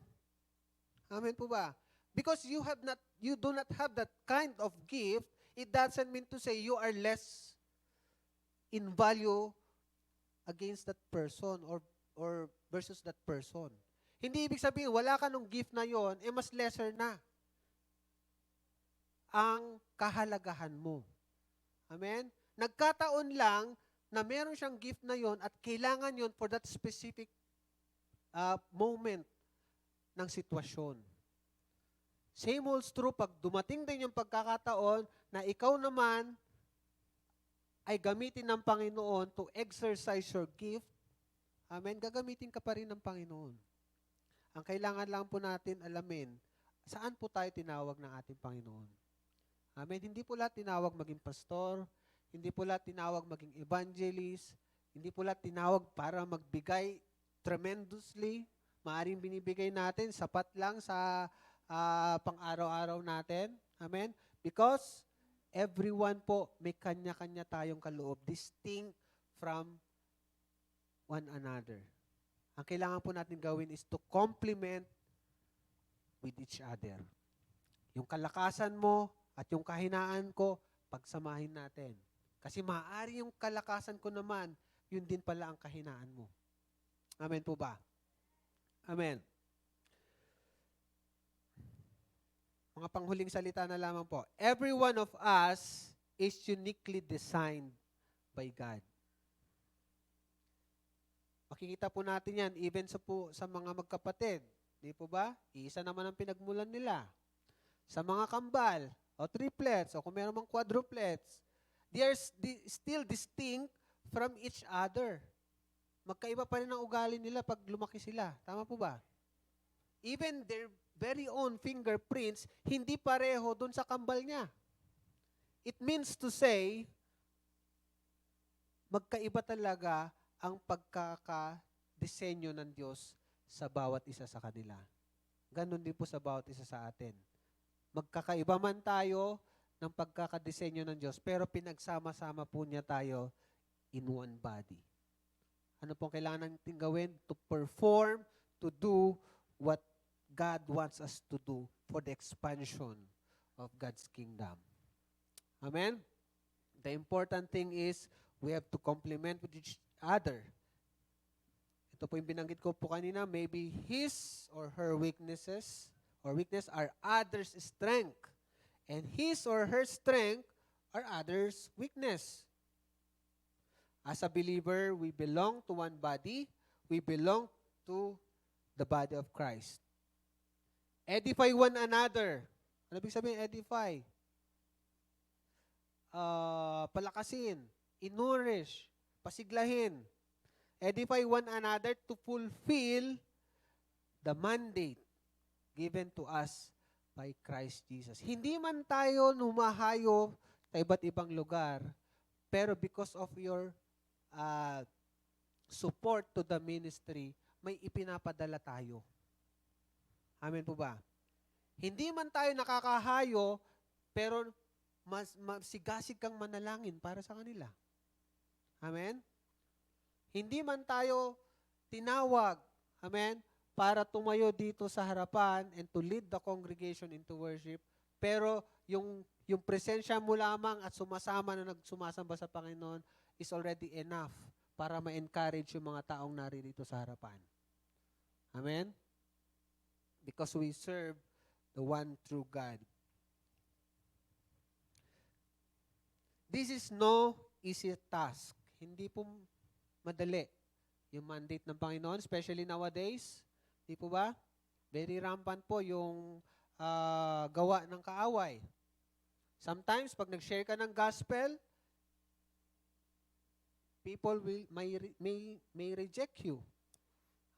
Amen po ba? Because you do not have that kind of gift, it doesn't mean to say you are less in value against that person or versus that person. Hindi ibig sabihin, wala ka nung gift na yon, mas lesser na ang kahalagahan mo. Amen? Nagkataon lang na meron siyang gift na yon at kailangan yon for that specific moment ng sitwasyon. Same holds true pag dumating din yung pagkakataon na ikaw naman ay gamitin ng Panginoon to exercise your gift. Amen? Gagamitin ka pa rin ng Panginoon. Ang kailangan lang po natin alamin, saan po tayo tinawag ng ating Panginoon? Amen? Hindi po lahat tinawag maging pastor, hindi po lahat tinawag maging evangelist, hindi po lahat tinawag para magbigay tremendously. Maaring binibigay natin, sapat lang sa pang-araw-araw natin. Amen? Because everyone po, may kanya-kanya tayong kaloob, distinct from one another. Ang kailangan po natin gawin is to complement with each other. Yung kalakasan mo at yung kahinaan ko, pagsamahin natin. Kasi maaari yung kalakasan ko naman, yun din pala ang kahinaan mo. Amen po ba? Amen. Mga panghuling salita na lamang po. Every one of us is uniquely designed by God. Makikita po natin yan even sa mga magkapatid. Di po ba? Iisa naman ang pinagmulan nila. Sa mga kambal, o triplets, o kung meron mang quadruplets, they are still distinct from each other. Magkaiba pa rin ang ugali nila pag lumaki sila. Tama po ba? Even their very own fingerprints, hindi pareho dun sa kambal niya. It means to say, magkaiba talaga ang pagkakadesenyo ng Diyos sa bawat isa sa kanila. Ganon din po sa bawat isa sa atin. Magkakaiba man tayo ng pagkakadesenyo ng Diyos, pero pinagsama-sama po niya tayo in one body. Ano pong kailangan natin gawin? To perform, to do what God wants us to do for the expansion of God's kingdom. Amen? The important thing is we have to complement with each other. Ito po yung binanggit ko po kanina, maybe his or her weakness are others' strength. And his or her strength are others' weakness. As a believer, we belong to one body. We belong to the body of Christ. Edify one another. Ano ibig sabihin edify? Palakasin, inurish, pasiglahin. Edify one another to fulfill the mandate given to us by Christ Jesus. Hindi man tayo humahayo sa iba't ibang lugar, pero because of your support to the ministry, may ipinapadala tayo. Amen po ba? Hindi man tayo nakakahayo, pero sigasig kang manalangin para sa kanila. Amen? Hindi man tayo tinawag, amen, para tumayo dito sa harapan and to lead the congregation into worship, pero yung presensya mo lamang at sumasama na nagsumasamba sa Panginoon is already enough para ma-encourage yung mga taong naririto sa harapan. Amen? Because we serve the one true God. This is no easy task. Hindi po madali yung mandate ng Panginoon, especially nowadays. Di po ba? Very rampant po yung gawa ng kaaway. Sometimes, pag nag-share ka ng gospel, people may reject you.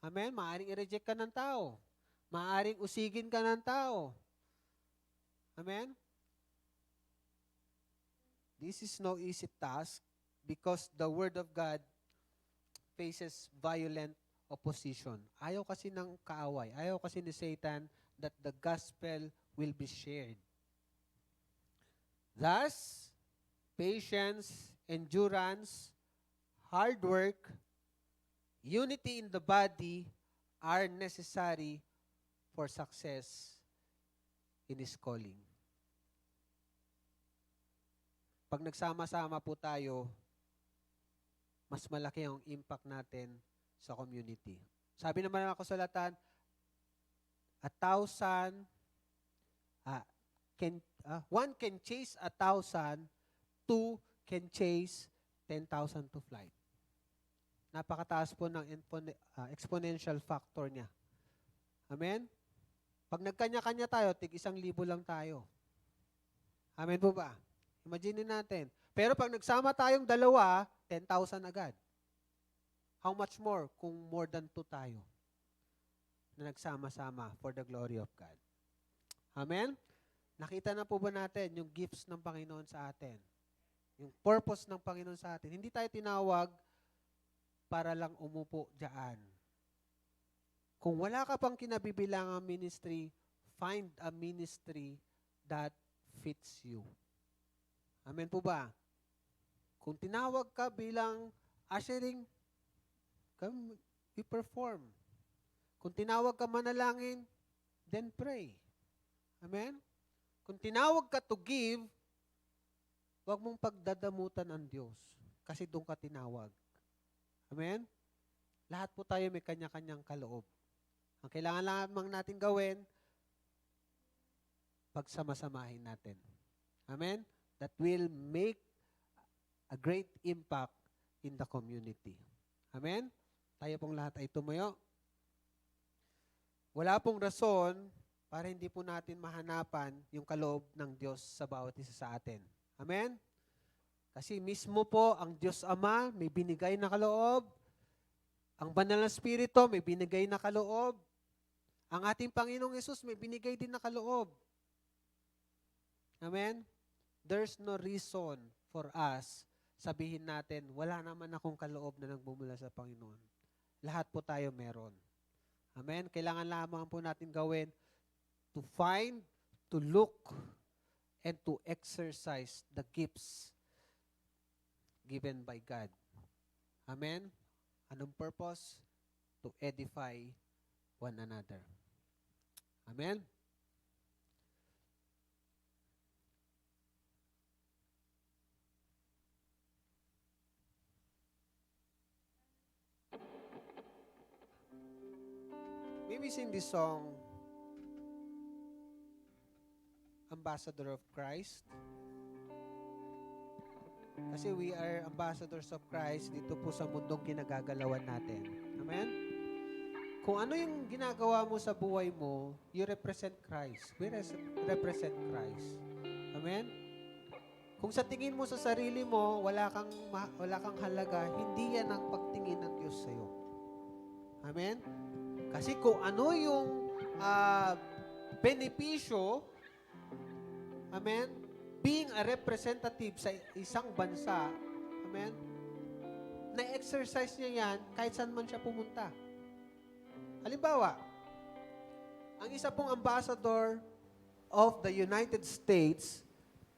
Amen? Maaring i-reject ka ng tao. Maaring usigin ka ng tao. Amen? This is no easy task because the Word of God faces violent opposition. Ayaw kasi ng kaaway. Ayaw kasi ni Satan that the gospel will be shared. Thus, patience, endurance, hard work, unity in the body are necessary for success in His calling. Pag nagsama-sama po tayo, mas malaki ang impact natin sa community. Sabi naman ng kasulatan, 1 can chase 1,000, 2 can chase 10,000 to flight. Napakataas po ng exponential factor niya. Amen? Pag nagkanya-kanya tayo, tig 1,000 lang tayo. Amen po ba? Imagine natin. Pero pag nagsama tayong dalawa, 10,000 agad. How much more kung more than 2 tayo na nagsama-sama for the glory of God? Amen? Nakita na po ba natin yung gifts ng Panginoon sa atin? Yung purpose ng Panginoon sa atin. Hindi tayo tinawag para lang umupo diyan. Kung wala ka pang kinabibilangang ministry, find a ministry that fits you. Amen po ba? Kung tinawag ka bilang ushering, you perform. Kung tinawag ka manalangin, then pray. Amen? Kung tinawag ka to give, huwag mong pagdadamutan ang Diyos kasi doon ka tinawag. Amen? Lahat po tayo may kanya-kanyang kaloob. Ang kailangan lamang natin gawin, pagsamasamahin natin. Amen? That will make a great impact in the community. Amen? Tayo pong lahat ay tumayo. Wala pong rason para hindi po natin mahanapan yung kaloob ng Diyos sa bawat isa sa atin. Amen? Kasi mismo po ang Diyos Ama may binigay na kaloob. Ang Banal na Espiritu may binigay na kaloob. Ang ating Panginoong Yesus may binigay din na kaloob. Amen? There's no reason for us sabihin natin, wala naman akong kaloob na nagmumula sa Panginoon. Lahat po tayo meron. Amen? Kailangan lamang po natin gawin to find, to look, and to exercise the gifts given by God. Amen? Anong purpose? To edify one another. Amen? May we sing this song, Ambassador of Christ. Kasi we are ambassadors of Christ dito po sa mundong kinagagalawan natin. Amen? Kung ano yung ginagawa mo sa buhay mo, you represent Christ. We represent Christ. Amen? Kung sa tingin mo sa sarili mo, wala kang halaga, hindi yan ang pagtingin ng Diyos sa'yo. Amen? Kasi kung ano yung benepisyo, amen, being a representative sa isang bansa, amen, na-exercise niya yan kahit saan man siya pumunta. Halimbawa, ang isa pong ambassador of the United States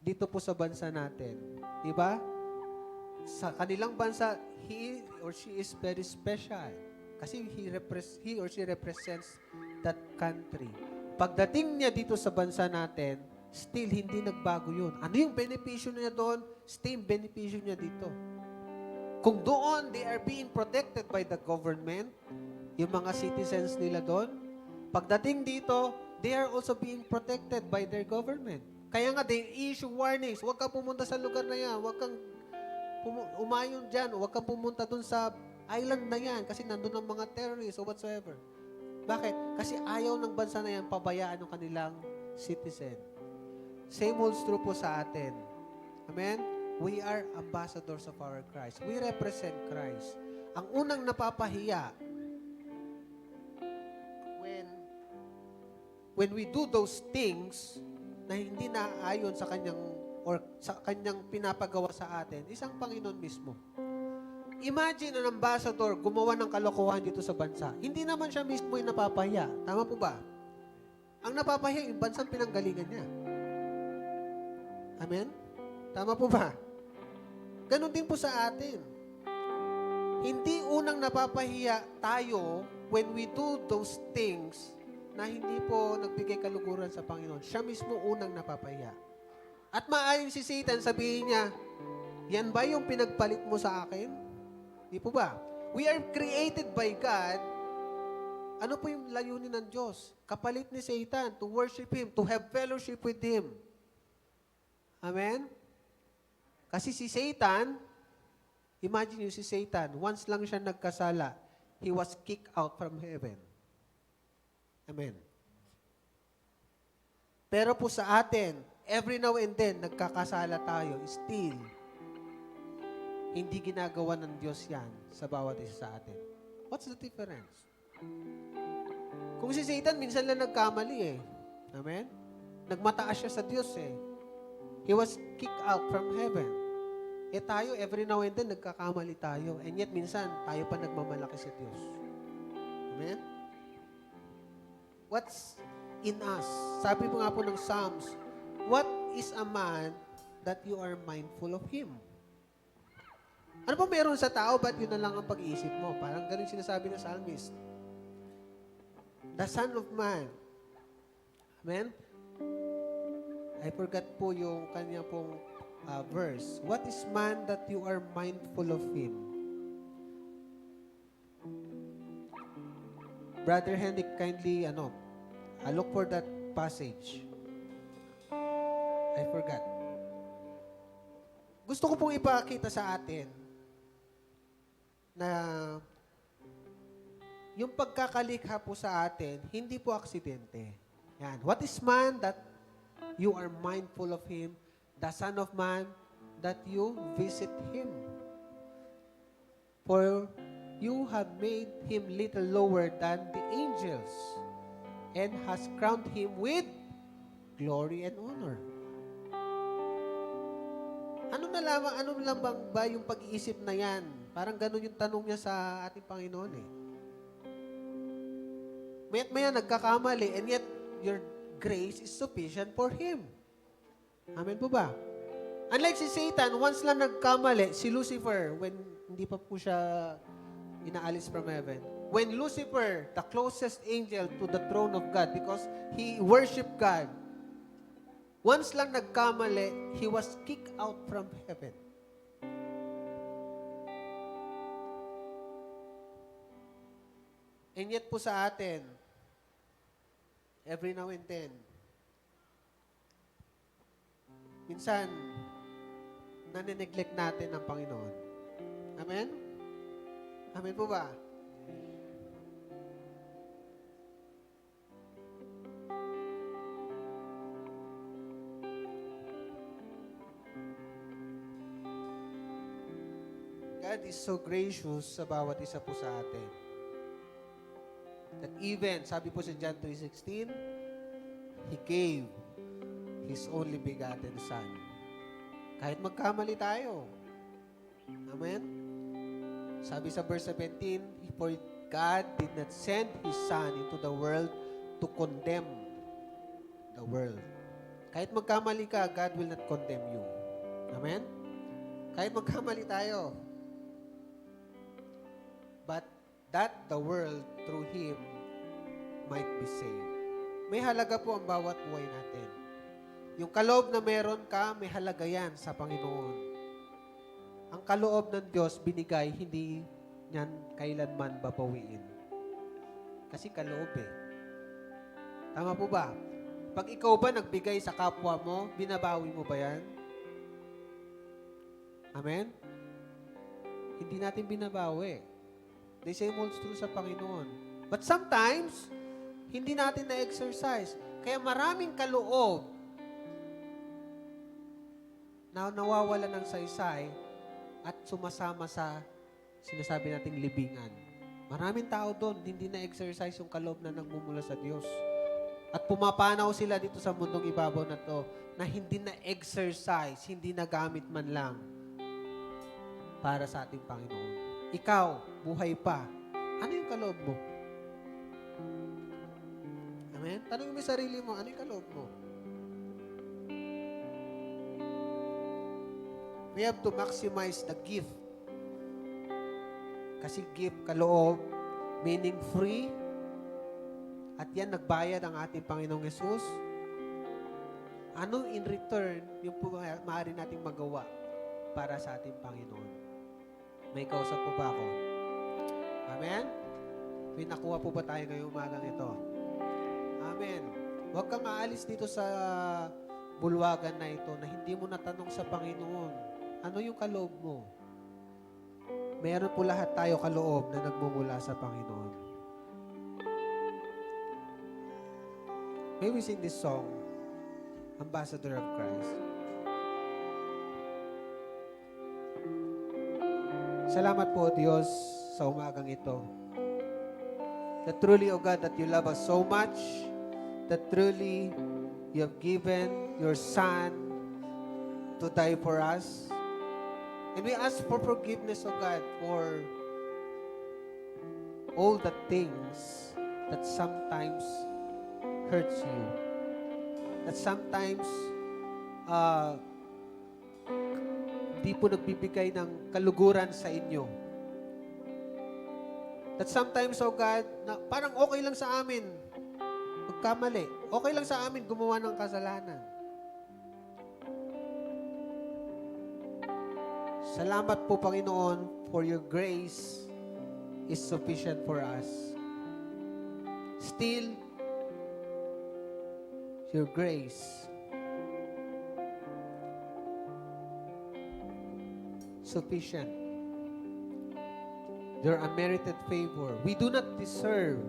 dito po sa bansa natin, di ba? Sa kanilang bansa, he or she is very special. Kasi he or she represents that country. Pagdating niya dito sa bansa natin, still hindi nagbago yun. Ano yung benepisyo niya doon? Still benepisyo niya dito. Kung doon, they are being protected by the government, yung mga citizens nila doon, pagdating dito, they are also being protected by their government. Kaya nga, they issue warnings. Huwag kang pumunta sa lugar na yan. Huwag kang umayon dyan. Huwag kang pumunta doon sa island na yan kasi nandun ang mga terrorists or whatsoever. Bakit? Kasi ayaw ng bansa na yan pabayaan ng kanilang citizen. Same holds true po sa atin. Amen? We are ambassadors of our Christ. We represent Christ. Ang unang napapahiya when we do those things na hindi naayon sa kanyang or sa kanyang pinapagawa sa atin, isang Panginoon mismo. Imagine an ambassador gumawa ng kalokohan dito sa bansa. Hindi naman siya mismo yung napapahiya. Tama po ba? Ang napapahiya, yung bansang pinanggalingan niya. Amen? Tama po ba? Ganon din po sa atin. Hindi unang napapahiya tayo when we do those things na hindi po nagbigay kaluguran sa Panginoon. Siya mismo unang napapahiya. At maaaring si Satan sabihin niya, yan ba yung pinagpalit mo sa akin? Di po ba? We are created by God. Ano po yung layunin ng Diyos? Kapalit ni Satan, to worship Him, to have fellowship with Him. Amen? Kasi si Satan, imagine si Satan, once lang siya nagkasala, he was kicked out from heaven. Amen. Pero po sa atin, every now and then, nagkakasala tayo, still, hindi ginagawa ng Diyos yan sa bawat isa sa atin. What's the difference? Kung si Satan, minsan lang nagkamali eh. Amen? Nagmataas siya sa Diyos eh. He was kicked out from heaven. Eh tayo, every now and then, nagkakamali tayo. And yet, minsan, tayo pa nagmamalaki sa Diyos. Amen? What's in us? Sabi po nga po ng Psalms, what is a man that you are mindful of him? Ano ba meron sa tao, ba't yun na lang ang pag-iisip mo? Parang ganun sinasabi ng psalmist. The Son of Man. Amen? I forgot po yung kanya pong verse. What is man that you are mindful of him? Brother Henrik, kindly, look for that passage. I forgot. Gusto ko pong ipakita sa atin na yung pagkakalikha po sa atin, hindi po aksidente. Yan. What is man that you are mindful of him? The Son of Man that you visit him. For you have made him little lower than the angels and has crowned him with glory and honor. Ano lang bang ba yung pag-iisip na yan? Parang ganun yung tanong niya sa ating Panginoon eh. Maya't maya nagkakamali and yet your grace is sufficient for him. Amen po ba? Unlike si Satan, once lang nagkamali, si Lucifer, when hindi pa po siya inaalis from heaven, when Lucifer, the closest angel to the throne of God, because he worshiped God, once lang nagkamali, he was kicked out from heaven. And yet po sa atin, every now and then, minsan, nanineglect natin ang Panginoon. Amen? Amen po ba? God is so gracious sa bawat isa po sa atin. That even, sabi po sa John 3:16, He gave His only begotten Son. Kahit magkamali tayo. Amen? Sabi sa verse 17, For God did not send His Son into the world to condemn the world. Kahit magkamali ka, God will not condemn you. Amen? Kahit magkamali tayo. But that the world through Him might be saved. May halaga po ang bawat buhay natin. Yung kaloob na meron ka, may halaga yan sa Panginoon. Ang kaloob ng Diyos binigay, hindi yan kailanman babawiin. Kasi kaloob eh. Tama po ba? Pag ikaw ba nagbigay sa kapwa mo, binabawi mo ba yan? Amen? Hindi natin binabawi. The same holds true sa Panginoon. But sometimes, hindi natin na-exercise. Kaya maraming kaloob na nawawala ng saysay at sumasama sa sinasabi nating libingan. Maraming tao doon, hindi na-exercise yung kaloob na nagmumula sa Diyos. At pumapanaw sila dito sa mundong ibabaw na to na hindi na-exercise, hindi nagamit man lang para sa ating Panginoon. Ikaw, buhay pa. Ano yung kaloob mo? Amen? Tanong mo yung sarili mo, ano yung kaloob mo? We have to maximize the gift. Kasi gift, kaloob, meaning free. At yan, nagbayad ang ating Panginoong Yesus. Ano in return yung maaari nating magawa para sa ating Panginoon? May kausap po ba ako? Amen? May nakuha po ba tayo ngayong umagang ito? Amen. Huwag kang aalis dito sa bulwagan na ito na hindi mo natanong sa Panginoon. Ano yung kaloob mo? Meron po lahat tayo kaloob na nagmumula sa Panginoon. May we sing this song, Ambassador of Christ. Salamat po, Diyos, sa umagang ito. That truly, O God, that you love us so much, that truly you have given your Son to die for us. And we ask for forgiveness, O God, for all the things that sometimes hurts you. That sometimes hindi po nagbibigay ng kaluguran sa inyo. That sometimes, oh God, na parang okay lang sa amin magkamali. Okay lang sa amin gumawa ng kasalanan. Salamat po, Panginoon, for your grace is sufficient for us. Still, your grace sufficient. Your unmerited favor. We do not deserve,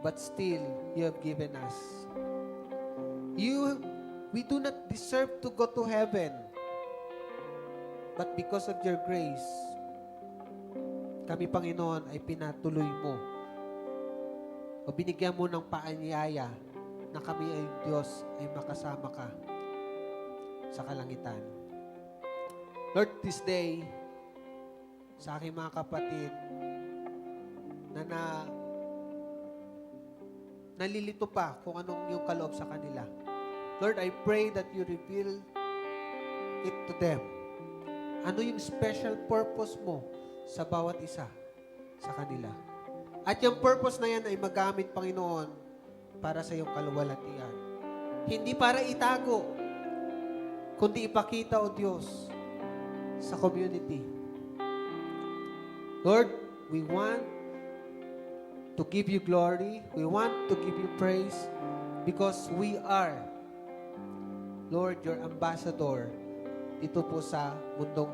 but still you have given us. We do not deserve to go to heaven, but because of your grace, kami, Panginoon, ay pinatuloy mo o binigyan mo ng paanyaya na kami ay Diyos ay makasama ka sa kalangitan. Lord, this day, sa aking mga kapatid na nalilito pa kung anong yung kaloob sa kanila. Lord, I pray that you reveal it to them. Ano yung special purpose mo sa bawat isa sa kanila. At yung purpose na yan ay magamit, Panginoon, para sa iyong kaluwalhatian. Hindi para itago, kundi ipakita, O Diyos, sa community. Lord, we want to give you glory. We want to give you praise because we are, Lord, your ambassador dito po sa mundong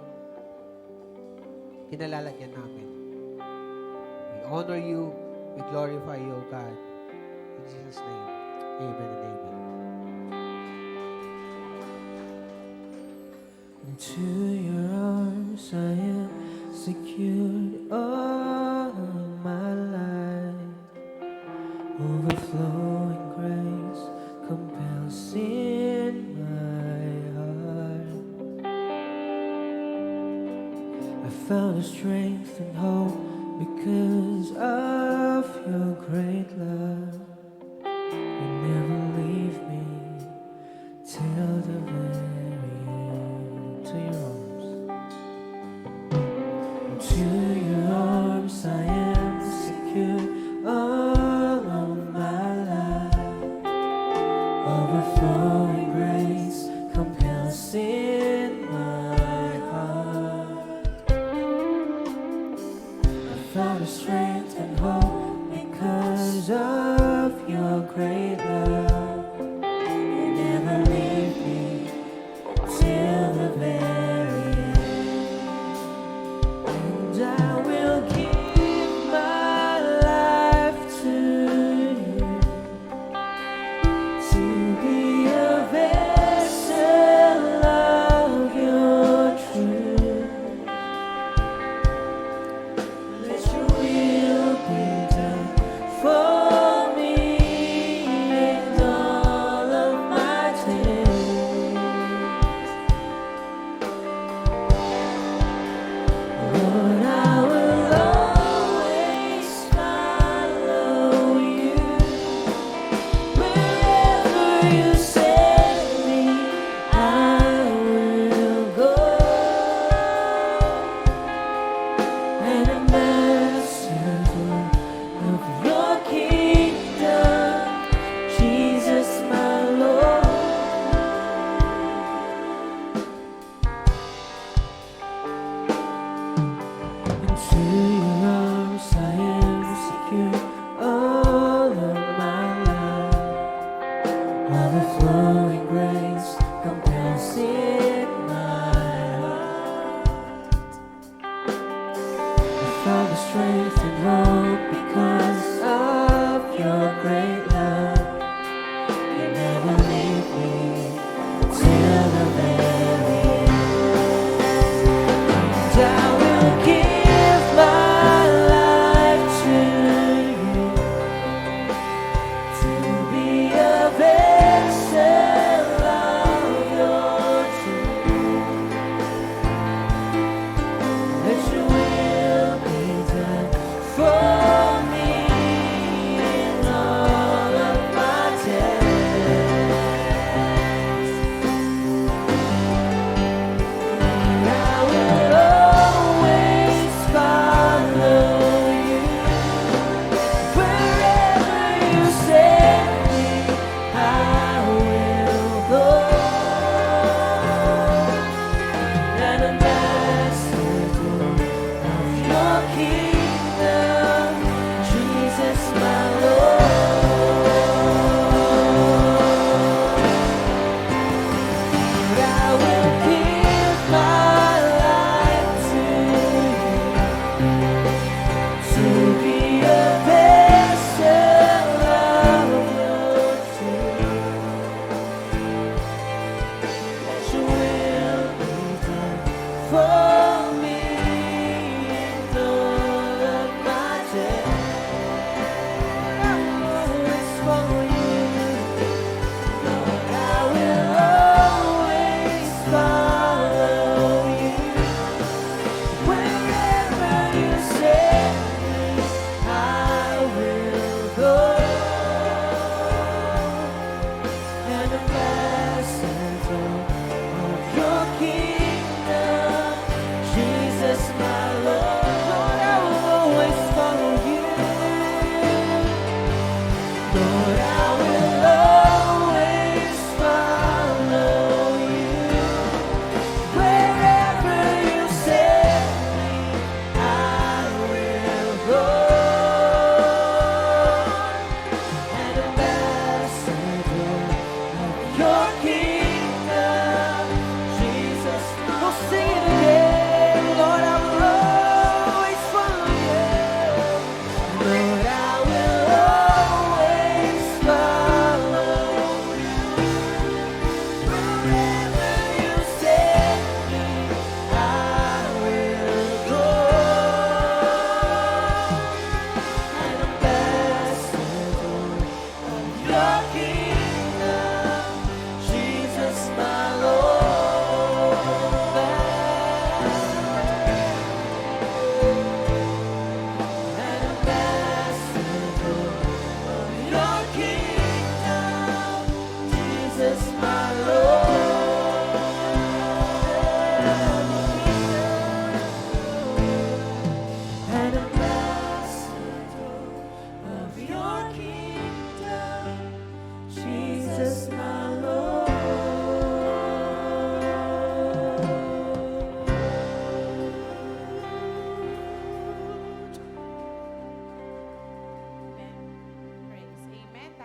kinalalagyan namin. We honor you. We glorify you, O God. In Jesus' name, amen and amen. Into your arms I am secured all my life. Overflowing grace compels in my heart. I found a strength and hope because of your great love. You never leave me till the very end. To your arms. To your arms I am secure all of my life. Overflowing grace compels in my heart. I found a strength and hope because of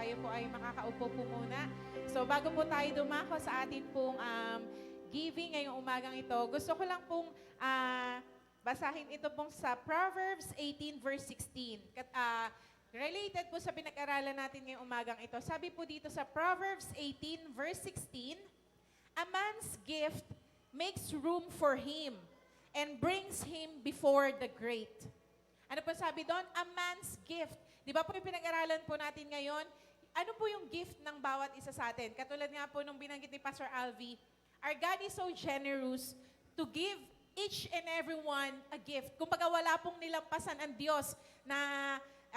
tayo po ay makakaupo po muna. So bago po tayo dumako sa atin pong giving ngayong umagang ito, gusto ko lang pong basahin ito pong sa Proverbs 18 verse 16. Related po sa pinag-aralan natin ngayong umagang ito. Sabi po dito sa Proverbs 18 verse 16, "A man's gift makes room for him and brings him before the great." Ano po sabi doon? A man's gift. Di ba po yung pinag-aralan po natin ngayon? Ano po yung gift ng bawat isa sa atin? Katulad nga po nung binanggit ni Pastor Alvi, our God is so generous to give each and everyone a gift. Kumbaga wala pong nilampasan ang Diyos na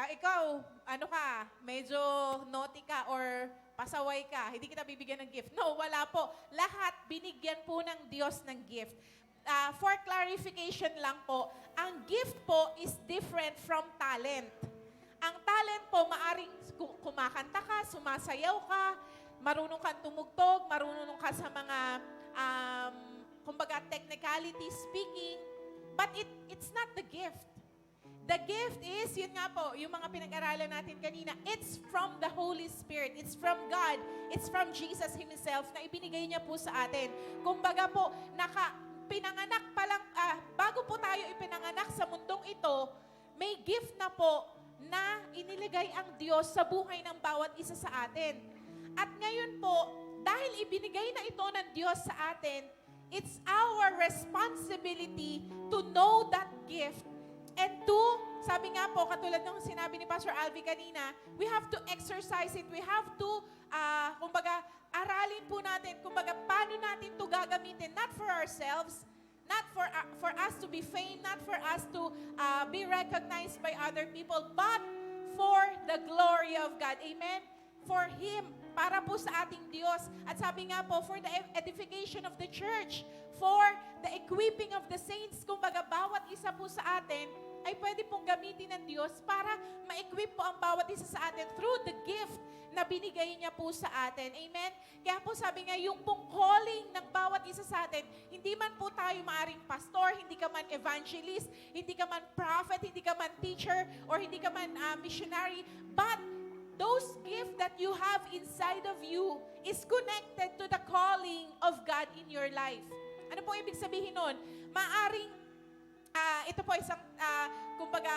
ikaw, ano ka, medyo naughty ka or pasaway ka, hindi kita bibigyan ng gift. No, wala po. Lahat binigyan po ng Diyos ng gift. For clarification lang po, ang gift po is different from talent. Ang talent po, maaring kumakanta ka, sumasayaw ka, marunong kang tumugtog, marunong ka sa mga, kumbaga, technicality speaking, but it's not the gift. The gift is, yun nga po, yung mga pinag-aralan natin kanina, it's from the Holy Spirit, it's from God, it's from Jesus Himself na ibinigay niya po sa atin. Kumbaga po, pinanganak pa lang, bago po tayo ipinanganak sa mundong ito, may gift na po na iniligay ang Diyos sa buhay ng bawat isa sa atin. At ngayon po, dahil ibinigay na ito ng Diyos sa atin, it's our responsibility to know that gift and to, sabi nga po, katulad ng sinabi ni Pastor Alvi kanina, we have to exercise it. We have to, kumbaga, aralin po natin, kumbaga, paano natin ito gagamitin, not for ourselves, not for us to be famed, not for us to be recognized by other people, but for the glory of God. Amen? For Him, para po sa ating Diyos. At sabi nga po, for the edification of the church, for the equipping of the saints, kumbaga, bawat isa po sa atin, ay pwede pong gamitin ng Diyos para ma-equip po ang bawat isa sa atin through the gift na binigay niya po sa atin. Amen? Kaya po sabi nga, yung pong calling ng bawat isa sa atin, hindi man po tayo maaring pastor, hindi ka man evangelist, hindi ka man prophet, hindi ka man teacher, or hindi ka man missionary, but those gifts that you have inside of you is connected to the calling of God in your life. Ano po ibig sabihin nun? Maaring ito po isang, kumbaga,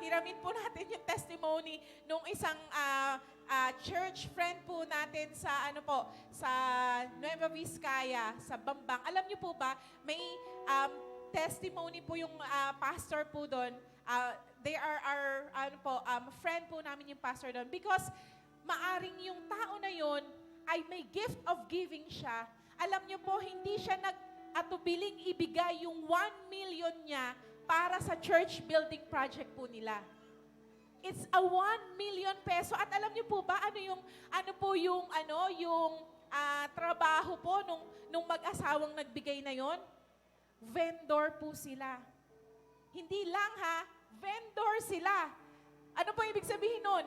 hiramin po natin yung testimony nung isang church friend po natin sa, sa Nueva Vizcaya, sa Bambang. Alam niyo po ba, may testimony po yung pastor po doon. They are our, friend po namin yung pastor doon. Because maaring yung tao na yon ay may gift of giving siya. Alam niyo po, hindi siya atubiling ibigay yung 1 million niya para sa church building project po nila. It's a 1 million peso. At alam niyo po ba yung trabaho po nung mag-asawang nagbigay na yon? Vendor po sila. Hindi lang vendor sila. Ano po ibig sabihin nun?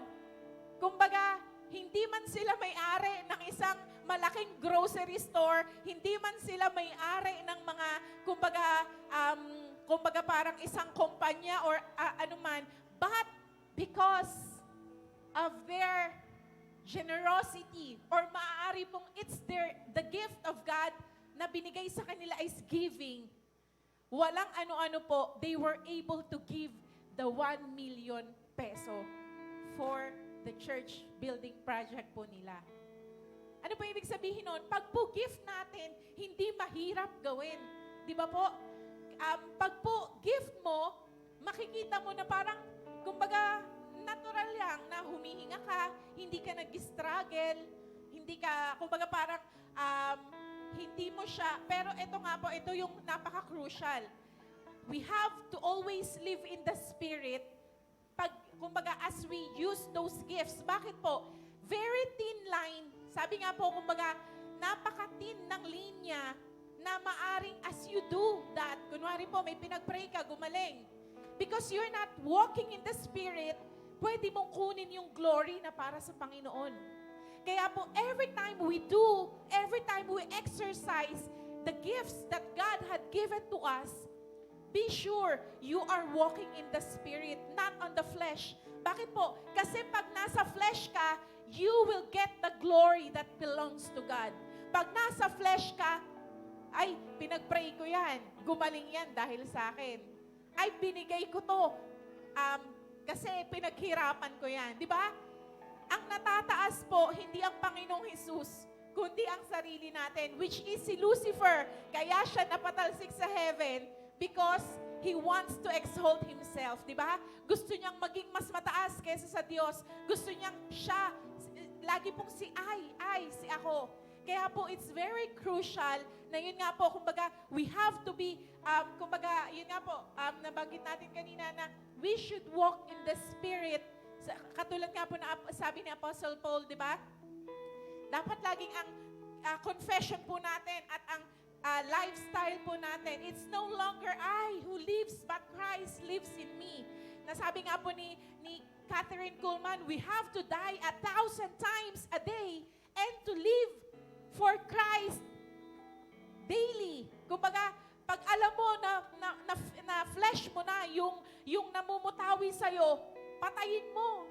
Kumbaga, hindi man sila may-ari ng isang malaking grocery store, hindi man sila may-ari ng mga, kumbaga parang isang kumpanya or anuman, but because of their generosity, or maaari pong the gift of God na binigay sa kanila is giving. Walang ano-ano po, they were able to give the 1 million peso for the church building project po nila. Ano po ibig sabihin nun? Pag po gift natin, hindi mahirap gawin. Di ba po? Pag po gift mo, makikita mo na parang, kumbaga, natural lang na humihinga ka, hindi ka nag-struggle, hindi ka, kumbaga parang, hindi mo siya, pero ito nga po, ito yung napaka-crucial. We have to always live in the Spirit, kumbaga, as we use those gifts. Bakit po? Very thin line. Sabi nga po, kumbaga, napaka-thin ng linya na maaring as you do that, kunwari po, may pinag-pray ka, gumaling. Because you're not walking in the Spirit, pwede mong kunin yung glory na para sa Panginoon. Kaya po, every time we exercise the gifts that God had given to us, be sure you are walking in the Spirit, not on the flesh. Bakit po? Kasi pag nasa flesh ka, you will get the glory that belongs to God. Pag nasa flesh ka, ay, pinag-pray ko yan, gumaling yan dahil sa akin. Ay, binigay ko to, kasi pinaghirapan ko yan. Di ba? Ang natataas po, hindi ang Panginoong Jesus, kundi ang sarili natin, which is si Lucifer. Kaya siya napatalsik sa heaven because he wants to exalt himself. Di ba? Gusto niyang maging mas mataas kaysa sa Diyos. Gusto niyang siya, lagi pong si ako. Kaya po, it's very crucial na yun nga po, kumbaga, we have to be, kumbaga, yun nga po, nabanggit natin kanina na we should walk in the Spirit. Katulad nga po na sabi ni Apostle Paul, di ba? Dapat laging ang confession po natin at ang lifestyle po natin, it's no longer I who lives, but Christ lives in me. Nasabi nga po ni Catherine Kuhlman, we have to die 1,000 times a day and to live for Christ daily. Kumbaga, pag alam mo na flesh mo na yung namumutawi sa'yo, patayin mo.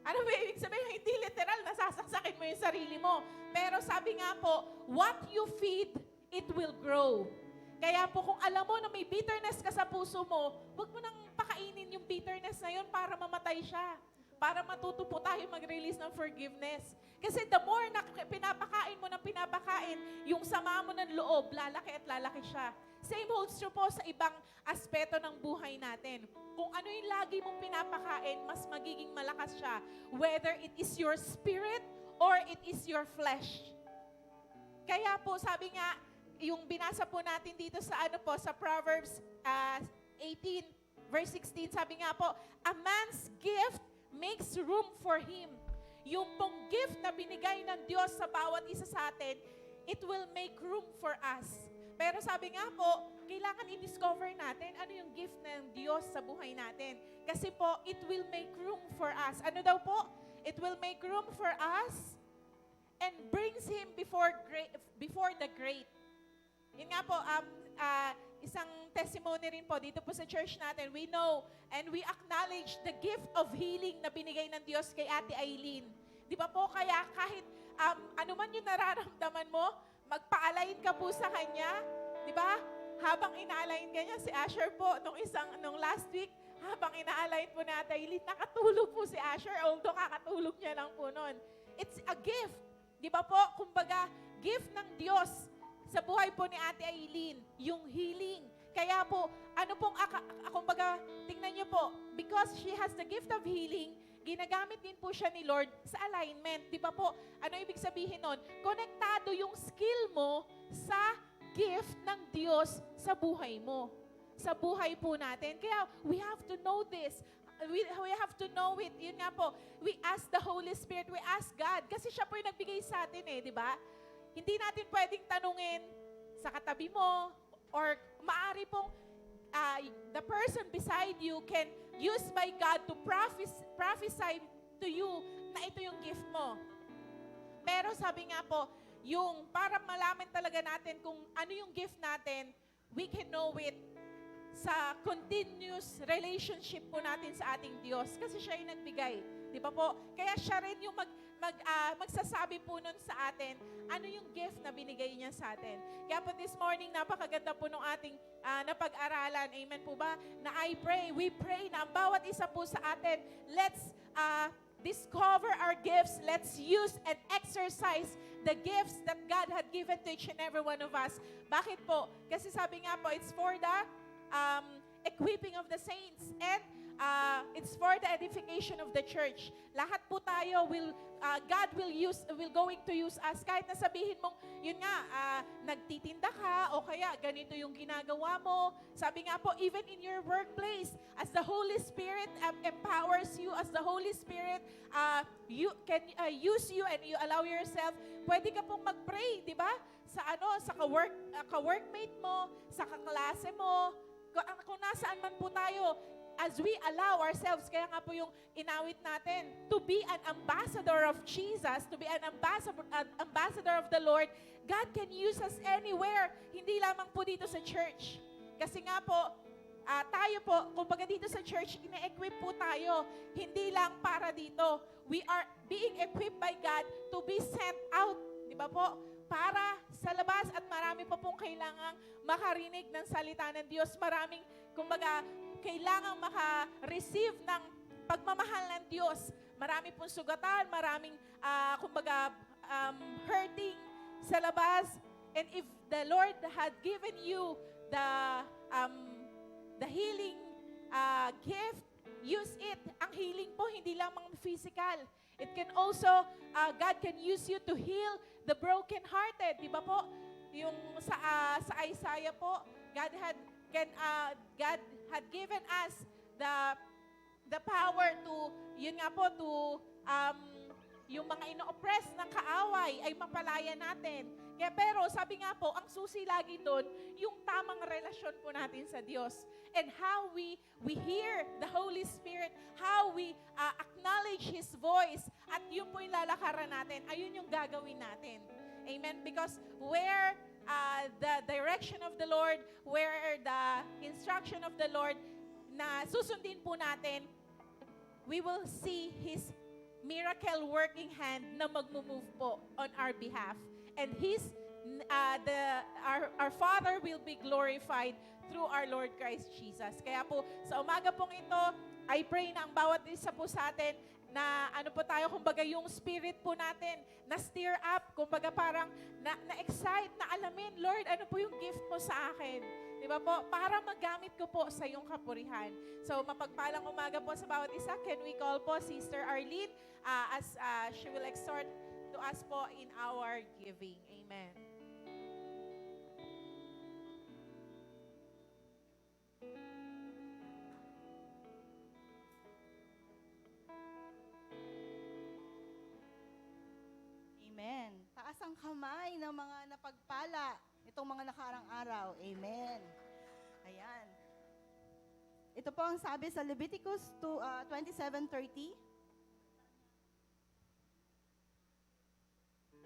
Ano ba ibig sabihin? Hindi literal, nasasaksakin mo yung sarili mo. Pero sabi nga po, what you feed, it will grow. Kaya po kung alam mo na may bitterness ka sa puso mo, huwag mo nang pakainin yung bitterness na yun para mamatay siya. Para matuto po tayo mag-release ng forgiveness. Kasi the more na pinapakain mo ng pinapakain, yung sama mo ng loob, lalaki at lalaki siya. Same holds true po sa ibang aspeto ng buhay natin. Kung ano yung lagi mong pinapakain, mas magiging malakas siya. Whether it is your spirit or it is your flesh. Kaya po, sabi nga, yung binasa po natin dito sa sa Proverbs 18, verse 16, sabi nga po, a man's gift makes room for him. Yung pong gift na binigay ng Diyos sa bawat isa sa atin, it will make room for us. Pero sabi nga po, kailangan i-discover natin ano yung gift ng Diyos sa buhay natin. Kasi po, it will make room for us. Ano daw po? It will make room for us and brings Him before the great. Yun nga po, isang testimony rin po dito po sa church natin. We know and we acknowledge the gift of healing na binigay ng Diyos kay Ate Aileen. Di ba po, kaya kahit ano man yung nararamdaman mo, magpa-align ka po sa Kanya. Di ba? Habang ina-align ka niya, si Asher po, nung last week, habang ina-align po ni Ate Aileen, nakatulog po si Asher, although kakatulog niya lang po nun. It's a gift. Di ba po? Kumbaga, gift ng Diyos sa buhay po ni Ate Aileen, yung healing. Kaya po, ano pong, kumbaga, tingnan niyo po, because she has the gift of healing, ginagamit din po siya ni Lord sa alignment. Di ba po? Ano ibig sabihin nun? Konektado yung skill mo sa gift ng Diyos sa buhay mo. Sa buhay po natin. Kaya, we have to know this. We have to know it. Yun nga po, we ask the Holy Spirit, we ask God. Kasi siya po yung nagbigay sa atin di ba? Hindi natin pwedeng tanungin sa katabi mo or maari pong the person beside you can use by God to prophesy to you na ito yung gift mo. Pero sabi nga po, yung para malaman talaga natin kung ano yung gift natin, we can know it sa continuous relationship po natin sa ating Diyos. Kasi siya yung nagbigay. Di ba po? Kaya siya rin yung magsasabi po nun sa atin, ano yung gift na binigay niya sa atin. Kaya po this morning, napakaganda po nung ating napag-aralan. Amen po ba? Na we pray na ang bawat isa po sa atin, let's discover our gifts. Let's use and exercise the gifts that God had given to each and every one of us. Bakit po? Kasi sabi nga po, it's for the equipping of the saints and it's for the edification of the church. Lahat po tayo God will going to use us. Kahit na sabihin mong, yun nga, nagtitinda ka, o kaya ganito yung ginagawa mo. Sabi nga po, even in your workplace, as the Holy Spirit empowers you, as the Holy Spirit you can use you and you allow yourself, pwede ka pong mag-pray, di ba? Sa ka-workmate mo, sa kaklase mo, kung nasaan man po tayo, as we allow ourselves, kaya nga po yung inawit natin, to be an ambassador of Jesus, to be an ambassador of the Lord, God can use us anywhere, hindi lamang po dito sa church. Kasi nga po, tayo po, kumbaga dito sa church, ine-equip po tayo. Hindi lang para dito. We are being equipped by God to be sent out. Di ba po? Para sa labas at marami pa pong kailangang makarinig ng salita ng Diyos. Maraming, kumbaga, kailangang maka-receive ng pagmamahal ng Diyos. Marami pong sugatan, maraming, kumbaga, hurting sa labas. And if the Lord had given you the healing gift, use it. Ang healing po, hindi lamang physical. It can also, God can use you to heal the broken-hearted. Di ba po? Yung sa Isaiah po, God had given us the power to, yun nga po, to yung mga ino-oppress ng kaaway ay mapalaya natin. Kaya pero sabi nga po, ang susi lagi doon, yung tamang relasyon po natin sa Diyos. And how we hear the Holy Spirit, how we acknowledge His voice, at yun po yung lalakaran natin, ayun yung gagawin natin. Amen? Because where the direction of the Lord, where the instruction of the Lord na susundin po natin, we will see His miracle working hand na magmumove po on our behalf. And our Father will be glorified through our Lord Christ Jesus. Kaya po, sa umaga pong ito, I pray na ang bawat isa po sa atin, na ano po tayo, kumbaga yung spirit po natin, na stir up, kumbaga parang na-excite, na alamin, Lord, ano po yung gift mo sa akin? Di ba po? Para magamit ko po sa iyong kapurihan. So, mapagpalang umaga po sa bawat isa. Can we call po Sister Arlene as she will exhort to us po in our giving. Amen. Amen. Taas ang kamay ng mga napagpala itong mga nakarang araw. Amen. Ayan. Ito po ang sabi sa Leviticus 27:30.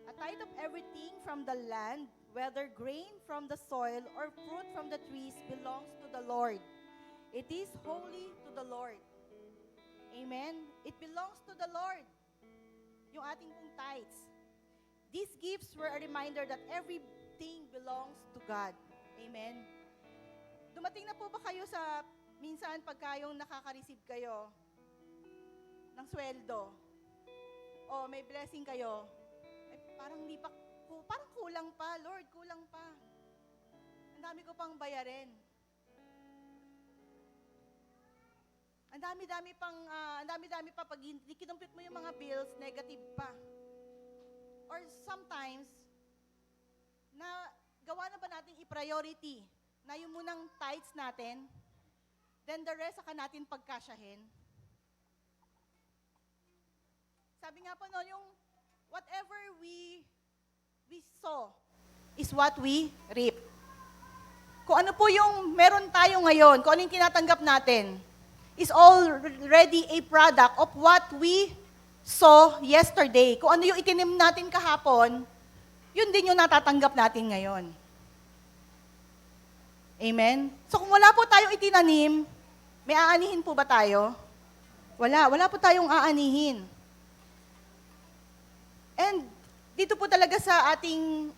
A tithe of everything from the land, whether grain from the soil or fruit from the trees, belongs to the Lord. It is holy to the Lord. Amen. It belongs to the Lord. Yung ating pong tithes. These gifts were a reminder that everything belongs to God. Amen. Dumating na po ba kayo sa, minsan pagka yung nakaka-receive kayo ng sweldo, o may blessing kayo, parang hindi pa, parang kulang pa, Lord, kulang pa. Ang dami ko pang bayarin. Ang dami-dami pa, pag kinumpit mo yung mga bills, negative pa. Or sometimes, na gawa na ba natin i-priority na yung munang tithes natin, then the rest saka natin pagkasyahin. Sabi nga po no, yung whatever we sow is what we reap. Kung ano po yung meron tayo ngayon, kung ano yung tinatanggap natin, is already a product of what we saw yesterday. Kung ano yung itinim natin kahapon, yun din yung natatanggap natin ngayon. Amen? So kung wala po tayong itinanim, may aanihin po ba tayo? Wala po tayong aanihin. And dito po talaga sa ating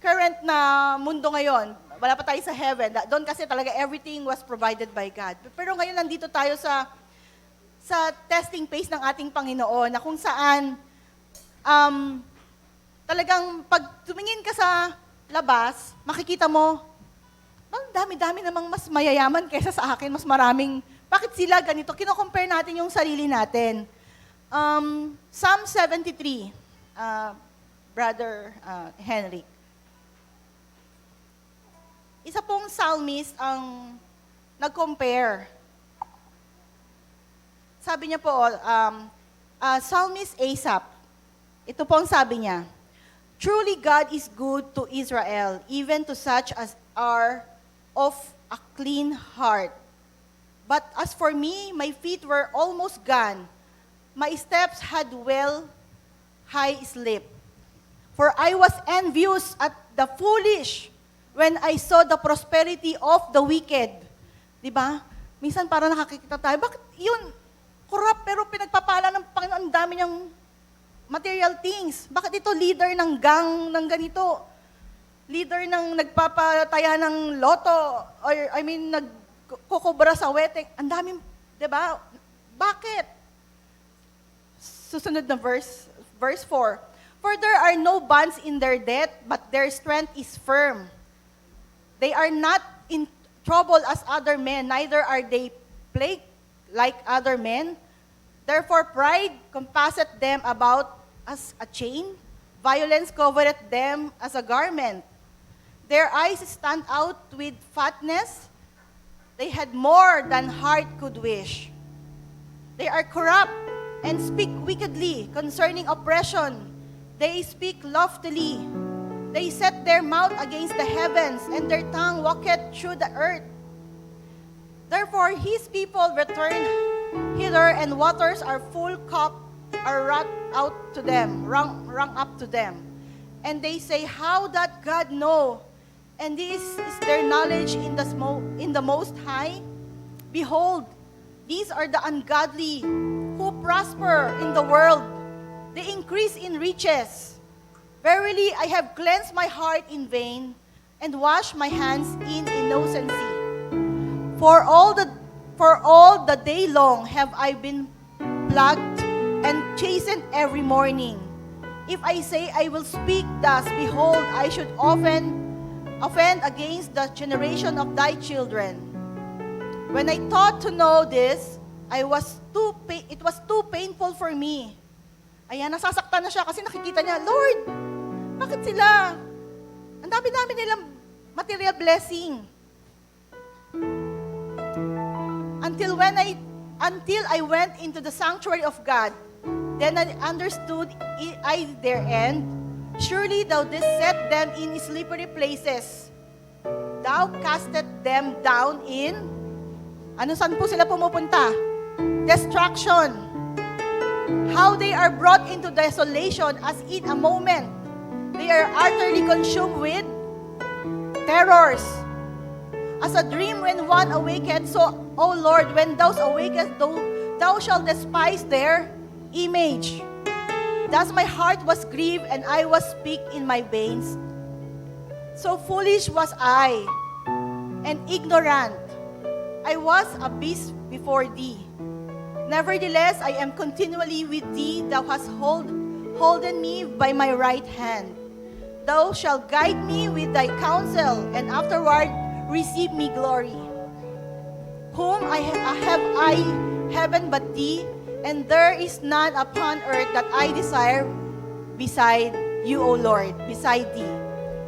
current na mundo ngayon, wala pa tayo sa heaven. Doon kasi talaga everything was provided by God. Pero ngayon nandito tayo sa testing phase ng ating Panginoon na kung saan talagang pag tumingin ka sa labas, makikita mo, ang dami-dami namang mas mayayaman kaysa sa akin, mas maraming, bakit sila ganito? Kino-compare natin yung sarili natin. Psalm 73, Brother Henry. Isa pong psalmist ang nag-compare. Sabi niya po, psalmist Asaph, ito po ang sabi niya, truly God is good to Israel, even to such as are of a clean heart. But as for me, my feet were almost gone. My steps had well high sleep. For I was envious at the foolish when I saw the prosperity of the wicked. Di ba? Minsan para nakakikita tayo, bakit yun, corrupt pero pinagpapala ng Panginoon, ang dami niyang material things. Bakit ito leader ng gang ng ganito? Leader ng nagpapataya ng loto, or nagkukubra sa wedding. Ang daming, di ba? Bakit? Susunod na verse 4. For there are no bonds in their debt, but their strength is firm. They are not in trouble as other men, neither are they plagued like other men. Therefore pride compasseth them about as a chain, violence covereth them as a garment. Their eyes stand out with fatness. They had more than heart could wish. They are corrupt and speak wickedly concerning oppression. They speak loftily. They set their mouth against the heavens, and their tongue walketh through the earth. Therefore his people return hither, and waters are full cup are wrung up to them. And they say, how doth God know? And this is their knowledge in the Most High. Behold, these are the ungodly who prosper in the world. They increase in riches. Verily, I have cleansed my heart in vain and washed my hands in innocency. For all the day long have I been plagued and chastened every morning. If I say I will speak thus, behold, I should offend against the generation of thy children. When I thought to know this, it was too painful for me. Ayan, nasasaktan na siya kasi nakikita niya, Lord, bakit sila? Ang dami-dami nilang material blessing. Until I went into the sanctuary of God, then I understood their end. Surely thou didst set them in slippery places. Thou casted them down in, saan po sila pumupunta? Destruction. How they are brought into desolation as in a moment. They are utterly consumed with terrors. As a dream when one awaketh, so, O Lord, when thou awakest, thou shalt despise their image. Thus my heart was grieved, and I was sick in my veins. So foolish was I, and ignorant. I was a beast before thee. Nevertheless, I am continually with thee. Thou hast holden me by my right hand. Thou shalt guide me with thy counsel, and afterward receive me glory. Whom have I heaven but thee, and there is none upon earth that I desire beside you, O Lord, beside thee.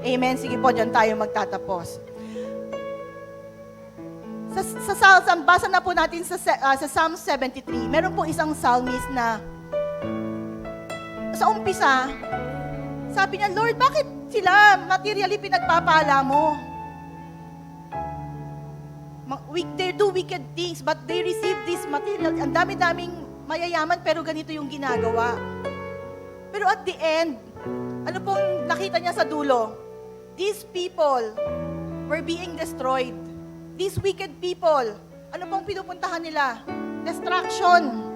Amen. Sige po, dyan tayo magtatapos. Basa na po natin sa Psalm 73. Meron pong isang psalmist na sa umpisa, sabi niya, Lord, bakit sila materially pinagpapala mo? They do wicked things, but they receive this material. Ang dami-daming mayayaman, pero ganito yung ginagawa. Pero at the end, ano pong nakita niya sa dulo? These people were being destroyed. These wicked people, ano pong pinupuntahan nila? Destruction.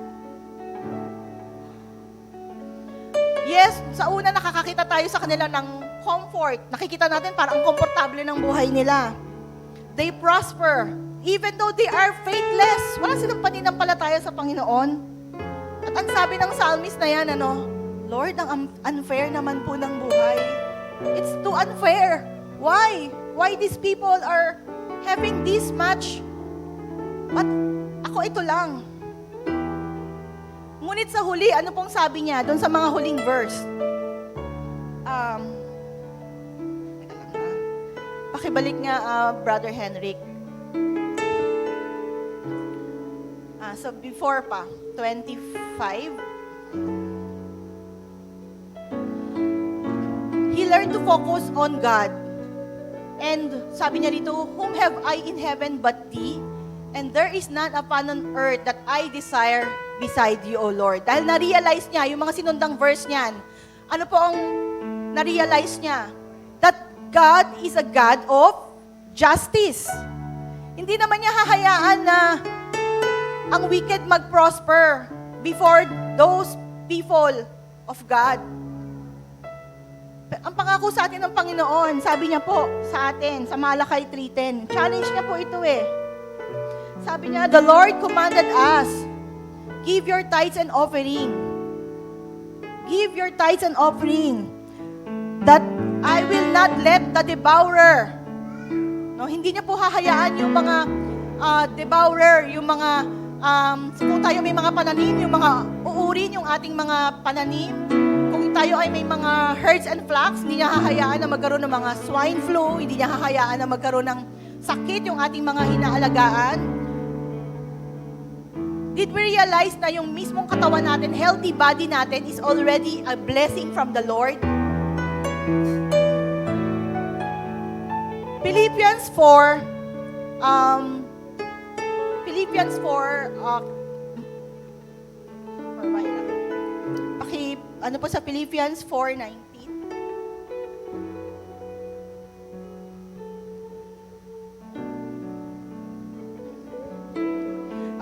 Yes, sa una nakakakita tayo sa kanila ng comfort. Nakikita natin parang ang komportable ng buhay nila. They prosper. Even though they are faithless. Wala silang paninampalataya sa Panginoon. At ang sabi ng psalmist na yan, Lord, ang unfair naman po ng buhay. It's too unfair. Why? Why these people are having this much? But ako ito lang. Ngunit sa huli, ano pong sabi niya doon sa mga huling verse? Teka lang ha. Pakibalik nga, Brother Henrik. So before pa, 25. He learned to focus on God. And sabi niya dito, whom have I in heaven but thee? And there is none upon earth that I desire beside you, O Lord. Dahil na-realize niya, yung mga sinundang verse niyan, ano po ang na-realize niya? That God is a God of justice. Hindi naman niya hahayaan na ang wicked mag-prosper before those people of God. Ang pangako sa atin ng Panginoon, sabi niya po sa atin, sa Malakay 3:10, challenge niya po ito eh. Sabi niya, the Lord commanded us, give your tithes and offering. Give your tithes and offering, that I will not let the devourer. No, hindi niya po hahayaan yung mga devourer, yung mga kung tayo may mga pananim, yung mga uurin yung ating mga pananim. Kung tayo ay may mga herds and flocks, hindi niya hahayaan na magkaroon ng mga swine flu, hindi niya hahayaan na magkaroon ng sakit yung ating mga inaalagaan. Did we realize na yung mismong katawan natin, healthy body natin, is already a blessing from the Lord? Philippians 4, ano po sa Philippians 4:19?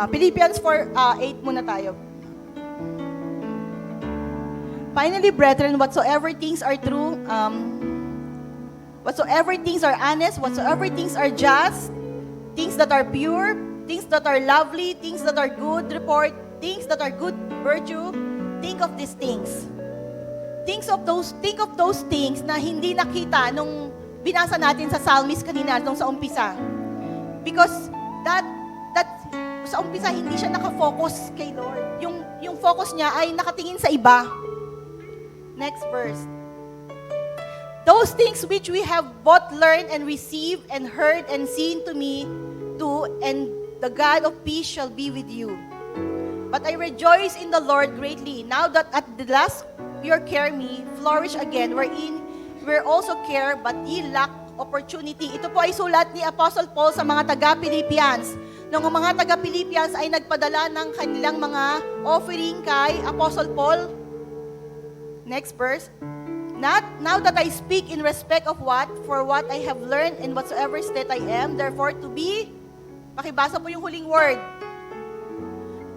Philippians 4:8 muna tayo. Finally, brethren, whatsoever things are true, whatsoever things are honest, whatsoever things are just, things that are pure, things that are lovely, things that are good report, things that are good virtue, think of these things. Think of those things na hindi nakita nung binasa natin sa Psalmist kanina, nung sa umpisa. Because that sa umpisa hindi siya nakafocus kay Lord. Yung focus niya ay nakatingin sa iba. Next verse. Those things which we have both learned and received and heard and seen to me do, and the God of peace shall be with you. But I rejoice in the Lord greatly, now that at the last your care me flourish again, wherein we're also care, but ye lack opportunity. Ito po ay sulat ni Apostle Paul sa mga taga-Philippians. Nung ang mga taga-Philippians ay nagpadala ng kanilang mga offering kay Apostle Paul. Next verse. Not now that I speak in respect of for what I have learned in whatsoever state I am, therefore to be, pakibasa po yung huling word,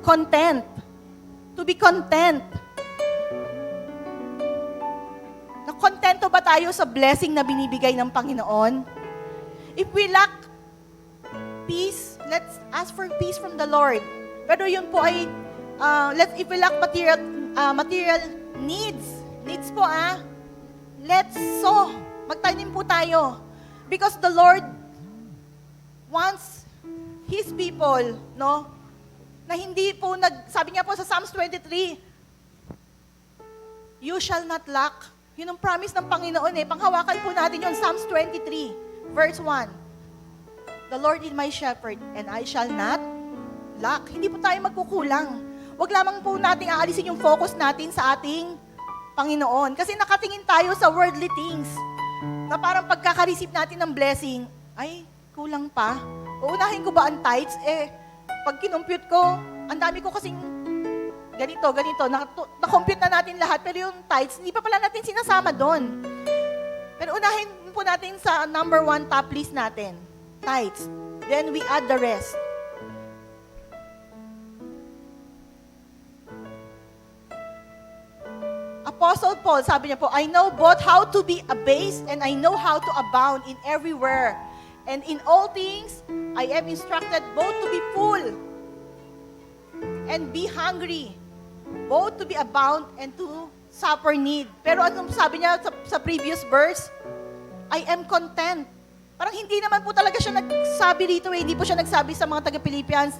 content. To be content. Nakontento ba tayo sa blessing na binibigay ng Panginoon? If we lack peace, let's ask for peace from the Lord. Pero yun po ay, if we lack material needs po let's sow. Magtanim po tayo. Because the Lord wants His people, no? Na hindi po, sabi niya po sa Psalms 23, you shall not lack. Yun ang promise ng Panginoon eh. Panghawakan po natin yun, Psalms 23, verse 1. The Lord is my shepherd, and I shall not lack. Hindi po tayo magkukulang. Huwag lamang po natin aalisin yung focus natin sa ating Panginoon. Kasi nakatingin tayo sa worldly things. Na parang pagkaka-receive natin ng blessing, ay, kulang pa. Uunahin ko ba ang tithes? Pag kinumpute ko, ang dami ko kasing ganito, na-compute na natin lahat, pero yung tithes, hindi pa pala natin sinasama doon. Pero unahin po natin sa number 1 top list natin, tithes. Then we add the rest. Apostle Paul, sabi niya po, I know both how to be abased and I know how to abound in everywhere. And in all things, I am instructed both to be full and be hungry, both to be abound and to suffer need. Pero anong sabi niya sa previous verse? I am content. Parang hindi naman po talaga siya nagsabi dito hindi po siya nagsabi sa mga taga-Philippians,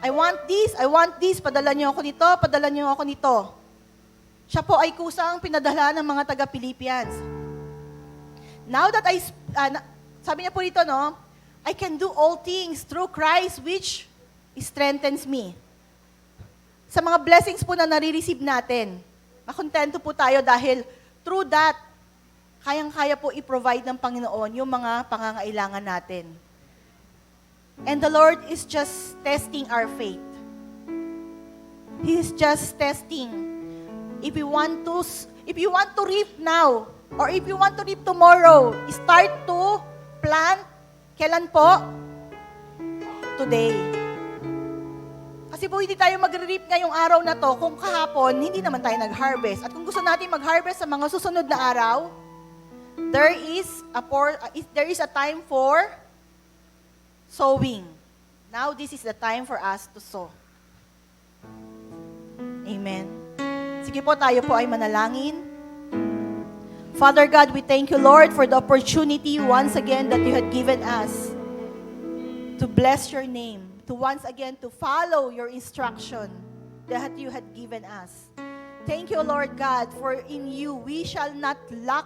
I want this, padala niyo ako nito, padala niyo ako nito. Siya po ay kusang pinadala ng mga taga-Philippians. Now that sabi niya po dito, no, I can do all things through Christ which strengthens me. Sa mga blessings po na nare-receive natin, makontento po tayo dahil through that, kayang-kaya po i-provide ng Panginoon yung mga pangangailangan natin. And the Lord is just testing our faith. He is just testing. If you want to reap now, or if you want to reap tomorrow, start to plant. Kailan po? today. Kasi po hindi tayo magre-reap ngayong araw na to kung kahapon hindi naman tayo nag-harvest. At kung gusto natin mag-harvest sa mga susunod na araw, there is a time for sowing. Now this is the time for us to sow. Amen. Sige po, tayo po ay manalangin. Father God, we thank you, Lord, for the opportunity once again that you had given us to bless your name, to once again to follow your instruction that you had given us. Thank you, Lord God, for in you we shall not lack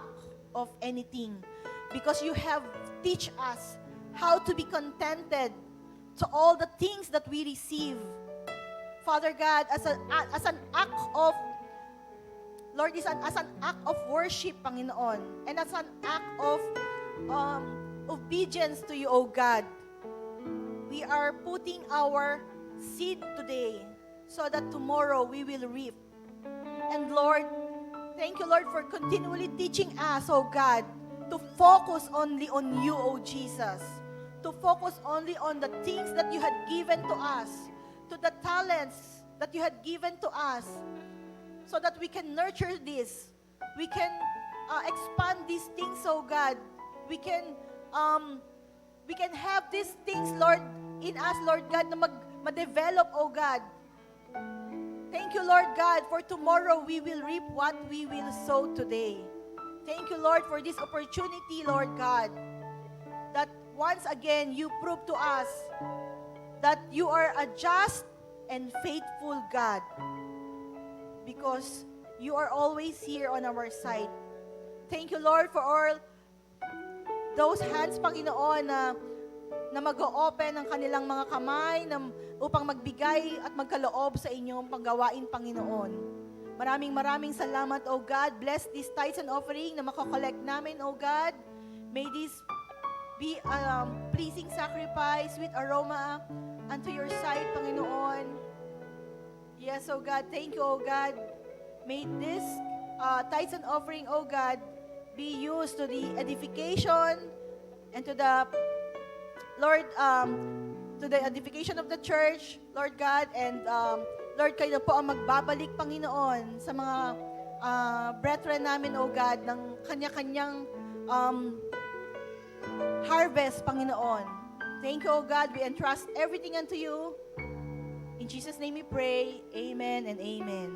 of anything because you have teach us how to be contented to all the things that we receive. Father God, as an act of Lord, as an act of worship, Panginoon, and as an act of obedience to you, O God, we are putting our seed today so that tomorrow we will reap. And Lord, thank you, Lord, for continually teaching us, O God, to focus only on you, O Jesus, to focus only on the things that you had given to us, to the talents that you had given to us, so that we can nurture this. We can expand these things, oh God. We can have these things, Lord, in us, Lord God, na ma-develop, oh God. Thank you, Lord God, for tomorrow we will reap what we will sow today. Thank you, Lord, for this opportunity, Lord God, that once again you prove to us that you are a just and faithful God, because you are always here on our side. Thank you, Lord, for all those hands, Panginoon, na mag-o-open ng kanilang mga kamay upang magbigay at magkaloob sa inyong panggawain, Panginoon. Maraming salamat, O God. Bless this tithes and offering na makokollect namin, O God. May this be a pleasing sacrifice, sweet aroma unto your sight, Panginoon. Yes, oh God, thank you, oh God. May this tithes and offering, oh God, be used to the edification and to the, Lord, to the edification of the church, Lord God, and Lord, kayo po ang magbabalik, Panginoon, sa mga brethren namin, oh God, ng kanya-kanyang harvest, Panginoon. Thank you, oh God. We entrust everything unto you. In Jesus' name we pray. Amen and amen.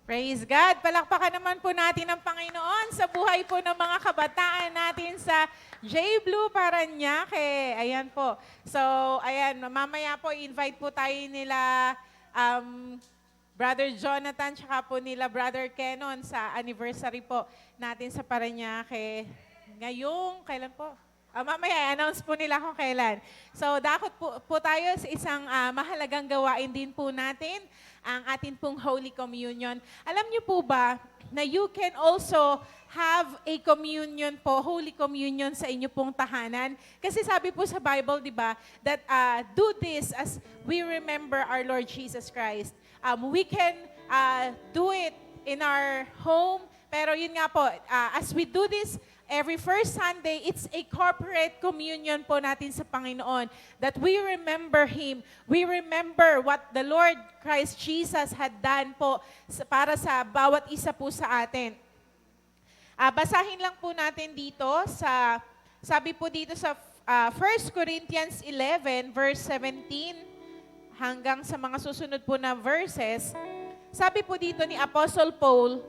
Praise God. Palakpakan naman po natin ang Panginoon sa buhay po ng mga kabataan natin sa J. Blue Parañaque. Ayan po. So, ayan, mamaya po invite po tayo nila Brother Jonathan tsaka po nila Brother Kenon sa anniversary po natin sa Parañaque. Ngayong, kailan po? Mamaya, announce po nila kung kailan. So, dakot po tayo sa isang mahalagang gawain din po natin, ang atin pong Holy Communion. Alam niyo po ba na you can also have a communion po, Holy Communion sa inyo pong tahanan? Kasi sabi po sa Bible, di ba, that do this as we remember our Lord Jesus Christ. We can do it in our home, pero yun nga po, as we do this, every first Sunday, it's a corporate communion po natin sa Panginoon. That we remember Him. We remember what the Lord Christ Jesus had done po para sa bawat isa po sa atin. Basahin lang po natin dito sabi po dito sa 1 Corinthians 11 verse 17 hanggang sa mga susunod po na verses. Sabi po dito ni Apostle Paul,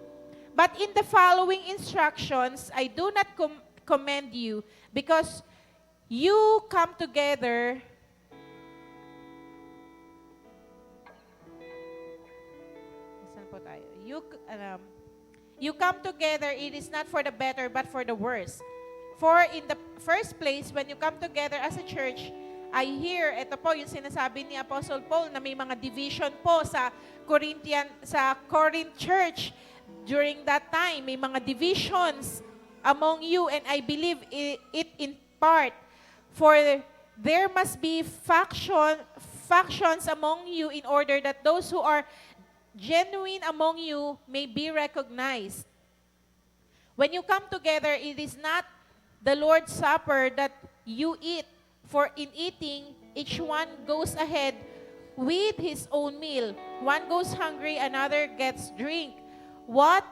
"But in the following instructions, I do not commend you because you come together." Saan po tayo? You come together, it is not for the better, but for the worse. For in the first place, when you come together as a church, I hear, ito po yung sinasabi ni Apostle Paul, na may mga division po sa Corinth Church. During that time, may mga divisions among you, and I believe it in part. For there must be factions among you in order that those who are genuine among you may be recognized. When you come together, it is not the Lord's Supper that you eat, for in eating, each one goes ahead with his own meal. One goes hungry, another gets drink. What?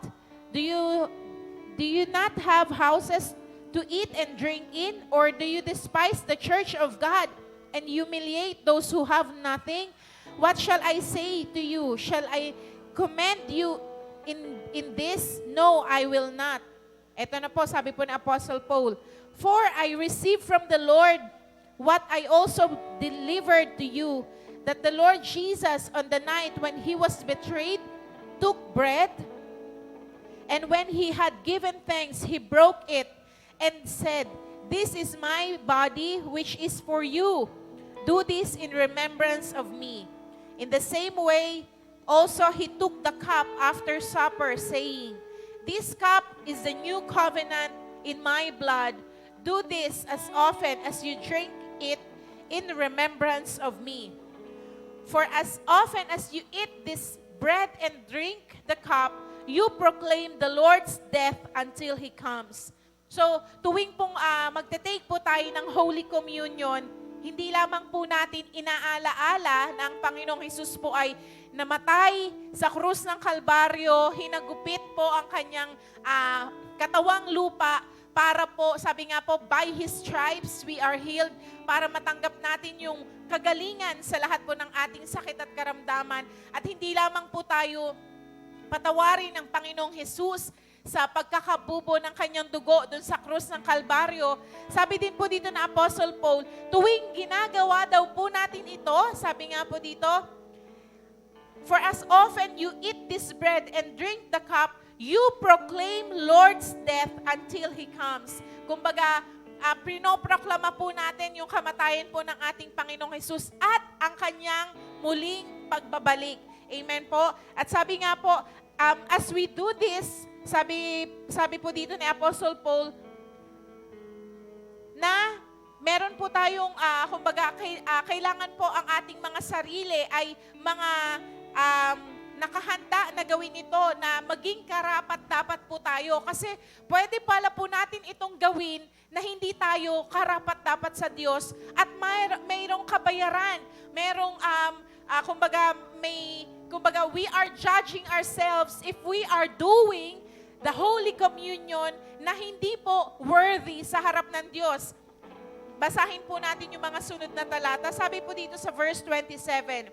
Do you not have houses to eat and drink in? Or do you despise the church of God and humiliate those who have nothing? What shall I say to you? Shall I commend you in this? No, I will not. Ito na po, sabi po ni Apostle Paul, "For I received from the Lord what I also delivered to you, that the Lord Jesus, on the night when He was betrayed, took bread, and when He had given thanks, He broke it and said, 'This is my body, which is for you. Do this in remembrance of me.' In the same way, also He took the cup after supper, saying, 'This cup is the new covenant in my blood. Do this as often as you drink it in remembrance of me. For as often as you eat this bread and drink the cup, you proclaim the Lord's death until He comes." So, tuwing pong magte-take po tayo ng Holy Communion, hindi lamang po natin inaalaala na ang Panginoong Hesus po ay namatay sa krus ng Kalbaryo, hinagupit po ang kanyang katawang lupa para po, sabi nga po, by His stripes we are healed, para matanggap natin yung kagalingan sa lahat po ng ating sakit at karamdaman. At hindi lamang po tayo patawarin ng Panginoong Hesus sa pagkakabubo ng kanyang dugo dun sa krus ng Kalbaryo. Sabi din po dito na Apostle Paul, tuwing ginagawa daw po natin ito, sabi nga po dito, "For as often you eat this bread and drink the cup, you proclaim Lord's death until He comes." Kumbaga, pinoproklama po natin yung kamatayan po ng ating Panginoong Hesus at ang kanyang muling pagbabalik. Amen po. At sabi nga po, as we do this, sabi po dito ni Apostle Paul, na meron po tayong, kumbaga, kailangan po ang ating mga sarili ay mga nakahanda na gawin ito, na maging karapat-dapat po tayo. Kasi pwede pala po natin itong gawin na hindi tayo karapat-dapat sa Diyos at mayroong kabayaran. Merong, kumbaga, we are judging ourselves if we are doing the Holy Communion na hindi po worthy sa harap ng Diyos. Basahin po natin yung mga sunod na talata. Sabi po dito sa verse 27,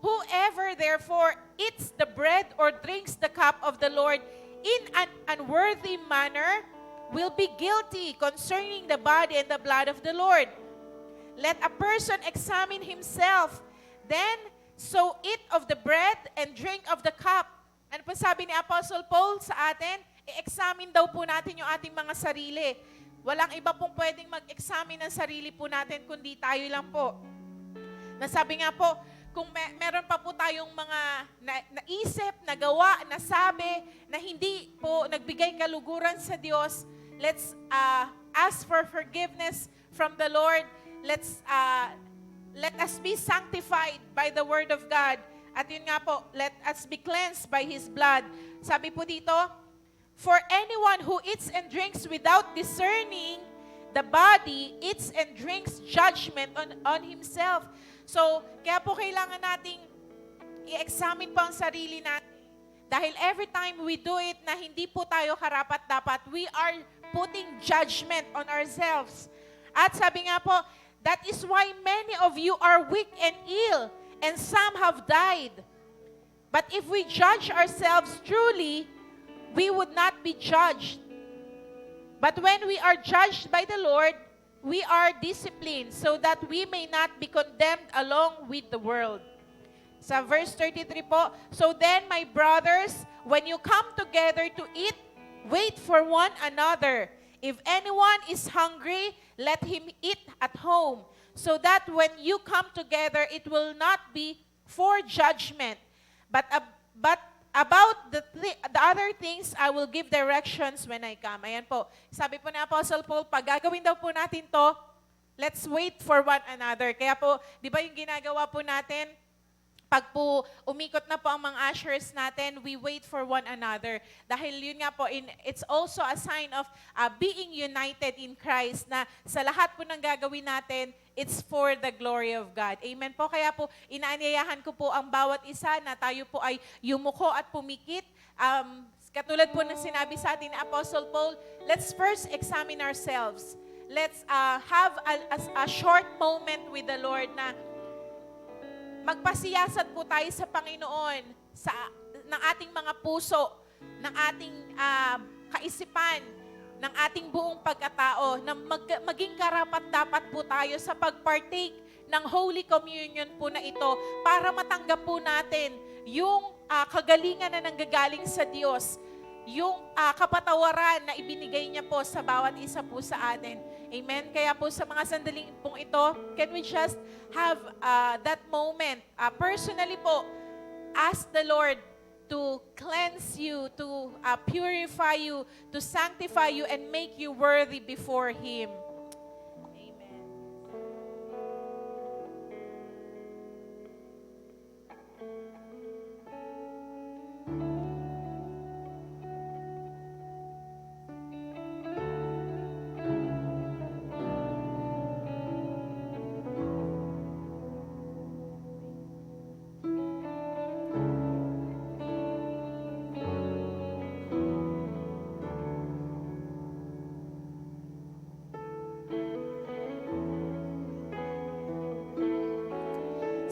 Whoever therefore eats the bread or drinks the cup of the Lord in an unworthy manner will be guilty concerning the body and the blood of the Lord. Let a person examine himself, then so eat of the bread and drink of the cup. Ano po sabi ni Apostle Paul sa atin? I-examine daw po natin yung ating mga sarili. Walang iba pong pwedeng mag-examine ng sarili po natin, kundi tayo lang po. Nasabi nga po, kung meron pa po tayong mga naisip, nagawa, nasabi, na hindi po nagbigay kaluguran sa Diyos, let's ask for forgiveness from the Lord. Let us be sanctified by the Word of God. At yun nga po, let us be cleansed by His blood. Sabi po dito, for anyone who eats and drinks without discerning the body, eats and drinks judgment on himself. So, kaya po kailangan nating i-examine po ang sarili natin. Dahil every time we do it na hindi po tayo karapat-dapat, we are putting judgment on ourselves. At sabi nga po, that is why many of you are weak and ill, and some have died. But if we judge ourselves truly, we would not be judged. But when we are judged by the Lord, we are disciplined so that we may not be condemned along with the world. Sa verse 33 po, so then, my brothers, when you come together to eat, wait for one another. If anyone is hungry, let him eat at home, so that when you come together, it will not be for judgment. But about the other things, I will give directions when I come. Ayan po. Sabi po ni Apostle Paul, pag gagawin daw po natin to, let's wait for one another. Kaya po, di ba yung ginagawa po natin, pag po umikot na po ang mga ushers natin, we wait for one another. Dahil yun nga po, it's also a sign of being united in Christ, na sa lahat po ng gagawin natin, it's for the glory of God. Amen po. Kaya po, inaanyayahan ko po ang bawat isa na tayo po ay yumuko at pumikit. Katulad po ng sinabi sa atin ni Apostle Paul, let's first examine ourselves. Let's have a short moment with the Lord na magpasiyasat po tayo sa Panginoon, ng ating mga puso, ng ating kaisipan, ng ating buong pagkatao, na maging karapat-dapat po tayo sa pag-partake ng Holy Communion po na ito para matanggap po natin yung kagalingan na nanggagaling sa Diyos, yung kapatawaran na ibinigay niya po sa bawat isa po sa atin. Amen? Kaya po sa mga sandaling pong ito, can we just have that moment? Personally po, ask the Lord to cleanse you, to purify you, to sanctify you, and make you worthy before Him. Amen.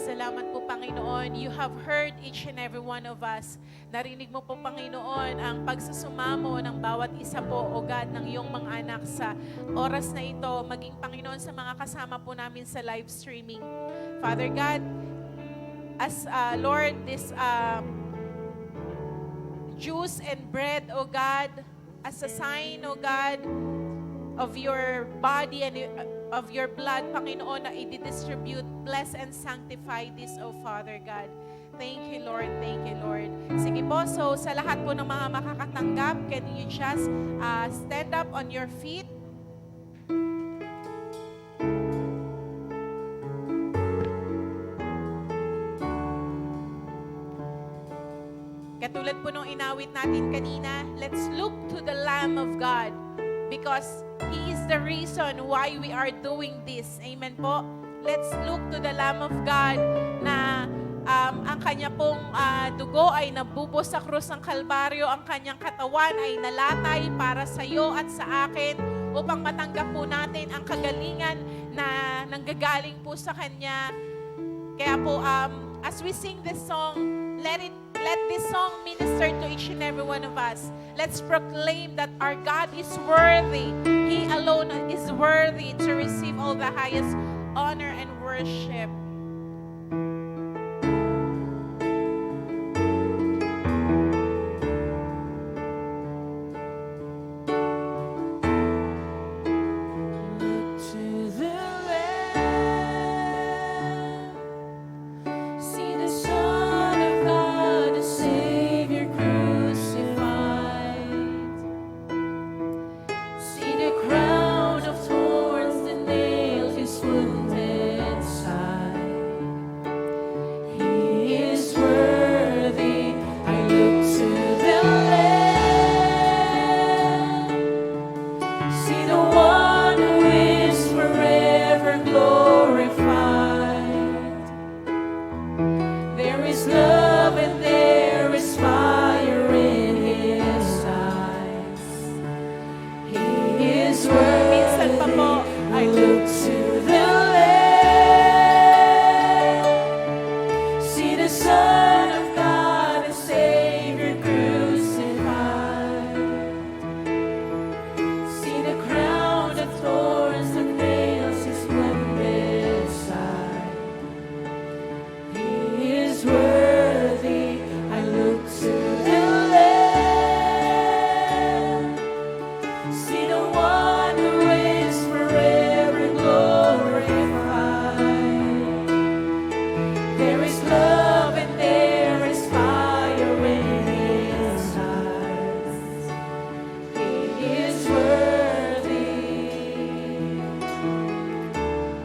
Salamat po, Panginoon. You have heard each and every one of us. Narinig mo po, Panginoon, ang pagsusumamo ng bawat isa po, O God, ng iyong mga anak sa oras na ito, maging, Panginoon, sa mga kasama po namin sa live streaming. Father God, as Lord, this juice and bread, O God, as a sign, O God, of your body and of your blood, Panginoon, na i-distribute, bless and sanctify this, O Father God. Thank you, Lord. Thank you, Lord. Sige po, so sa lahat po ng mga makakatanggap, can you just stand up on your feet? Katulad po nung inawit natin kanina, let's look to the Lamb of God because He is the reason why we are doing this. Amen po? Let's look to the Lamb of God na ang kanya pong dugo ay nabubos sa krus ng Kalbaryo, ang kanyang katawan ay nalatay para sa iyo at sa akin upang matanggap po natin ang kagalingan na nanggagaling po sa kanya. Kaya po, as we sing this song, let this song minister to each and every one of us. Let's proclaim that our God is worthy. He alone is worthy to receive all the highest honor and worship. To the Lamb, see the Son of God, the Savior crucified. See the crown of thorns that nailed His wounded side. He is worthy. I look to the Lamb. See the one who is forever glorified. There is love and there is fire in His eyes. He is Minsan pa worthy. po, I look to the Lamb. See the Son of God, the Savior crucified. See the crown of thorns that nails His wounded side. He is worthy. I look to the Lamb. See the one who is forever glorified. There is love and there is fire in His eyes. He is worthy.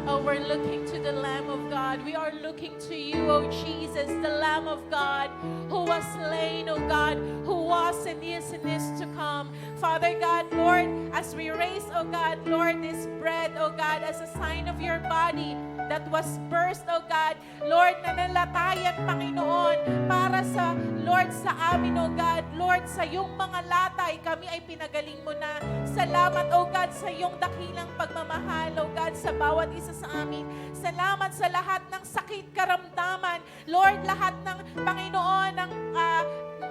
Oh, we're looking to the Lamb of God. We are looking to you, oh Jesus, the Lamb of God, who was slain, oh God, who was and is to come. Father God, Lord, as we raise, oh God, Lord, this bread, oh God, as a sign of your body that was burst, oh God, Lord, nanalatayan, Panginoon, para sa, Lord, sa amin, oh God, Lord, sa iyong mga latay, kami ay pinagaling mo na. Salamat, oh God, sa iyong dakilang pagmamahal, oh God, sa bawat isa sa amin. Salamat sa lahat ng sakit, karamdaman, Lord, lahat ng, Panginoon, ng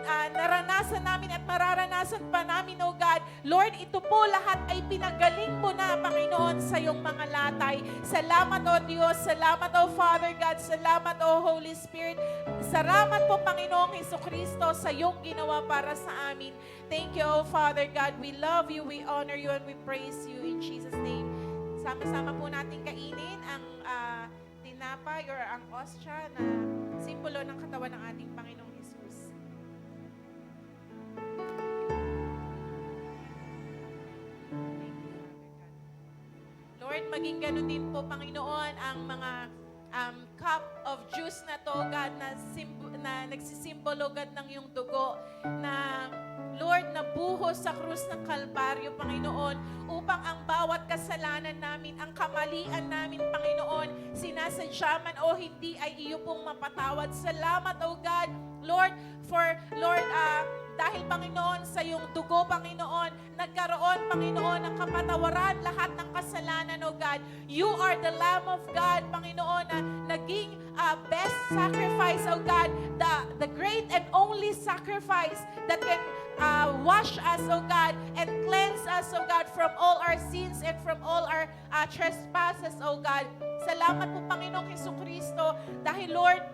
naranasan namin at mararanasan pa namin, oh God. Lord, ito po lahat ay pinagaling mo na, Panginoon, sa iyong mga latay. Salamat, O Diyos. Salamat, O Father God. Salamat, O Holy Spirit. Salamat po, Panginoong Hesukristo, sa iyong ginawa para sa amin. Thank you, O Father God. We love you, we honor you, and we praise you in Jesus' name. Sama-sama po natin kainin ang tinapay or ang ostya na simbolo ng katawan ng ating Panginoong Jesus. Lord, maging ganun din po, Panginoon, ang mga cup of juice na to, God, na nagsisimbolo, God, ng iyong dugo, na, Lord, nabuhos sa krus ng Kalbaryo, Panginoon, upang ang bawat kasalanan namin, ang kamalian namin, Panginoon, sinasadya man o hindi, ay iyo pong mapatawad. Salamat, O God, Lord, Lord, dahil, Panginoon, sa iyong dugo, Panginoon, nagkaroon, Panginoon, ng kapatawaran lahat ng kasalanan, O God. You are the Lamb of God, Panginoon, na naging best sacrifice, O God, the great and only sacrifice that can wash us, O God, and cleanse us, O God, from all our sins and from all our trespasses, O God. Salamat po, Panginoong Hesukristo, dahil, Lord,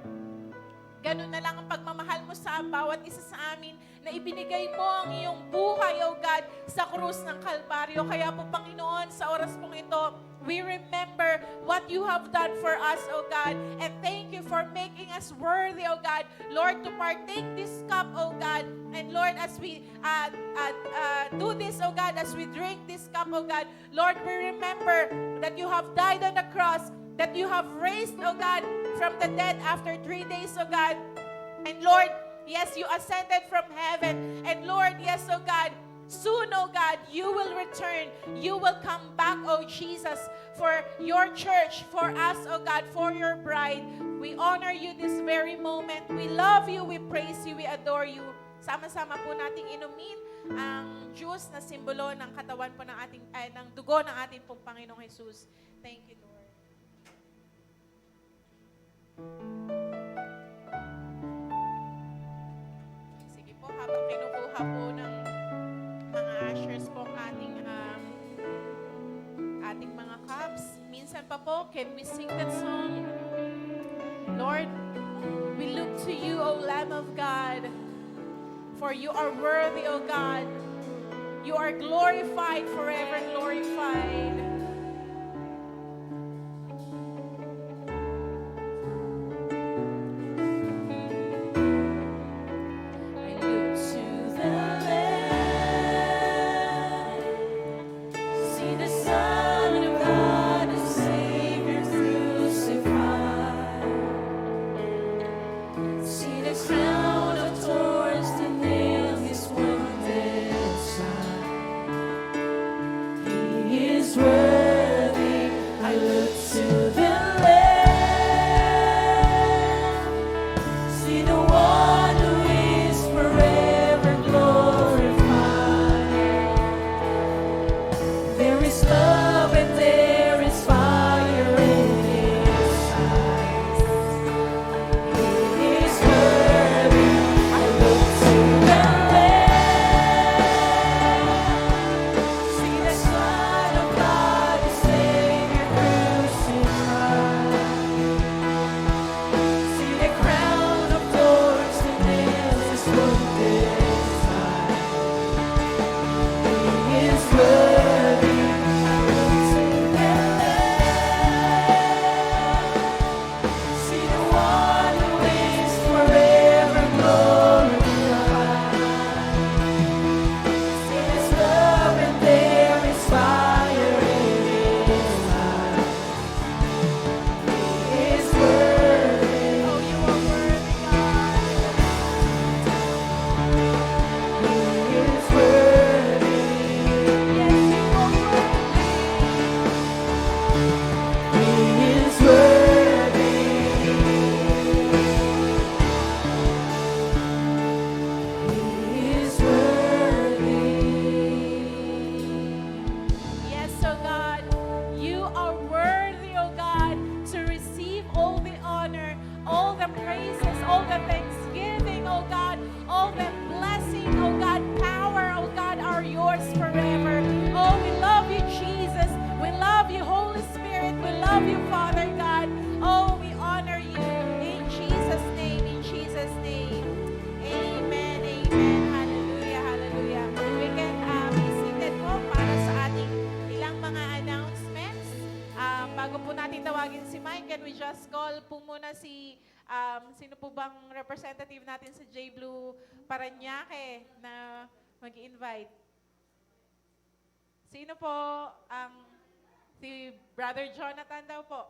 ganun na lang ang pagmamahal mo sa bawat isa sa amin na ibinigay mo ang iyong buhay, O God, sa krus ng Kalbaryo. Kaya po, Panginoon, sa oras pong ito, we remember what you have done for us, O God. And thank you for making us worthy, O God, Lord, to partake this cup, O God. And Lord, as we do this, O God, as we drink this cup, O God, Lord, we remember that you have died on the cross, that you have raised, O God, from the dead after 3 days, O God. And Lord, yes, you ascended from heaven. And Lord, yes, O God, soon, O God, you will return. You will come back, O Jesus, for your church, for us, O God, for your bride. We honor you this very moment. We love you, we praise you, we adore you. Sama-sama po nating inumin ang juice na simbolo ng katawan po ng ating, ng dugo ng ating pong Panginoong Jesus. Thank you, Lord. Can we sing that song? Lord, we look to you, O Lamb of God, for you are worthy, O God. You are glorified, forever glorified. I look to the left, see the Son of God, the Savior crucified. See the crown of thorns to nail his wounded side. He is worthy. I look to the left, see the one who is forever glorified. There is love and there is fire in his eyes. He is worthy. I look to the left, see the Son of God, the Savior crucified. See the crown of thorns that nails his wounded side. He is worthy. I look to the left, see the one who is forever glorified. See his love and there is fire in his eyes. He is worthy. Oh, you are worthy, God. He is worthy. Yes, you are worthy. He is worthy. He is worthy. Yes, oh God, you are worthy, oh God, to receive all the honor, all the praises, all the thanksgiving, oh God, all the blessing, oh God, power, oh God, are yours forever. Oh, we love you, Jesus. We love you, Holy Spirit. We love you, Father God. Oh, we honor you in Jesus' name, in Jesus' name. Amen, amen. Hallelujah, hallelujah. We can be seated po para sa ating ilang mga announcements. Bago po natin tawagin si Mike, can we just call po muna si, sino po bang representative natin sa J Blue Parañaque na mag-invite? Sino po ang si Brother Jonathan daw po?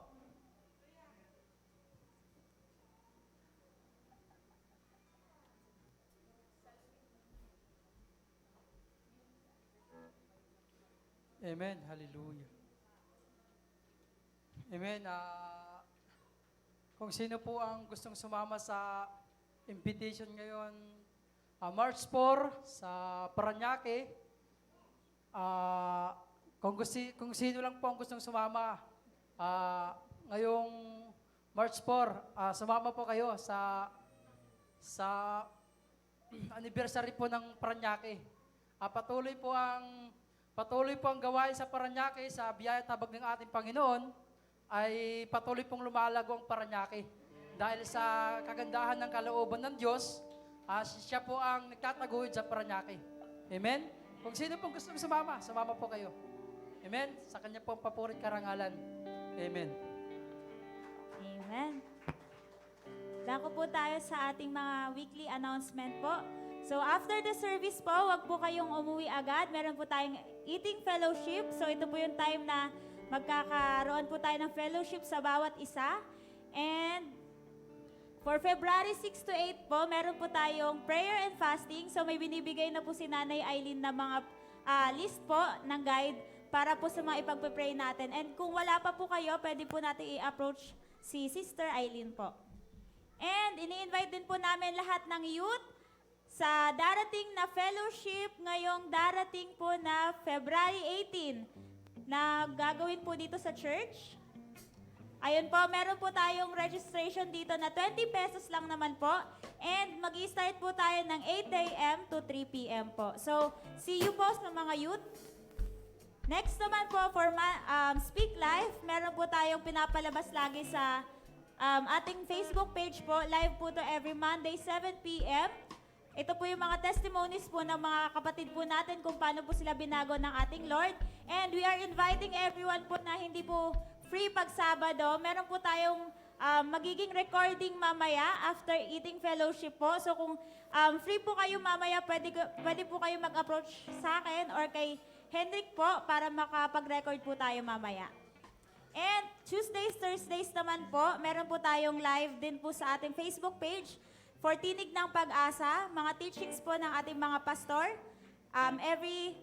Amen. Hallelujah. Amen. Kung sino po ang gustong sumama sa invitation ngayon, March 4 sa Parañaque, kung sino lang po ang gustong sumama, ngayong March 4, sumama po kayo sa anniversary po ng Parañaque. Patuloy po ang gawain sa Parañaque sa biyaya tabag ng ating Panginoon ay patuloy pong lumalago ang Parañaque. Dahil sa kagandahan ng kalooban ng Diyos, siya po ang nagtataguyod sa Parañaque. Amen? Kung sino pong gustong sumama po kayo. Amen? Sa kanya pong papurit karangalan. Amen. Amen. Dako po tayo sa ating mga weekly announcement po. So after the service po, wag po kayong umuwi agad. Meron po tayong eating fellowship. So ito po yung time na magkakaroon po tayo ng fellowship sa bawat isa. And for February 6 to 8 po, meron po tayong prayer and fasting. So may binibigay na po si Nanay Eileen na mga list po ng guide para po sa mga ipagpe-pray natin. And kung wala pa po kayo, pwede po natin i-approach si Sister Eileen po. And ini-invite din po namin lahat ng youth sa darating na fellowship ngayong darating po na February 18 na gagawin po dito sa church. Ayun po, meron po tayong registration dito na 20 pesos lang naman po. And mag-i-start po tayo ng 8 a.m. to 3 p.m. po. So, see you po sa mga youth. Next naman po for Speak Life, meron po tayong pinapalabas lagi sa ating Facebook page po. Live po to every Monday, 7 p.m. Ito po yung mga testimonies po ng mga kapatid po natin kung paano po sila binago ng ating Lord. And we are inviting everyone po na hindi po free pag Sabado. Meron po tayong magiging recording mamaya after eating fellowship po. So kung free po kayo mamaya, pwede po kayo mag-approach sa akin or kay Henrik po para makapag-record po tayo mamaya. And Tuesdays, Thursdays naman po, meron po tayong live din po sa ating Facebook page for Tinig ng Pag-asa, mga teachings po ng ating mga pastor. Every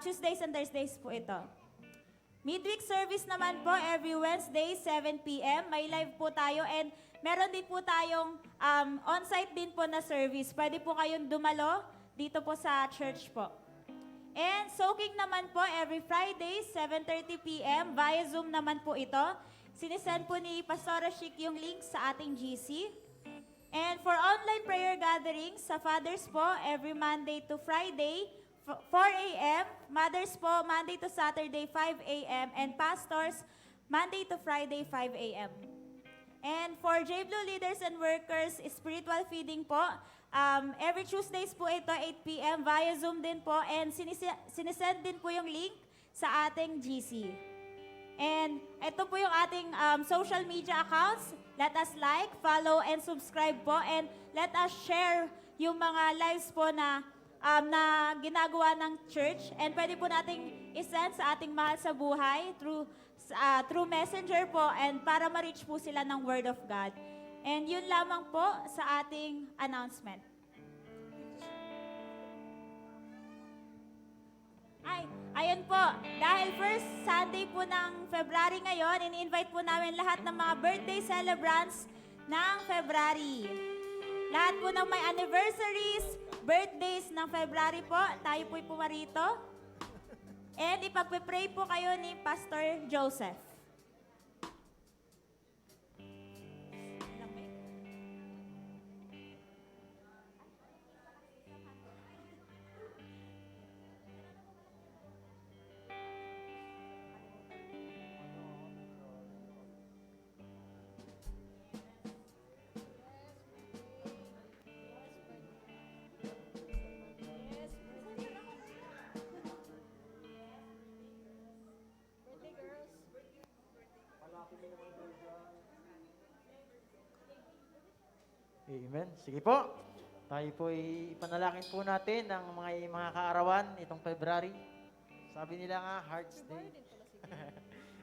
Tuesdays and Thursdays po ito. Midweek service naman po every Wednesday, 7 p.m. May live po tayo and meron din po tayong on-site din po na service. Pwede po kayong dumalo dito po sa church po. And soaking naman po every Friday, 7:30 p.m. Via Zoom naman po ito. Sinisend po ni Pastora Chic yung link sa ating GC. And for online prayer gatherings sa Fathers po, every Monday to Friday, 4 a.m. Mothers po, Monday to Saturday, 5 a.m. And Pastors, Monday to Friday, 5 a.m. And for JBlue Leaders and Workers, spiritual feeding po, every Tuesdays po ito, 8 p.m. via Zoom din po. And sinisend din po yung link sa ating GC. And ito po yung ating social media accounts. Let us like, follow, and subscribe po. And let us share yung mga lives po na ginagawa ng church. And pwede po nating isend sa ating mahal sa buhay through messenger po and para ma-reach po sila ng Word of God. And yun lamang po sa ating announcement. Ayun po, dahil first Sunday po ng February ngayon, ini-invite po namin lahat ng mga birthday celebrants ng February. Lahat po ng may anniversaries, birthdays ng February po, tayo po'y pumarito. And ipagpe-pray po kayo ni Pastor Joseph. Amen. Sige po. Tayo po ipanalangin po natin ang mga kaarawan itong February. Sabi nila nga, Hearts Day.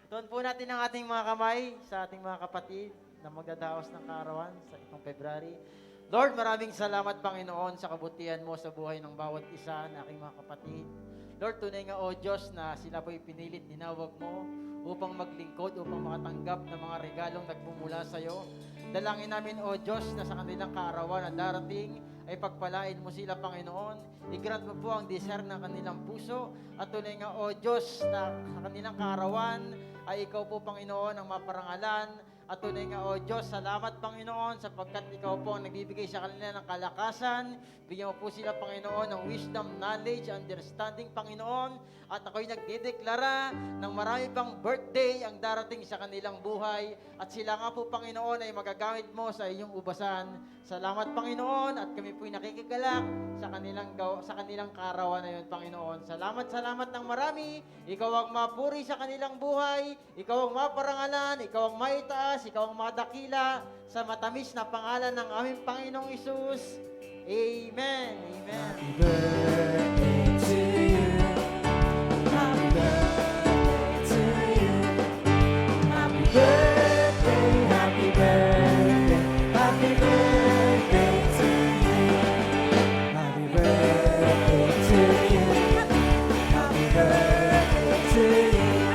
Tuon po natin ang ating mga kamay sa ating mga kapatid na magdadaos ng kaarawan sa itong February. Lord, maraming salamat, Panginoon, sa kabutihan mo sa buhay ng bawat isa ng aking mga kapatid. Lord, tunay nga, O Diyos, na sila po'y pinilit, dinawag mo upang maglingkod, upang makatanggap ng mga regalong nagmumula sa iyo. Dalangin namin, O Diyos, na sa kanilang kaarawan na darating ay pagpalain mo sila, Panginoon. I-grant mo po ang desire ng kanilang puso. At tunay nga, O Diyos, na sa kanilang kaarawan ay ikaw po, Panginoon, ang maparangalan. At tunay nga, O Diyos, salamat, Panginoon, sapagkat ikaw po ang nagbibigay sa kanila ng kalakasan. Bigyan mo po sila, Panginoon, ng wisdom, knowledge, understanding, Panginoon. At ako'y nagdideklara ng marami pang birthday ang darating sa kanilang buhay. At sila nga po, Panginoon, ay magagamit mo sa inyong ubasan. Salamat, Panginoon, at kami po'y nakikigalak sa kanilang kaarawan na yun, Panginoon. Salamat ng marami. Ikaw ang mapuri sa kanilang buhay. Ikaw ang maparangalan. Ikaw ang maitaas. Ikaw ang madakila sa matamis na pangalan ng aming Panginoong Isus. Amen. Amen. Happy birthday to you. Happy birthday to you. Happy birthday, happy birthday, happy birthday to you. Happy birthday to you. Happy birthday to you.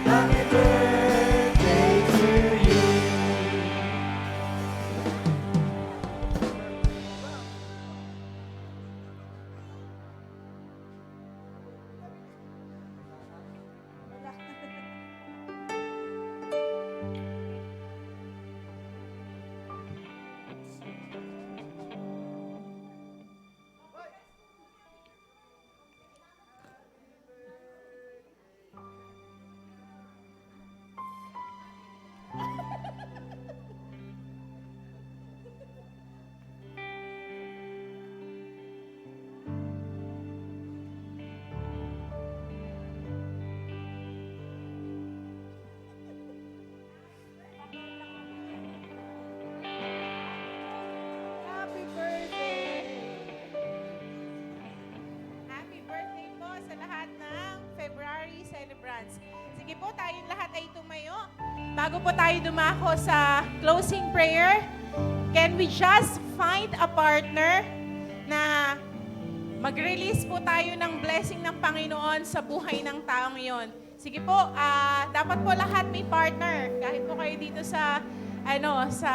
Happy birthday to you. hands. Sige po, tayong lahat ay tumayo. Bago po tayo dumako sa closing prayer, can we just find a partner na mag-release po tayo ng blessing ng Panginoon sa buhay ng taong yon. Sige po, dapat po lahat may partner. Kahit po kayo dito sa sa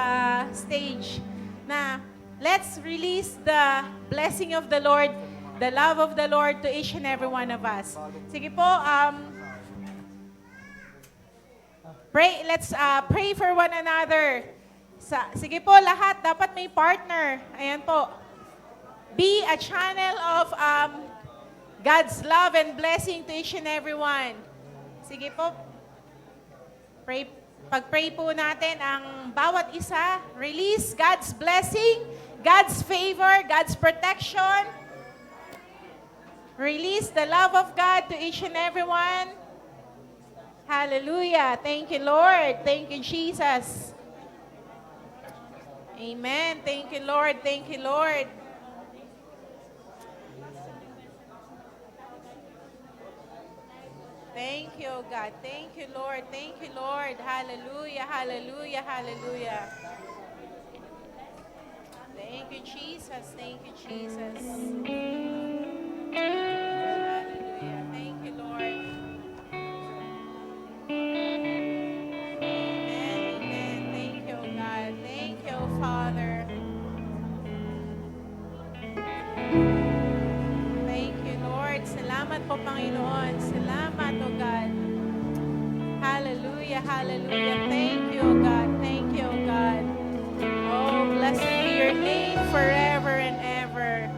stage na let's release the blessing of the Lord, the love of the Lord to each and every one of us. Sige po, let's pray for one another. Sige po, lahat dapat may partner. Ayan po. Be a channel of God's love and blessing to each and every one. Sige po. Pag-pray po natin ang bawat isa. Release God's blessing, God's favor, God's protection. Release the love of God to each and every one. Hallelujah. Thank you, Lord. Thank you, Jesus. Amen. Thank you, Lord. Thank you, Lord. Thank you, God. Thank you, Lord. Thank you, Lord. Hallelujah, hallelujah, hallelujah. Thank you, Jesus. Thank you, Jesus. Hallelujah. Thank you, Lord. Amen, amen. Thank you, God. Thank you, Father. Thank you, Lord. Salamat po, Panginoon. Salamat, O God. Hallelujah, hallelujah. Thank you, O God. Thank you, O God. Oh, blessed be your name forever and ever.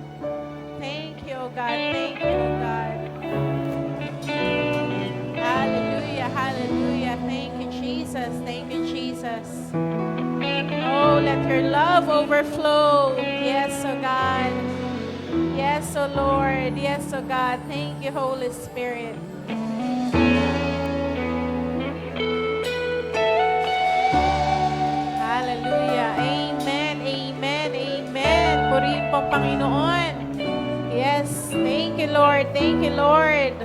Thank you, O God. Thank you, O God. Hallelujah, hallelujah. Thank you, Jesus. Thank you, Jesus. Oh, let your love overflow. Yes, O God. Yes, O Lord. Yes, O God. Thank you, Holy Spirit. Hallelujah. Amen. Amen. Amen. Purihin po ang Panginoon. Yes. Thank you, Lord. Thank you, Lord.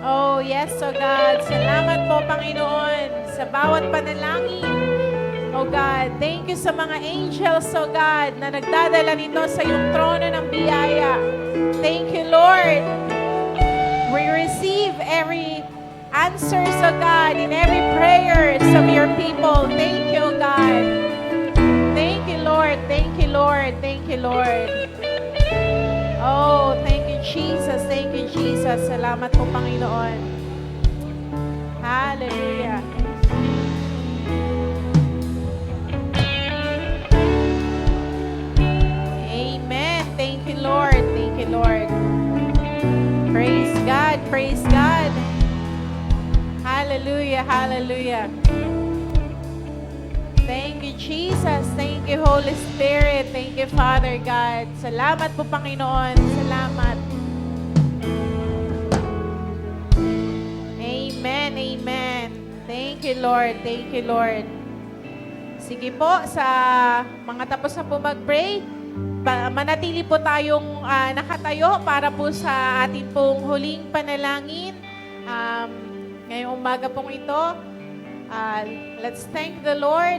Oh, yes, O God. Salamat po, Panginoon, sa bawat panalangin. Oh God, thank you sa mga angels, oh God, na nagdadala nito sa iyong trono ng biyaya. Thank you, Lord. We receive every answers, oh God, in every prayers of your people. Thank you, oh God. Thank you, Lord. Thank you, Lord. Thank you, Lord. Oh, thank you, Jesus. Thank you, Jesus. Salamat po, Panginoon. Hallelujah. Thank you, Lord. Thank you, Lord. Praise God. Praise God. Hallelujah. Hallelujah. Thank you, Jesus. Thank you, Holy Spirit. Thank you, Father God. Salamat po, Panginoon. Salamat. Amen. Amen. Thank you, Lord. Thank you, Lord. Sige po, sa mga tapos na po mag-pray, manatili po tayong nakatayo para po sa ating pong huling panalangin. Ngayong umaga pong ito, let's thank the Lord.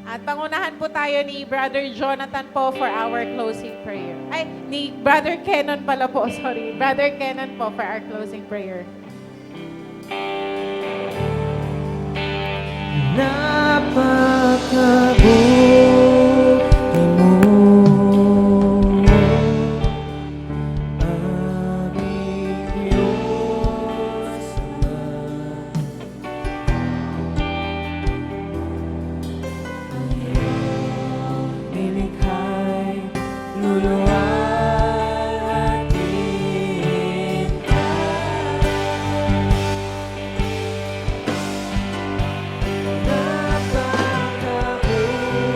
At pangunahan po tayo ni Brother Jonathan po for our closing prayer. Ay, ni Brother Kenon pala po, sorry. Brother Kenon po for our closing prayer. Napakabuti mo, aming Diyos Ama. Iyong nilikha'y luluwalhatin ka. Napakabuti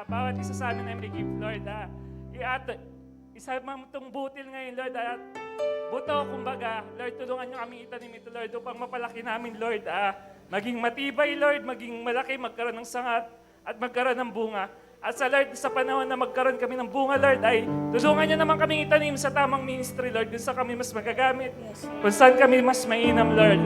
bawat isa sa amin ay may gift, Lord. Isa mang itong butil ngayon, Lord. Buto, kumbaga, Lord, tulungan niyo kami itanim ito, Lord, upang mapalaki namin, Lord. Maging matibay, Lord, maging malaki, magkaroon ng sangat, at magkaroon ng bunga. At sa Lord, sa panahon na magkaroon kami ng bunga, Lord, ay tulungan niyo naman kami itanim sa tamang ministry, Lord, kung saan kami mas magagamit, kung saan kami mas mainam, Lord.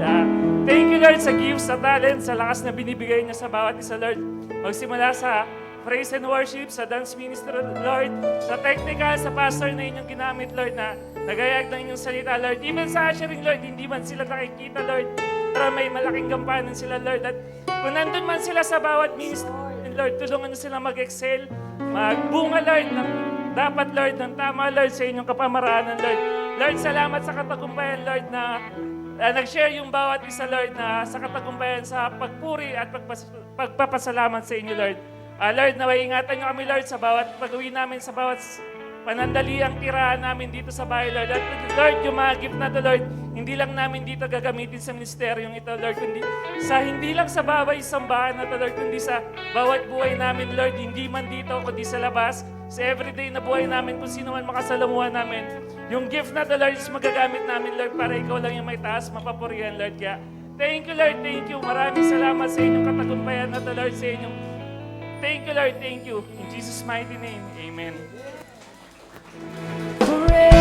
Thank you, Lord, sa gifts, sa talent, sa lakas na binibigay niyo sa bawat isa, Lord. Magsimula sa praise and worship, sa dance ministry, Lord, sa technical, sa pastor na inyong ginamit, Lord, na nagayag ng inyong salita, Lord. Even sa ushering, Lord, hindi man sila nakikita, Lord, pero may malaking gampanan sila, Lord. At kung nandun man sila sa bawat ministry, Lord, tulungan niyo sila mag-excel, magbunga, Lord, ng dapat, Lord, ng tama, Lord, sa inyong kapamaraanan, Lord. Lord, salamat sa katagumpayan, Lord, na nag-share yung bawat isa, Lord, na sa katagumpayan, sa pagpuri at pagpapasalamat sa inyo, Lord. Lord, naway ingatan niyo kami, Lord, sa bawat pag-uwi namin, sa bawat panandali ang tirahan namin dito sa bahay, Lord. At Lord, yung mga gift na to, Lord, hindi lang namin dito gagamitin sa ministeryong ito, Lord, kundi hindi lang sa bawat sambahan na to, Lord, kundi sa bawat buhay namin, Lord, hindi man dito, kundi sa labas, sa everyday na buhay namin, kung sino man makasalamuhan namin. Yung gift na to, Lord, is magagamit namin, Lord, para ikaw lang yung may taas, mapapurihan, Lord. Kaya, thank you, Lord, thank you. Maraming salamat sa inyong katagumpayan na to, Lord, sa inyong thank you, Lord, thank you. In Jesus' mighty name, amen. Forever